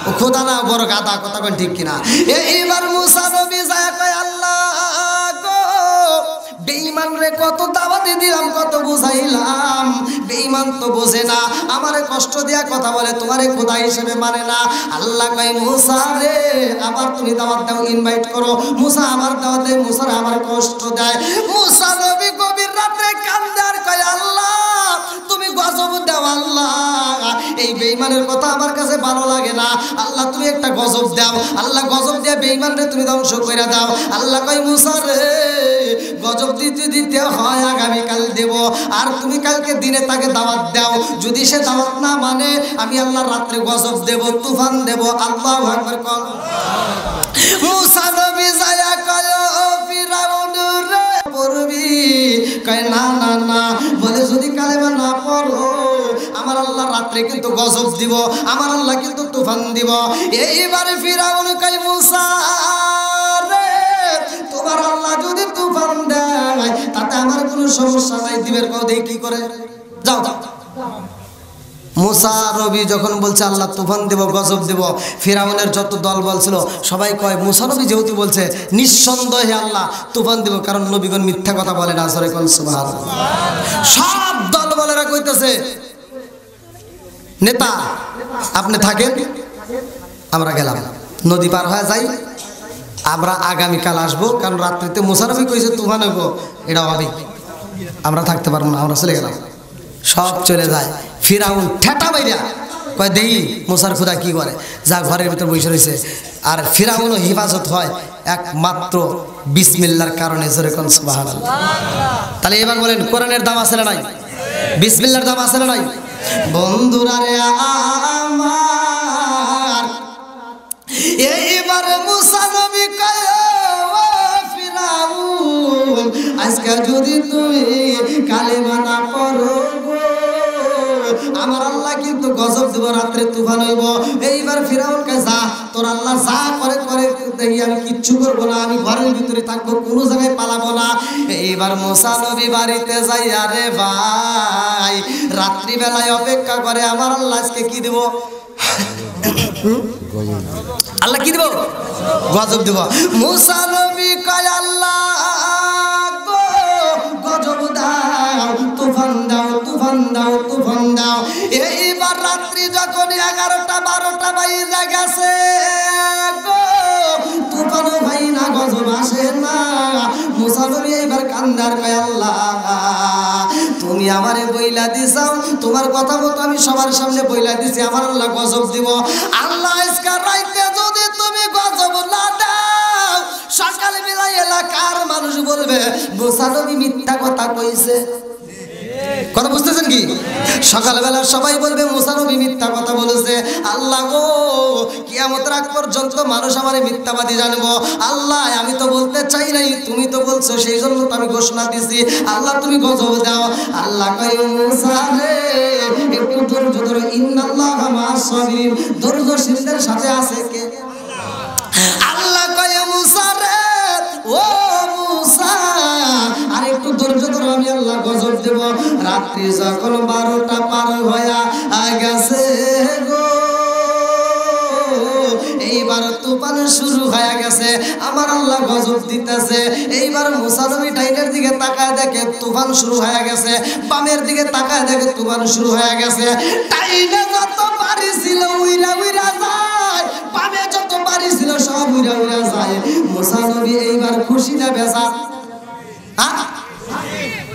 ও খোদা না, বড় গাদা। কথা কোন ঠিক কিনা? এইবার মুসা নবী যায় কয় আল্লাহ গো বেঈমান রে কত দাওয়াত দিলাম, কত বুঝাইলাম, বেঈমান তো বোঝে না, আমারে কষ্ট দিয়া কথা বলে, তোমারে খোদা হিসেবে মানে না। আল্লাহ কয় মুসা রে আবার তুমি দাওয়াত দাও, ইনভাইট করো। মুসা আমার দাওয়াত দেয়, মুসা আমার কষ্ট দেয়। মুসা নবী গভীর রাতে কান্দে আর কয় আল্লাহ তুমি গজব দাও আল্লাহ, এই বেঈমানের কথা আমার কাছে ভালো লাগে না, আল্লাহ তুমি একটা গজব দাও। আল্লাহ গজব দিয়ে বেঈমান রে তুমি ধ্বংস করে দাও। আল্লাহ কয় মুসা রে গজব দিতে হয় আগামীকাল দেব, আর তুমি কালকে দিনে তাকে দাওয়াত দাও। যদি সে দাওয়াত না মানে আমি আল্লাহ রাত্রে গজব দেব, তুফান দেব। আল্লাহু আকবার কর। মুসা নবী যায় কয় ও ফিরাউন রে পড়বি? কয় না না না। বলে যদি কালেমা না পড়ো আমার আল্লাহ রাত্রে কিন্তু গজব দিব, আমার আল্লাহ কিন্তু তুফান দিব। এইবারে ফিরাউন কয় মুসা রে তোমার আল্লাহ যদি তুফান দেয় তাতে আমার কোনো সমস্যা নাই, দিবের কও দেই কি করে, যাও। মুসা নবী যখন বলছে আল্লাহ তুফান দেব, গজব দেব, ফিরাউনের যত দল বলছিল সবাই কয় মুসা নবী যেহেতু বলছে নিঃসন্দেহে আল্লাহ তুফান দেব, কারণ নবীগণ মিথ্যা কথা বলে না। সরে কোন সুবহানাল্লাহ। সব দল বলেরা কইতেছে নেতা আপনি থাকেন, আমরা গেলাম, নদী পার হয়ে যাই, আমরা আগামীকাল আসবো, কারণ রাত্রিতে মুসা নবী কইছে তুফান হইব, এটা হবে, আমরা থাকতে পারবো না, আমরা চলে গেলাম। সব চলে যায়। ফিরাউন ঠেটা বাইরা কয় দেই মুসার খোদা কি করে, যা ঘরের ভিতর বসে রয়েছে। আর ফিরাউনও হিফাজত হয় একমাত্র বিসমিল্লাহর কারণে। জোরে কোন সুবহানাল্লাহ। তাহলে এবার বলেন কোরআনের দাম আছে না নাই? বিসমিল্লাহর দাম আছে না নাই? বন্ধুরা রে আমার এইবার মুসা নবী কয় ও ফিরাউন আজকে যদি তুমি কালেমা না পড়ো আমার আল্লাহ কিন্তু গজব দিব, রাত্রে তুফান হইব। এইবার ফিরাউন কে যা তোর আল্লাহ যা করে করে দেখি, আমি কিচ্ছু করবো না, আমি ঘরের ভিতরে থাকবো, কোনো জায়গায় পালাবো না। এইবার মুসা নবী বাড়িতে যাই, আরে ভাই রাত্রিবেলায় অপেক্ষা করে আমার আল্লাহ আজকে কি দিব, আল্লাহ কি দিব, গজব দিব। মুসা নবী কয় আল্লাহ গজব দাও, তুফান দাও, তুফান দাও, তুফান দাও। এইবার রাত্রি যখন 11টা-12টা বাজে গেছে তুফানও ভাই না, গজব আসে না। মুসা নবী এইবার কান্দার কয় আল্লাহ তুমি আমারে বইলা দিছাও, তোমার কথা মতো আমি সবার সামনে বইলা দিছি, আমার আল্লাহ গজব দিব। আল্লাহ আজকে রাইতে যদি তুমি গজব না দাও সকাল বেলায় এলাকার মানুষ বলবে মুসা নবী মিথ্যা কথা কইছে। কথা বুঝতেছেন কি? সকালবেলা সবাই বলবে মুসা নবী মিথ্যা কথা বলেছে। আল্লাহ গো কিয়ামতের আগ পর্যন্ত মানুষ আমারে মিথ্যাবাদী জানবো। আল্লাহ আমি তো বলতে চাই নাই, তুমি তো বলছো, সেই জন্য তো আমি ঘোষণা দিছি। আল্লাহ তুমি গজব দাও। আল্লাহ কয় মুসা রে একটু ধৈর্য ধরো, ইন্নাল্লাহা মা'আস সাবিরিন, ধৈর্যশীলদের সাথে আছে কে? আল্লাহ কয় মুসা রে ও মুসা আর একটু ধৈর্য ধরো, আমি আল্লাহ গজব দেব। রাত্রি যখন 12টা পার হইয়া গেছে গো, এইবার তুফান শুরু হয়ে গেছে, আমার আল্লাহ গজব দিতেছে। এইবার মুসা নবী ডাইনের দিকে তাকায় দেখে তুফান শুরু হয়ে গেছে, বামের দিকে তাকায় দেখে তুফান শুরু হয়ে গেছে। ডাইনে যত পারি ছিল উইরা উইরা যায়, বামে যত পারি ছিল সব উইরা উইরা যায়। মুসা নবী এইবার খুশি না বেজার?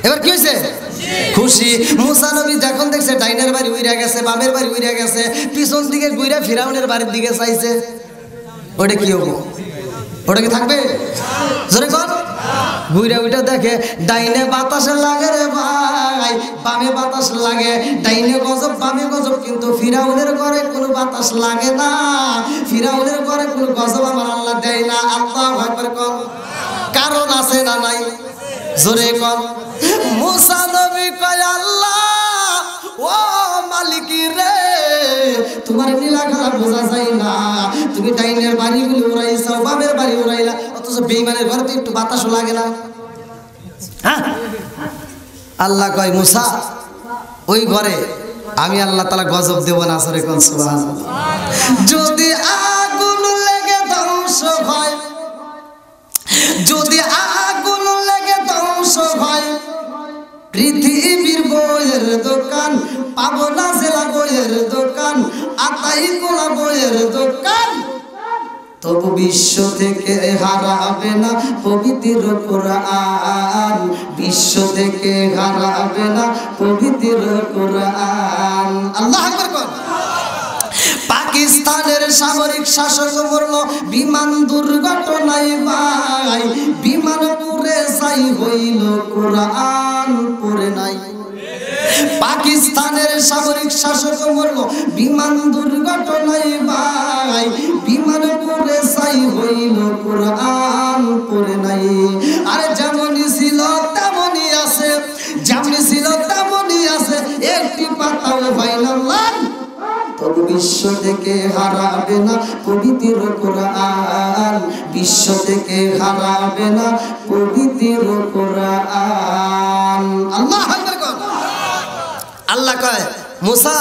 এবার কি হয়েছে? খুশি। মুসা নবী যখন দেখছে ডাইনের বাড়ি উইরা গেছে, বামের বাড়ি উইরা গেছে, পিছন দিকে ঘুরে ফিরাউনের বাড়ির দিকে চাইছে, ওটা কি হবো? ওটা কি থাকবে? জোরে কর। ঘুরে উইটা দেখে ডাইনে বাতাস লাগে রে ভাই, বামে বাতাস লাগে। ডাইনে গজব বামে গজব, কিন্তু ফিরাউনের ঘরে কোনো বাতাস লাগে না, ফিরাউনের ঘরে কোনো গজব আমার আল্লাহ দেয় না। আল্লাহু আকবার কর। কারণ আছে না নাই? জোরে কর। মুসা নবী কয় আল্লাহ ও মালিক রে, তোমার নীলা খেলা বোঝা যায় না, তুমি ডাইনের বাড়িগুলো উড়াইছো, বামের বাড়ি উড়াইলা, অথচ বেঈমানের ঘরে তো একটু বাতাসও লাগে না। হ্যাঁ, আল্লাহ কয় মুসা ওই ঘরে আমি আল্লাহ তাআলা গজব দেব না। সরে কোন সুবহানাল্লাহ। যদি আগুন লেগে ধ্বংস হয়, যদি আগুন লেগে ধ্বংস হয়, পৃথিবীর বইয়ের দোকান পাবো না, জেলা বইয়ের দোকান, আতাই কোলা বইয়ের দোকান, তবু বিশ্ব থেকে হারাবে না পবিত্র কোরআন, বিশ্ব থেকে হারাবে না পবিত্র কোরআন। আল্লাহু আকবার কর। পাকিস্তানের সামরিক শাসক মরল বিমান দুর্ঘটনায় ভাই, বিমান পুড়ে ছাই হইল, কোরআন পড়ে নাই। পাকিস্তানের সামরিক শাসক মরল বিমান দুর্ঘটনায় ভাই, বিমান পুড়ে ছাই হইল, কোরআন পড়ে নাই। আর যেমনই ছিল তেমনই আছে, যেমনই ছিল তেমনই আছে, একটি পাতাও ফাইনাল, তবু বিশ্ব থেকে হারাবে না পবিত্র কোরআন, বিশ্ব থেকে হারাবে না পবিত্র কোরআন। আল্লাহু আকবার কর। আল্লাহ কয় মুসা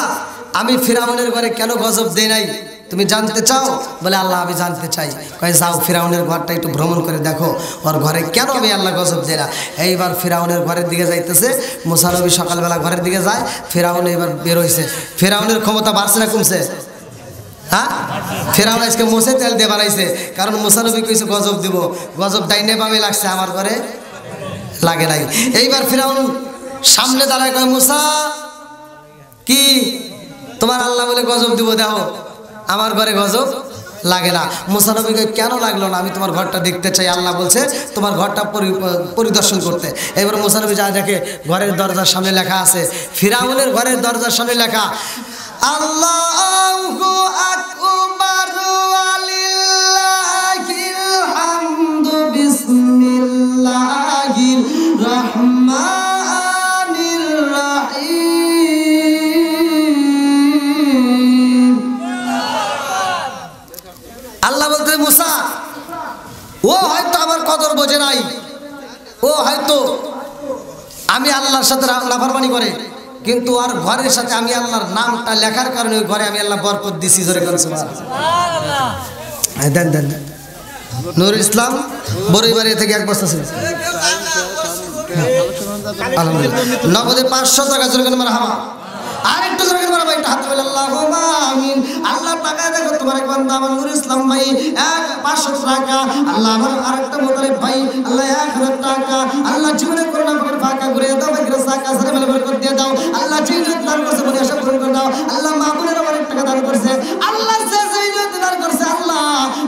আমি ফিরাউনের ঘরে কেন গজব দেই নাই তুমি জানতে চাও? বলে আল্লাহ আমি জানতে চাই। কয় যাও ফিরাউনের ঘরটা একটু ভ্রমণ করে দেখো, ওর ঘরে কেন আমি আল্লাহ গজব দেই না। এইবার ফিরাউনের ঘরের দিকে যাইতেছে, মুসা নবী সকালবেলা ঘরের দিকে যায়, ফিরাউন এবার বের হয়েছে। ফিরাউনের ক্ষমতা বাড়ছে না কমছে? হ্যাঁ, ফিরাউন আজকে মোষে তেল দিয়ে বানাইছে, কারণ মুসা নবী কইছে গজব দিব, গজব ডাইনে বামে লাগছে, আমার ঘরে লাগে নাই। এইবার ফিরাউন সামনে দাঁড়ায় কয় মুসা কি তোমার আল্লাহ বলে গজব দিব, দেখো আমার ঘরে গজব লাগে না। মুসা নবীকে কেন লাগলো না? আমি তোমার ঘরটা দেখতে চাই, আল্লাহ বলছে তোমার ঘরটা পরিদর্শন করতে। এবার মুসা নবী যা দেখে ঘরের দরজার সামনে লেখা আছে, ফিরাউনের ঘরের দরজার সামনে লেখা আল্লাহু আকবার ওয়ালিল্লাহিল হামদু বিসমিল্লাহির রহমানির রহিম। আল্লাহ বলতে মুসা ও হয়তো আমার কদর বোঝে নাই, ও হয়তো আমি আল্লাহর সাথে নাফরমানি করে, কিন্তু আর ঘরের সাথে আমি আল্লাহর নামটা লেখার কারণে ওই ঘরে আমি আল্লাহ বরকত দিছি। জোরে কোন সুবহানাল্লাহ। দেন দেন নুরুল ইসলাম বড়ইবাড়ি থেকে এক বস্তা ছিল, আলহামদুলিল্লাহ নগদে 500 টাকা। জোরে কোন মারহাবা। আরেকটু জোরে কোন মারহাবা। একটা হাত তুলে আল্লাহুম্মা আমিন। আল্লাহ টাকা দেখো তোমার এক বান্দা আমার নুরুল ইসলাম ভাই 500 টাকা, আল্লাহ আমার আরেকটা মোতালেব ভাই আল্লাহ 1000 টাকা, আল্লাহ জীবনে করোনা করে ফাঁকা করে দাও, ভাগ্যের সাকা সারে মেলে বরকত দিয়ে দাও, আল্লাহ জিন্নাত দান করছে বলে আশা পূরণ করে দাও, আল্লাহ মাহবুবের অনেক টাকা দান করছে, আল্লাহ যে জিন্নাত দান করছে আল্লাহ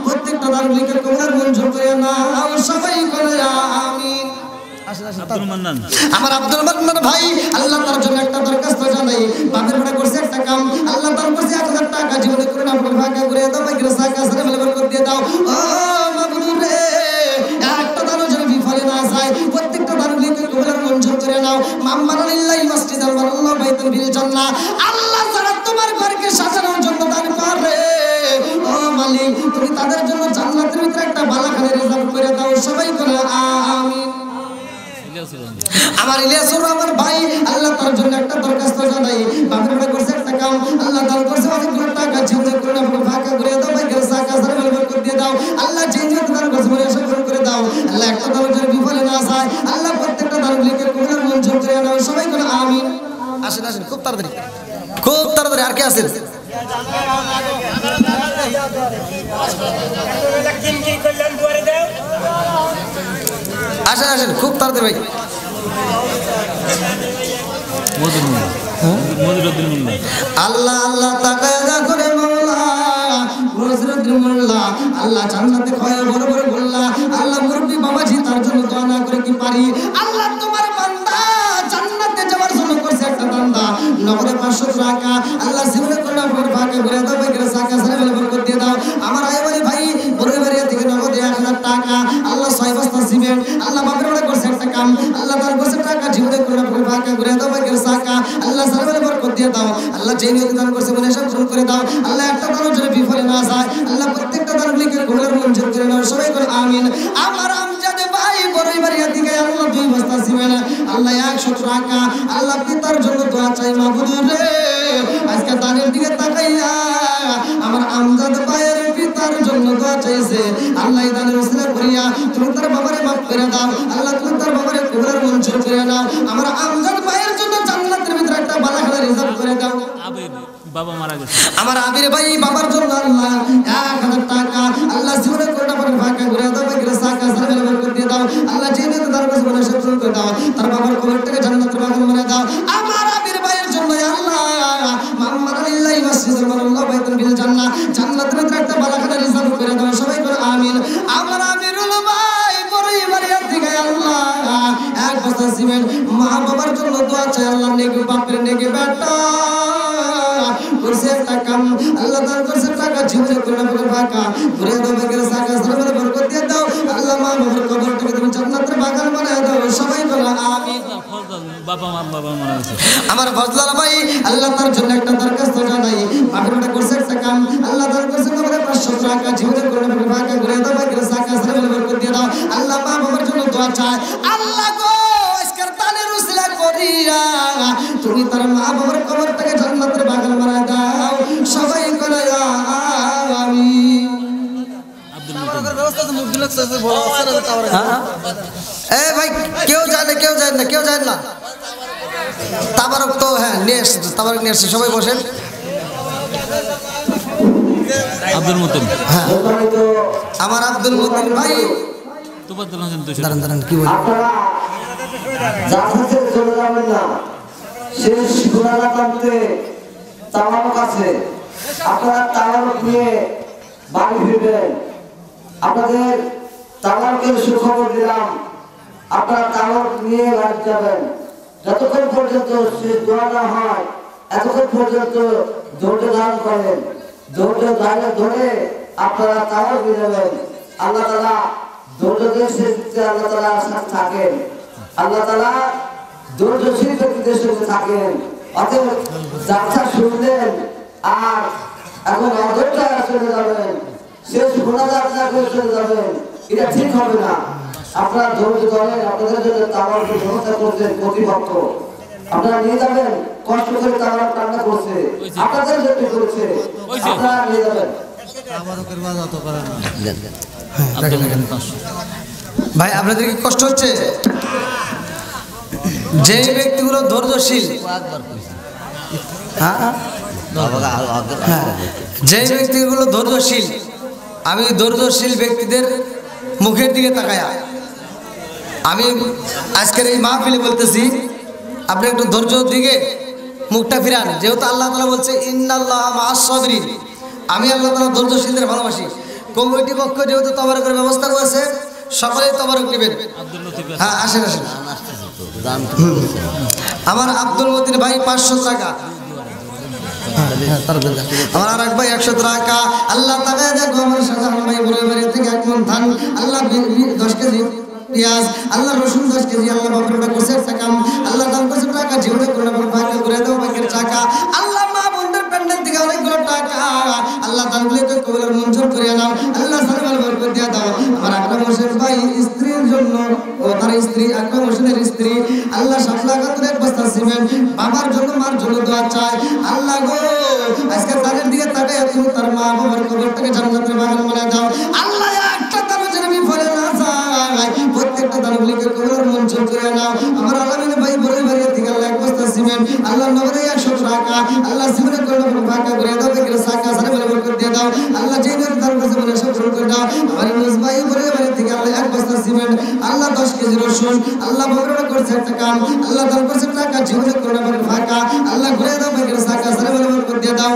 প্রত্যেকটা দান লিখে কবুল মঞ্জুর করে নাও, সবাই করে আমিন। আমার আব্দুল মান্নান ভাই আল্লাহ তার জন্য একটা দরখাস্ত জানাই, বাপের বেটা করছে একটা কাম, আল্লাহ তার করছে 1000 টাকা, জীবনে করে নাম করে ভাগ্য করে দাও, ভাগ্যের সাকা সারে মেলে বরকত দিয়ে দাও। ও মাহবুব রে একটা দানও যেন বিফলে না যায়, প্রত্যেকটা দান লিখে কবুল মঞ্জুর করে নাও। মাম্মানা লিল্লাহি মাসজিদাল ওয়াল্লাহু বাইতুল ফিল জান্নাহ। আল্লাহ যারা তোমার ঘরকে সাজানোর জন্য দান করে, ও মালিক তুমি তাদের জন্য জান্নাতের ভিতরে একটা বালাখানা রিজার্ভ করে দাও, সবাই করে আমিন। আমার ইলিয়াসুর রহমান ভাই আল্লাহ তার জন্য একটা দরখাস্ত জানাই বাপের বেটা করছে একটা কাম আল্লাহ তার করছে অনেকগুলো টাকা জীবনে করে না ফাঁকা করে দাও ভাই গেছে টাকা সারা বের করে দিয়ে দাও আল্লাহ যে যে তার করছে মনে সব করে দাও আল্লাহ একটা দানের জন্য বিফলে না যায় আল্লাহ প্রত্যেকটা দান লিখে কবুল মঞ্জুর করে নাও সবাই করে আমিন আসেন আসেন খুব তাড়াতাড়ি আর কে আছেন আসেন আসেন খুব তাড়াতাড়ি ভাই আল্লাহ আল্লাহ তাকায়া করে মাওলা মুজরুদ্দিন মোল্লা আল্লাহ জান্নাতে খয়া বড় বড় বললা আল্লাহ মুরব্বি বাবাজি তার জন্য দোয়া না করে কি পারি আল্লাহ তোমার বান্দা জান্নাতে যাওয়ার জন্য করছে একটা বান্দা নগদে 500 টাকা আল্লাহ জীবনে করলা পর ভাগে ঘুরে দাও ভাই গেছে টাকা সারা বের করে দিয়ে দাও আমার আইবাড়ি ভাই বড়বাড়িয়া থেকে নগদে 1000 টাকা আল্লাহ 6 বস্তা সিমেন্ট আল্লাহ বাপের বড় করছে একটা কাম আল্লাহ তার করছে টাকা জীবনে করলা পর ভাগে ঘুরে দাও ভাই গেছে টাকা আল্লাহ সারা বের করে দিয়ে দাও আল্লাহ যে নিয়ত দান করছে মনে সব শুরু করে দাও আল্লাহ একটা দানের জন্য বিফলে না যায় আল্লাহ প্রত্যেকটা দান লিখে কবুল মঞ্জুর করে নাও সবাই করে আমিন আমার আমজাদে ভাই বড়বাড়িয়া থেকে আল্লাহ 2 বস্তা সিমেন্ট আল্লাহ 100 টাকা আল্লাহ পিতার জন্য দোয়া চাই মাবুদ রে আজকে দানের দিকে তাকাইয়া আমার আমজাদ ভাইয়ের পিতার জন্য দোয়া চাইছে আল্লাহ এই দানের উসিলা করিয়া তুমি তার বাবারে মাফ করে দাও আল্লাহ তুমি তার বাবারে কবুল মঞ্জুর করে নাও আমার আমজাদ ভাইয়ের জন্য জান্নাতের ভিতরে একটা বালাখানা রিজার্ভ করে দাও বাবা মারা গেছে আমার আবির ভাই বাবার জন্য আল্লাহ 1000 টাকা আল্লাহ জীবনে কোটা পরে ফাঁকা ঘুরে দাও ভাই গেছে টাকা সারা বের করে দিয়ে দাও আল্লাহ যে নিয়ত তার কাছে মনে সব শুরু করে দাও তার বাবার কবরটাকে জান্নাতের বাগান বানিয়ে দাও আমার আবির ভাইয়ের জন্য আল্লাহ মুহাম্মদ আল্লাহি মাসজিদুল মাল্লাহ বাইতুল বিল জান্নাহ জান্নাতের ভিতরে একটা বালাখানা রিজার্ভ করে দাও সবাই করে আমিন আমার আমিরুল ভাই বড়বাড়িয়া থেকে আল্লাহ 1 বস্তা সিমেন্ট মা বাবার জন্য দোয়া চাই আল্লাহ নেকি বাপের নেকি বেটা করছে একটা কাম আল্লাহ তার করছে টাকা জীবনে করে না ফাঁকা ঘুরে দাও বেগের টাকা সারা বরকত দিয়ে দাও আল্লাহ মা বাবার কবরটাকে তুমি জান্নাতের বাগান বানায় দাও সবাই বলো আমিন বাবা মারা গেছে আমার ফজলাল ভাই আল্লাহ তার জন্য একটা দরখাস্ত জানাই বাপের বেটা করছে একটা কাম আল্লাহ তার করছে কবরে 500 টাকা জীবনে করে না ফাঁকা ঘুরে দাও বেগের টাকা সারা বরকত দিয়ে দাও আল্লাহ মা বাবার জন্য দোয়া চায় আল্লাহ গো আজকের দানের উসিলা করিয়া তুমি তার মা বাবার কবরটাকে জান্নাতের বাগান বানায় দাও সবাই করে আমিন ভাই কেউ যায় না তাবারক তো হ্যাঁ তাবারক নিয়ে সবাই বসেন আব্দুল মুতিন হ্যাঁ আমার আব্দুল মুতিন ভাই তোবাদুল হোসেন দাঁড়ান কি বলি চলে যাবেন না শেষ গুণালা টানতে তাওয়ারক আছে আপনারা তাওয়ারক নিয়ে বাড়ি ফিরবেন আপনাদের তাওয়ারকের সুখবর দিলাম আপনারা তাওয়ারক নিয়ে বাড়ি যাবেন যতক্ষণ পর্যন্ত শেষ দোয়া না হয় এতক্ষণ পর্যন্ত ধৈর্য ধারণ করেন ধৈর্য ধরে আপনারা তাওয়ারক নিয়ে যাবেন আল্লাহ তাআলা ধৈর্য দিয়ে শেষ দিতে আল্লাহ তাআলা সাথে থাকেন আল্লাহ তাআলা ধৈর্যশীল ব্যক্তিদের সঙ্গে থাকেন অতএব যাত্রা শুনলেন আর এখন অধৈর্য চলে যাবেন শেষ গুণাযাত্রা করে চলে যাবেন এটা ঠিক হবে না আপনারা ধৈর্য ধরেন আপনাদের জন্য তাওয়ারকের ব্যবস্থা করছেন কর্তৃপক্ষ আপনারা নিয়ে যাবেন কষ্ট করে তাওয়ারক রান্না করছে আপনাদের জন্য করেছে আপনারা নিয়ে যাবেন তাওয়ারকের বাজার তো করেন না ভাই আপনাদের কি কষ্ট হচ্ছে যে ব্যক্তিগুলো ধৈর্যশীল যে ব্যক্তিগুলো ধৈর্যশীল আমি ধৈর্যশীল ব্যক্তিদের মুখের দিকে তাকায়া আমি আজকের এই মাহফিলে বলতেছি আপনি একটু ধৈর্য দিকে মুখটা ফিরান যেহেতু আল্লাহ তাআলা বলছে ইন্নাল্লাহা মা'আস সাবিরিন আমি আল্লাহ তাআলা ধৈর্যশীলদের ভালোবাসি কমিটি পক্ষ যেহেতু তাবারকের ব্যবস্থা করেছে সকলেই তাবারক নেবেন হ্যাঁ আসেন আমার আব্দুল মতিন ভাই 500 টাকা আমার আরেক ভাই 100 টাকা আল্লাহ তাআলা দেখো আমার সাধারণ ভাই বড়বাড়ি থেকে 1 মণ ধান আল্লাহ 10 কেজি পেঁয়াজ আল্লাহ রসুন 10 কেজি আল্লাহ বাপরে করছে টাকা আল্লাহ দান করছে টাকা জীবনে করে ভাগ করে দাও বাকির টাকা আল্লাহ মা বোনদের পেন্ডেল থেকে অনেকগুলো টাকা আল্লাহ দানগুলোকে কবুল মঞ্জুর করে নাও আল্লাহ সালাম বরকত দিয়ে দাও আমার আকরাম হোসেন ভাই স্ত্রীর জন্য ও তার স্ত্রী আকরাম হোসেনের স্ত্রী স্ত্রী আল্লাহ 7 লাখ এক বস্তা সিমেন্ট বাবার জন্য মার জন্য দোয়া চায় আল্লাহ গো আজকে তাদের দিকে তাকায় তুমি তার মা বাবার কবরটাকে জান্নাতের বাগান বানায় দাও আল্লাহ একটা দান যেন বিফলে না যায় প্রত্যেকটা দানগুলিকে কবরের মঞ্জুর করে নাও আমার আলামিন ভাই বড়ই বাড়ি থেকে আল্লাহ এক বস্তা সিমেন্ট আল্লাহ নগরে 100 টাকা আল্লাহ সিমেন্ট করে ফাঁকা করে দাও বেকের সাকা সারা বলে বরকত দিয়ে দাও আল্লাহ যেই দান করেছে বলে সব শুরু করে দাও আমার ইউনুস ভাই বড়ই বাড়ি থেকে আল্লাহ এক বস্তা সিমেন্ট আল্লাহ 10 কেজি রসুন আল্লাহ বকরা করছে একটা কাম আল্লাহ দান করছে টাকা জীবনে করে বলে ফাঁকা আল্লাহ ঘুরে দাও বেকের সাকা সারা বলে বরকত দিয়ে দাও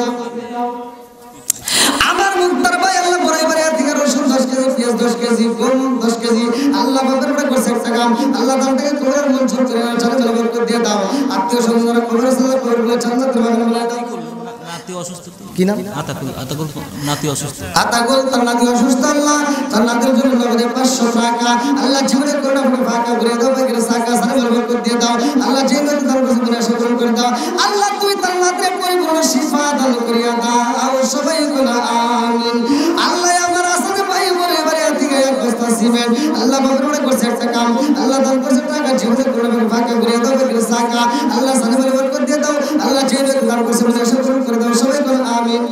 আমার মুক্তার ভাই আল্লাহ বড়ই বাড়ি থেকে রসুন 10 কেজি পেঁয়াজ 10 কেজি গম 10 কেজি আল্লাহ বকরা করছে একটা কাম আল্লাহ দান থেকে কবরের মঞ্জুর করে সারা বলে বরকত দিয়ে দাও আত্মীয় স্বজনরা কবরের সাথে কবরগুলো জান্নাতের বাগান বানায় দাও নাতি অসুস্থ কি নাম আতাকুল নাতি অসুস্থ আতাকুল তার নাতি অসুস্থ আল্লাহ তার নাতির জন্য নগদে 500 টাকা আল্লাহ জীবনে করোনা ফাঁকা করে দাও বেকের সাকা সারা বরকত দিয়ে দাও আল্লাহ যে নাতি তার কাছে বিনা শুকর করে দাও আল্লাহ তুই তার নাতির পরিপূর্ণ শিফা দান করিয়া দাও সবাই বলো আমিন আল্লাহ আমার আসানে ভাই বলে বাড়ি থেকে এক বস্তা সিমেন্ট আল্লাহ বকরা করছে একটা কাম আল্লাহ দান করছে টাকা জীবনে করোনা ফাঁকা করে দাও বেকের সাকা আল্লাহ সারা বরকত দিয়ে দাও আল্লাহ যে নাতি দান করছে বিনা শুকর করে দাও সবাই বলো আমিন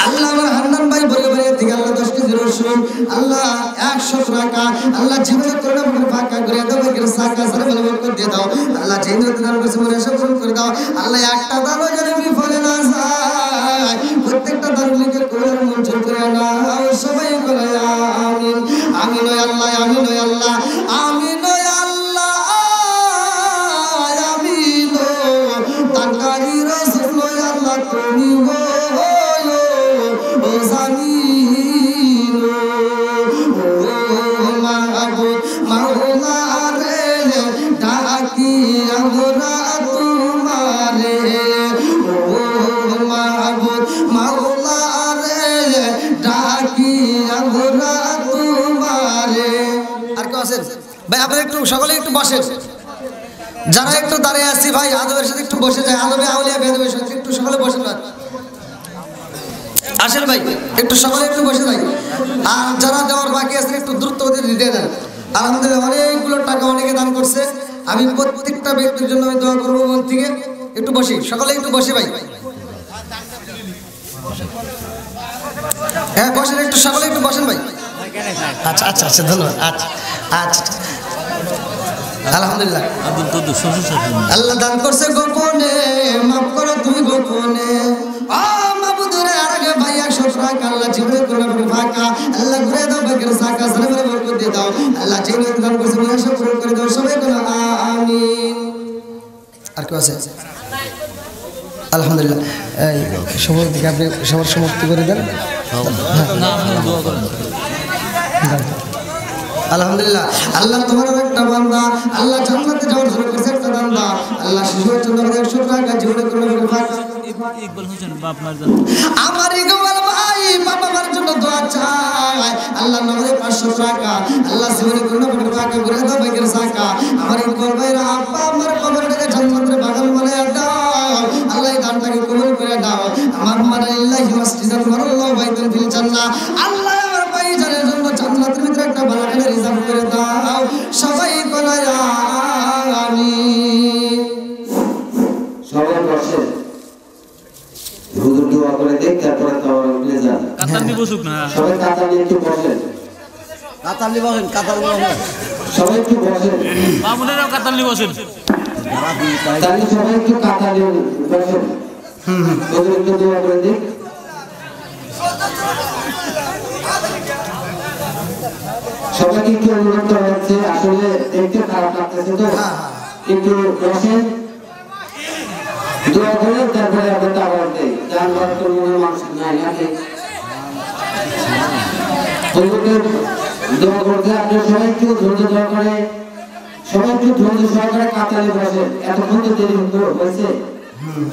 আল্লাহ আমার হান্নান ভাই বলে বলে থেকে আল্লাহ 10 কেজি রসুন আল্লাহ 100 টাকা আল্লাহ জীবনে করোনা ফাঁকা করে দাও বেকের সাকা সারা বলে বরকত দিয়ে দাও আল্লাহ যে নাতি দান করছে বিনা শুকর করে দাও আল্লাহ একটা দানও যেন বিফলে না যায় প্রত্যেকটা দানগুলিকে কবরের মঞ্জুর করে নাও সবাই বলে আমিন আমিন ও আল্লাহ আমিন ও আল্লাহ আমিন ও আল্লাহ আমিন ও তাকারি রাসূল ও আল্লাহ তুমি গো ও জামিন ও মাহবুব মাওলা রে ডাকি আমরা তোমারে ও মাহবুব মাওলা রে ডাকি আমরা তোমারে আর কেউ আছেন ভাই আপনারা একটু সকলে একটু বসেন যারা একটু দাঁড়িয়ে আছি ভাই আদবের সাথে একটু বসে যায় আদবে আউলিয়া বেদবের সাথে একটু সকলে বসেন আসেন ভাই একটু সকলে একটু বসে যাই আর যারা দেওয়ার বাকি আছে একটু দ্রুত ওদের দিয়ে দেন আলহামদুলিল্লাহ অনেকগুলো টাকা অনেকে দান করছে আমি প্রত্যেকটা ব্যক্তির জন্য আমি দোয়া করবো মন থেকে একটু বসি সকলে একটু বসে ভাই হ্যাঁ বসেন একটু সকলে একটু বসেন ভাই আচ্ছা আচ্ছা আচ্ছা ধন্যবাদ আচ্ছা আচ্ছা আলহামদুলিল্লাহ আব্দুল কুদ্দুস আল্লাহ দান করছে গোপনে মাফ করো তুমি গোপনে মাবুদুরে আরগে ভাই 100 টাকা আল্লাহ জীবনে করোনা ফাঁকা আল্লাহ ঘুরে দাও বেকের সাকা সারা বলে বরকত দিয়ে দাও আল্লাহ যে নাতি দান করছে বিনা শুকর করে দাও সবাই বলো আমিন আর কেউ আছে আলহামদুলিল্লাহ এই সবার দিকে আপনি সবার সমাপ্তি করে দেন না আপনি দোয়া করেন আলহামদুলিল্লাহ আল্লাহ তোমার একটা বান্দা আল্লাহ জান্নাতে যাওয়ার জন্য করছে একটা বান্দা আল্লাহ শিশুর জন্য 100 টাকা জীবনে করবে ফাঁকা ইকবাল হোসেন বাপ মার জন্য আমার ইকবাল ভাই বাবা মার জন্য দোয়া চাই আল্লাহ নগদে 500 টাকা আল্লাহ জীবনে করবে ফাঁকা করে দাও বেকের সাকা আমার ইকবাল ভাইরা আব্বা আমার কবরটাকে জান্নাতের বাগান বানায় দাও আল্লাহ এই দানটাকে কবুল করে দাও আমার মানালিল্লাহি মাসজিদান মারাল্লাহু বাইতুন ফিল জান্নাহ আল্লাহ আমার ভাই জানের জন্য জান্নাতের ভিতরে একটা বাগানে রিজার্ভ করে দাও সবাই বলে আমিন সবাই বসে হুজুর দোয়া করে দেখ তারপরে তাওয়ার উঠে যান কাতার নিয়ে বসুক না সবাই কাতার নিয়ে একটু বসেন কাতার নিয়ে বসেন কাতার নিয়ে বসেন সবাই একটু বসেন মামুনেরাও কাতার নিয়ে বসেন তাহলে সবাই একটু কাতার নিয়ে বসেন হুজুর একটু দোয়া করে দেখ সবাইকে একটু অনুরোধ করা হচ্ছে আসলে দেখতে খারাপ লাগতেছে তো একটু বসেন দোয়া করে তারপরে আবার টাওয়ার দেয় জানবার তো মনে মানুষ নাই নাকি দোয়া করতে আপনি সবাই একটু ধৈর্য দোয়া করে সবাই একটু ধৈর্য সহকারে কাতারে বসেন এতক্ষণ তো দেরি হয়েছে